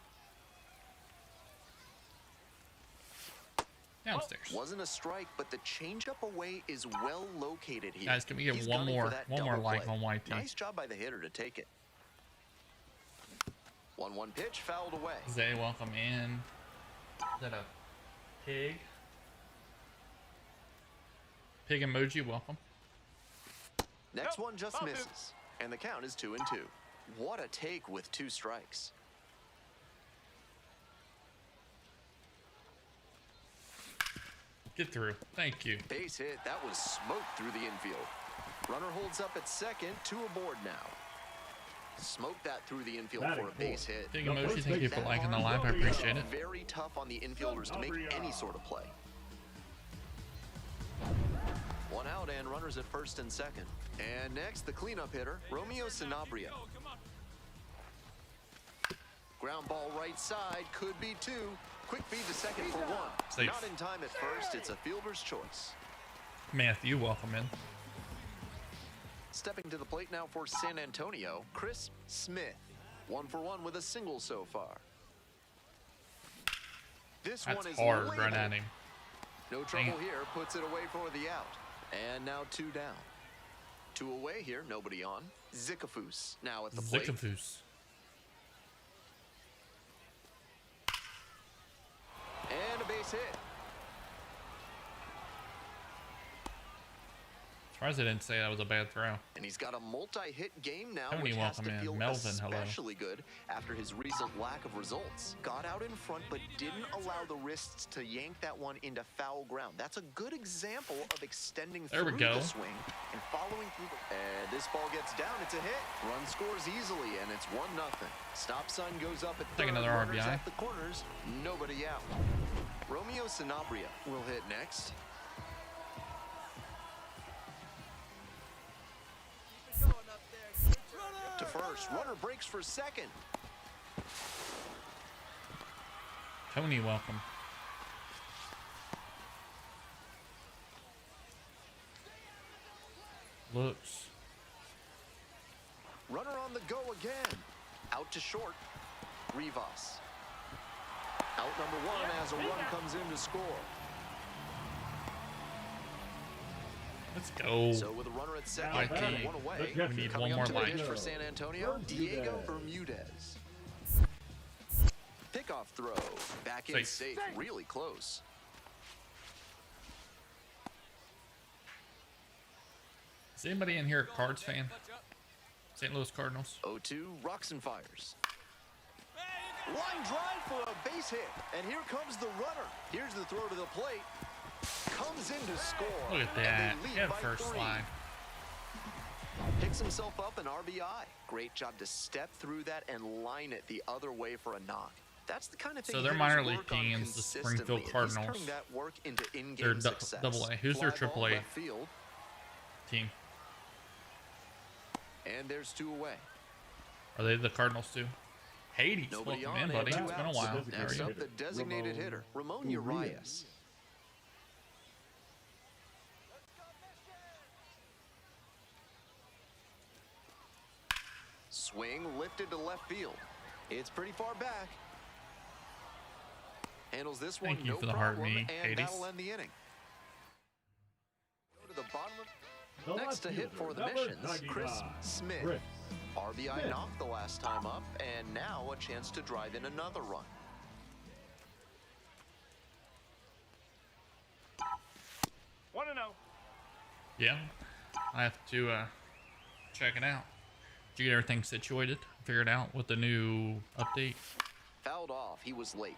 Speaker 1: Downstairs.
Speaker 2: Wasn't a strike, but the changeup away is well located here.
Speaker 1: Guys, can we get
Speaker 2: He's
Speaker 1: one
Speaker 2: gunning
Speaker 1: more
Speaker 2: for that
Speaker 1: like
Speaker 2: double play.
Speaker 1: on YT?
Speaker 2: Nice job by the hitter to take it. 1-1 pitch, fouled away.
Speaker 1: Zay, welcome in. Is that a pig? Pig emoji, welcome.
Speaker 2: Next
Speaker 4: Nope,
Speaker 2: one just
Speaker 4: foul, dude.
Speaker 2: misses, and the count is 2-2. What a take with 2 strikes.
Speaker 1: Get through. Thank you.
Speaker 2: Base hit, that was smoked through the infield. Runner holds up at second, 2 aboard now. Smoke that through the infield for a base hit.
Speaker 1: Pig emoji, thank you for liking the live. I appreciate it.
Speaker 2: Very tough on the infielders to make any sort of play. 1 out and runners at first and second. And next, the cleanup hitter, Romeo Sanabria. Ground ball right side, could be 2. Quick feed to second for 1.
Speaker 1: Safe.
Speaker 2: Not in time at first, it's a fielder's choice.
Speaker 1: Matthew, welcome in.
Speaker 2: Stepping to the plate now for San Antonio, Chris Smith. 1 for 1 with a single so far. This
Speaker 1: That's
Speaker 2: one is
Speaker 1: hard
Speaker 2: labeled.
Speaker 1: right at him.
Speaker 2: No trouble here, puts it away for the out. And now 2 down. 2 away here, nobody on. Zicafus now at the plate.
Speaker 1: Zicafus.
Speaker 2: And a base hit.
Speaker 1: Surprised I didn't say that was a bad throw.
Speaker 2: And he's got a multi-hit game now,
Speaker 1: Tony,
Speaker 2: which has
Speaker 1: welcome
Speaker 2: to
Speaker 1: in.
Speaker 2: feel
Speaker 1: Melvin, hello.
Speaker 2: especially good after his recent lack of results. Got out in front, but didn't allow the wrists to yank that one into foul ground. That's a good example of extending
Speaker 1: There we
Speaker 2: through
Speaker 1: go.
Speaker 2: the swing and following through the... And this ball gets down, it's a hit. Run scores easily, and it's 1-0. Stop sign goes up at
Speaker 1: Take
Speaker 2: third.
Speaker 1: another
Speaker 2: Runners
Speaker 1: RBI.
Speaker 2: at the corners, nobody out. Romeo Sanabria will hit next.
Speaker 7: Keep it going up there. Good job.
Speaker 2: To first, runner breaks for second.
Speaker 1: Tony, welcome. Looks.
Speaker 2: Runner on the go again. Out to short. Rivas. Out number 1 as a run comes in to score.
Speaker 1: Let's go.
Speaker 2: So with a runner at second,
Speaker 1: YT,
Speaker 2: and 1 away.
Speaker 1: we need
Speaker 2: Coming
Speaker 1: one more
Speaker 2: up to the
Speaker 1: like.
Speaker 2: dish for San Antonio, Diego Bermudez. Pickoff throw. Back in
Speaker 1: Safe.
Speaker 2: safe. Really close.
Speaker 1: Is anybody in here a Cards fan? St. Louis Cardinals.
Speaker 2: 0-2, rocks and fires. Line drive for a base hit. And here comes the runner. Here's the throw to the plate. Comes in to score.
Speaker 1: Look at that.
Speaker 2: And they lead
Speaker 1: Get
Speaker 2: by
Speaker 1: first
Speaker 2: 3.
Speaker 1: slide.
Speaker 2: Picks himself up an RBI. Great job to step through that and line it the other way for a knock. That's the kind of thing
Speaker 1: So their
Speaker 2: hitters
Speaker 1: minor league
Speaker 2: work on
Speaker 1: team is the
Speaker 2: consistently,
Speaker 1: Springfield
Speaker 2: and he's
Speaker 1: Cardinals.
Speaker 2: turning that work into in-game
Speaker 1: They're
Speaker 2: success.
Speaker 1: double A. Who's their
Speaker 2: Fly ball
Speaker 1: triple A
Speaker 2: left field,
Speaker 1: team?
Speaker 2: and there's 2 away.
Speaker 1: Are they the Cardinals too? Hades,
Speaker 2: Nobody
Speaker 1: welcome
Speaker 2: on,
Speaker 1: in,
Speaker 2: and
Speaker 1: buddy.
Speaker 2: 2
Speaker 1: It's been a
Speaker 2: outs.
Speaker 1: while. How are
Speaker 2: Next
Speaker 1: you?
Speaker 2: up, the designated hitter, Ramon Urias. Swing lifted to left field. It's pretty far back. Handles this one,
Speaker 1: Thank you
Speaker 2: no
Speaker 1: for the heart,
Speaker 2: problem,
Speaker 1: me,
Speaker 2: and
Speaker 1: Hades.
Speaker 2: that'll end the inning. Go to the bottom of
Speaker 3: The
Speaker 2: next to
Speaker 3: left
Speaker 2: hit for
Speaker 3: fielder,
Speaker 2: the
Speaker 3: number
Speaker 2: Missions, Chris
Speaker 3: 99,
Speaker 2: Smith.
Speaker 3: Chris
Speaker 2: RBI
Speaker 3: Smith.
Speaker 2: knocked the last time up, and now a chance to drive in another run.
Speaker 4: One and 0.
Speaker 1: Yeah, I have to check it out. Did you get everything situated? Figured out with the new update?
Speaker 2: Fouled off. He was late.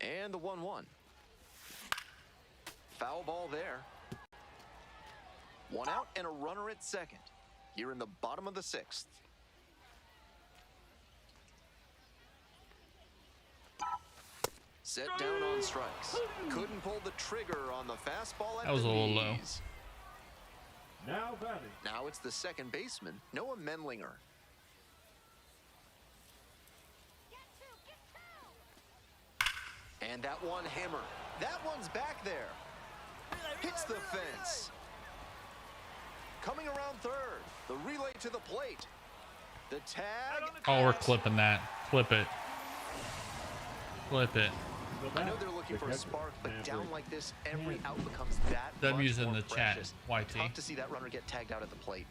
Speaker 2: And the 1-1. Foul ball there. 1 out and a runner at second. Here in the bottom of the 6th. Set down on strikes. Couldn't pull the trigger on the fastball at
Speaker 1: That was
Speaker 2: the
Speaker 1: a little low.
Speaker 2: knees.
Speaker 3: Now batting.
Speaker 2: Now it's the second baseman, Noah Menlinger. And that one hammered. That one's back there. Hits the fence. Coming around third. The relay to the plate. The tag.
Speaker 1: Oh, we're clipping that. Clip it. Clip it.
Speaker 2: I know they're looking for a spark, but down like this, every out becomes that
Speaker 1: W's
Speaker 2: much
Speaker 1: in
Speaker 2: more
Speaker 1: the chat,
Speaker 2: precious.
Speaker 1: YT.
Speaker 2: Tough to see that runner get tagged out at the plate.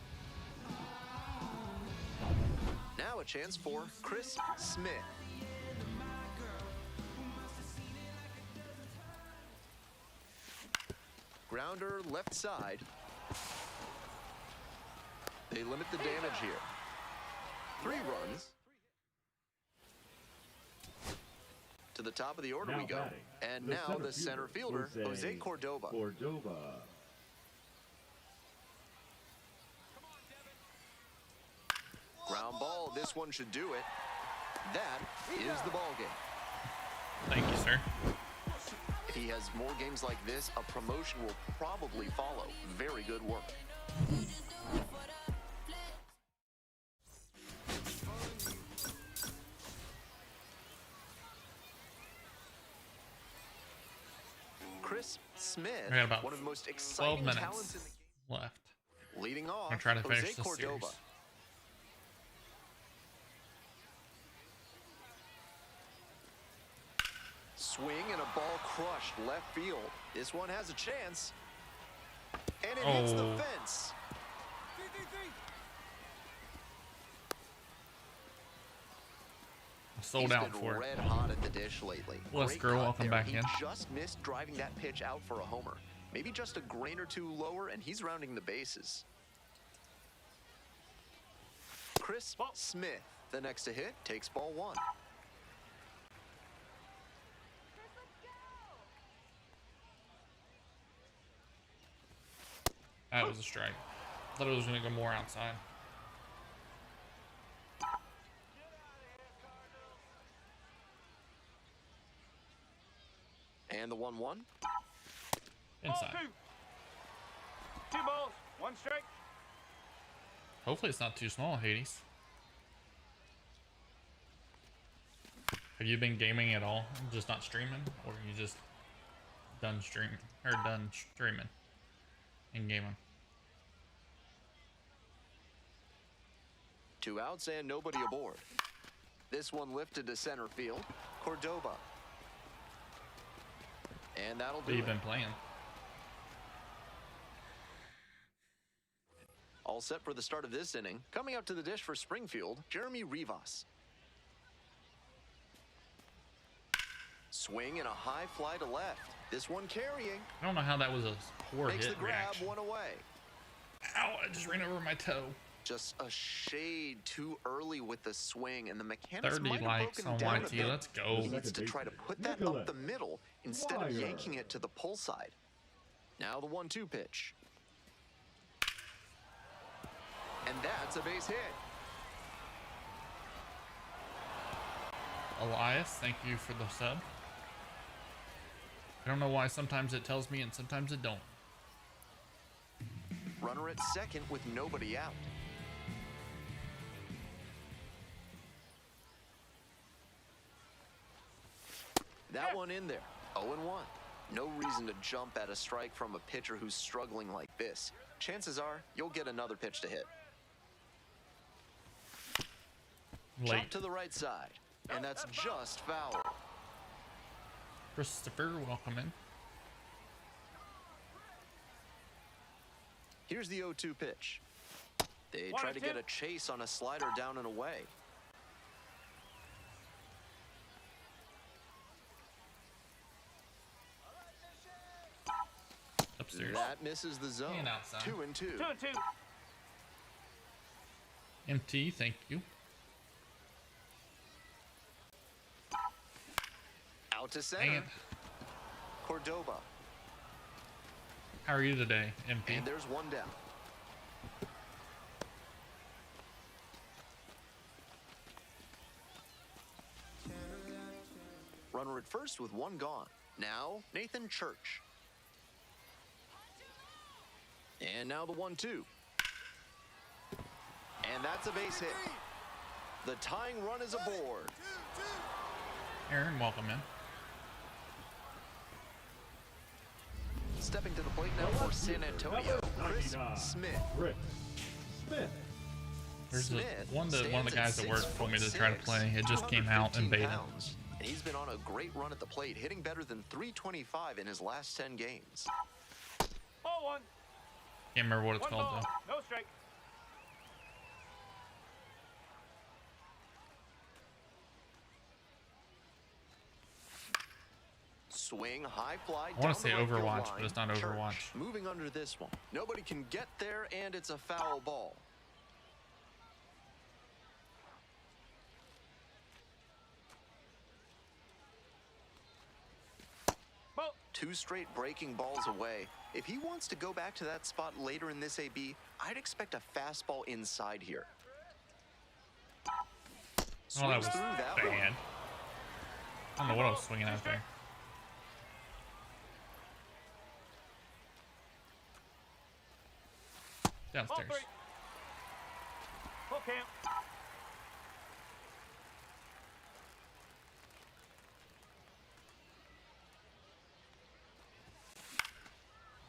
Speaker 2: Now a chance for Chris Smith. Grounder left side. They limit the damage here. 3 runs. To the top of the order
Speaker 3: Now
Speaker 2: we go.
Speaker 3: batting,
Speaker 2: And now the center fielder, Jose Cordova.
Speaker 3: Cordova.
Speaker 2: Ground ball, this one should do it. That is the ball game.
Speaker 1: Thank you, sir.
Speaker 2: If he has more games like this, a promotion will probably follow. Very good work. Chris Smith,
Speaker 1: We got about
Speaker 2: one of the most
Speaker 1: 12
Speaker 2: exciting
Speaker 1: minutes
Speaker 2: talents in the
Speaker 1: left.
Speaker 2: game. Leading off,
Speaker 1: I'm trying to finish
Speaker 2: Jose
Speaker 1: this
Speaker 2: Cordova.
Speaker 1: series.
Speaker 2: Swing and a ball crushed left field. This one has a chance. And it hits the
Speaker 1: Oh.
Speaker 2: fence.
Speaker 1: Sold
Speaker 2: He's
Speaker 1: out
Speaker 2: been
Speaker 1: for it.
Speaker 2: red hot at the dish lately.
Speaker 1: Wes
Speaker 2: Great
Speaker 1: Girl,
Speaker 2: cut
Speaker 1: welcome
Speaker 2: there.
Speaker 1: back
Speaker 2: he
Speaker 1: in.
Speaker 2: just missed driving that pitch out for a homer. Maybe just a grain or 2 lower, and he's rounding the bases. Chris Smith, the next to hit, takes ball 1.
Speaker 1: That was a strike. Thought it was going to go more outside.
Speaker 2: And the 1-1.
Speaker 1: Inside.
Speaker 4: Ball 2. 2 balls, 1 strike.
Speaker 1: Hopefully it's not too small, Hades. Have you been gaming at all? Just not streaming? Or you just done streaming? Or done streaming and gaming?
Speaker 2: 2 outs and nobody aboard. This one lifted to center field. Cordova. And that'll
Speaker 1: What
Speaker 2: do
Speaker 1: have you
Speaker 2: it.
Speaker 1: been playing?
Speaker 2: All set for the start of this inning. Coming up to the dish for Springfield, Jeremy Rivas. Swing and a high fly to left. This one carrying.
Speaker 1: I don't know how that was a poor
Speaker 2: Makes
Speaker 1: hit
Speaker 2: the grab,
Speaker 1: reaction.
Speaker 2: 1 away.
Speaker 1: Ow, I just ran over my toe.
Speaker 2: Just a shade too early with the swing, and the mechanics
Speaker 1: 30
Speaker 2: might have
Speaker 1: likes
Speaker 2: broken
Speaker 1: on
Speaker 2: down a
Speaker 1: YT.
Speaker 2: bit.
Speaker 1: Let's go.
Speaker 2: He needs to try to put that up the middle instead of yanking it to the pull side. Now the 1-2 pitch. And that's a base hit.
Speaker 1: Elias, thank you for the sub. I don't know why sometimes it tells me and sometimes it don't.
Speaker 2: Runner at second with nobody out. That one in there. 0-1. No reason to jump at a strike from a pitcher who's struggling like this. Chances are you'll get another pitch to hit.
Speaker 1: Late.
Speaker 2: Chop to the right side. And that's just foul.
Speaker 1: Christopher, welcome in.
Speaker 2: Here's the 0-2 pitch. They try to get a chase on a slider down and away.
Speaker 1: Upstairs.
Speaker 2: That misses the zone.
Speaker 1: And outside.
Speaker 2: 2-2.
Speaker 4: 2-2.
Speaker 1: MT, thank you.
Speaker 2: Out to center.
Speaker 1: Dang it.
Speaker 2: Cordoba.
Speaker 1: How are you today, MT?
Speaker 2: And there's one down. Runner at first with one gone. Now, Nathan Church. And now the 1-2. And that's a base hit. The tying run is aboard.
Speaker 1: Aaron, welcome in.
Speaker 2: Stepping to the plate now for San Antonio, Chris Smith.
Speaker 3: Chris Smith.
Speaker 1: There's
Speaker 2: Smith
Speaker 1: one of the
Speaker 2: stands
Speaker 1: guys
Speaker 2: at
Speaker 1: that worked for me to try to
Speaker 2: 6'6",
Speaker 1: play. It just came out in
Speaker 2: 215
Speaker 1: beta.
Speaker 2: pounds. And he's been on a great run at the plate, hitting better than .325 in his last 10 games.
Speaker 4: Ball one.
Speaker 1: Can't remember what it's
Speaker 4: One
Speaker 1: called
Speaker 4: ball.
Speaker 1: though.
Speaker 4: No strike.
Speaker 2: Swing, high fly.
Speaker 1: I want to say Overwatch, but it's not
Speaker 2: Church
Speaker 1: Overwatch.
Speaker 2: moving under this one. Nobody can get there, and it's a foul ball.
Speaker 4: Ball.
Speaker 2: 2 straight breaking balls away. If he wants to go back to that spot later in this AB, I'd expect a fastball inside here.
Speaker 1: Oh, that
Speaker 2: Swings
Speaker 1: was
Speaker 2: through that one.
Speaker 1: bad. I don't know what I was swinging out there.
Speaker 4: Ball
Speaker 1: Downstairs.
Speaker 4: 3. Full camp.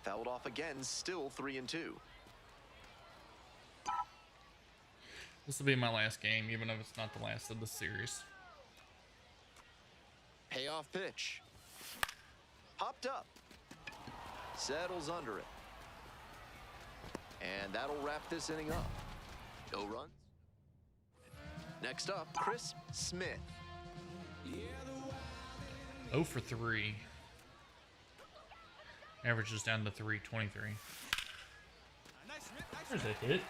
Speaker 2: Fouled off again, still 3-2.
Speaker 1: This will be my last game, even if it's not the last of the series.
Speaker 2: Payoff pitch. Popped up. Settles under it. And that'll wrap this inning up. No runs. Next up, Chris Smith.
Speaker 1: 0 for 3. Average is down to 323. There's a hit.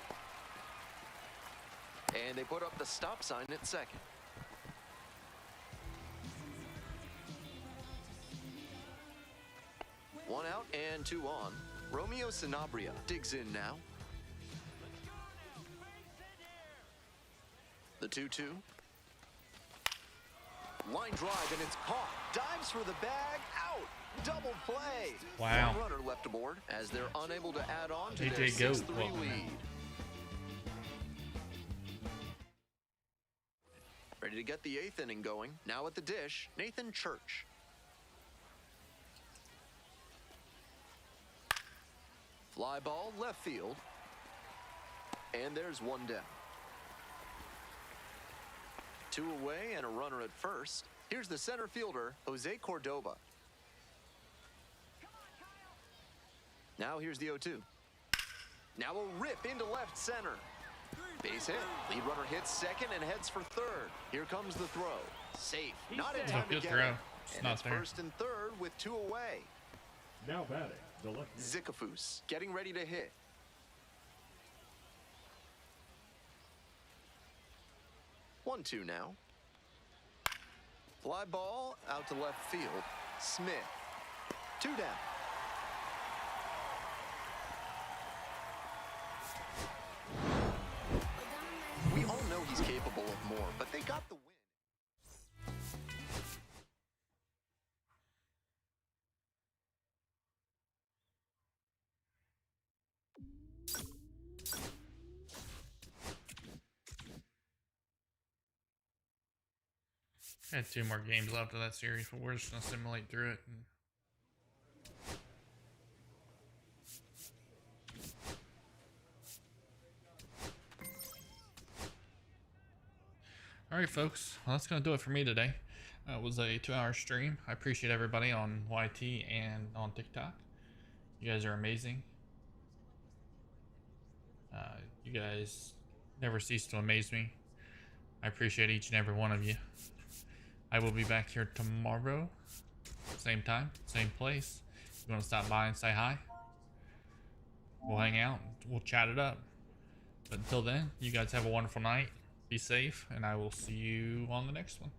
Speaker 2: And they put up the stop sign at second. One out and 2 on. Romeo Sanabria digs in now. The 2-2. Line drive, and it's caught. Dives for the bag. Out. Double play.
Speaker 1: Wow.
Speaker 2: One runner left aboard as they're unable to add on to
Speaker 1: AJ
Speaker 2: their
Speaker 1: Goat,
Speaker 2: 6-3
Speaker 1: welcome in.
Speaker 2: lead. Ready to get the 8th inning going. Now at the dish, Nathan Church. Fly ball left field. And there's one down. 2 away and a runner at first. Here's the center fielder, Jose Cordoba. Now here's the 0-2. Now a rip into left center. Base hit. Lead runner hits second and heads for third. Here comes the throw. Safe. Not in time to
Speaker 1: Good
Speaker 2: get
Speaker 1: throw.
Speaker 2: it.
Speaker 1: It's
Speaker 2: And
Speaker 1: not
Speaker 2: it's
Speaker 1: there.
Speaker 2: first and third with 2 away.
Speaker 3: Now batting, the left.
Speaker 2: Zicafus getting ready to hit. One, 2 now. Fly ball out to left field. Smith. 2 down.
Speaker 1: I had 2 more games left of that series, but we're just gonna simulate through it. Alright folks, well, that's going to do it for me today. It was a 2-hour stream. I appreciate everybody on YT and on TikTok. You guys are amazing. You guys never cease to amaze me. I appreciate each and every one of you. I will be back here tomorrow. Same time, same place. If you want to stop by and say hi, we'll hang out. We'll chat it up. But until then, you guys have a wonderful night. Be safe, and I will see you on the next one.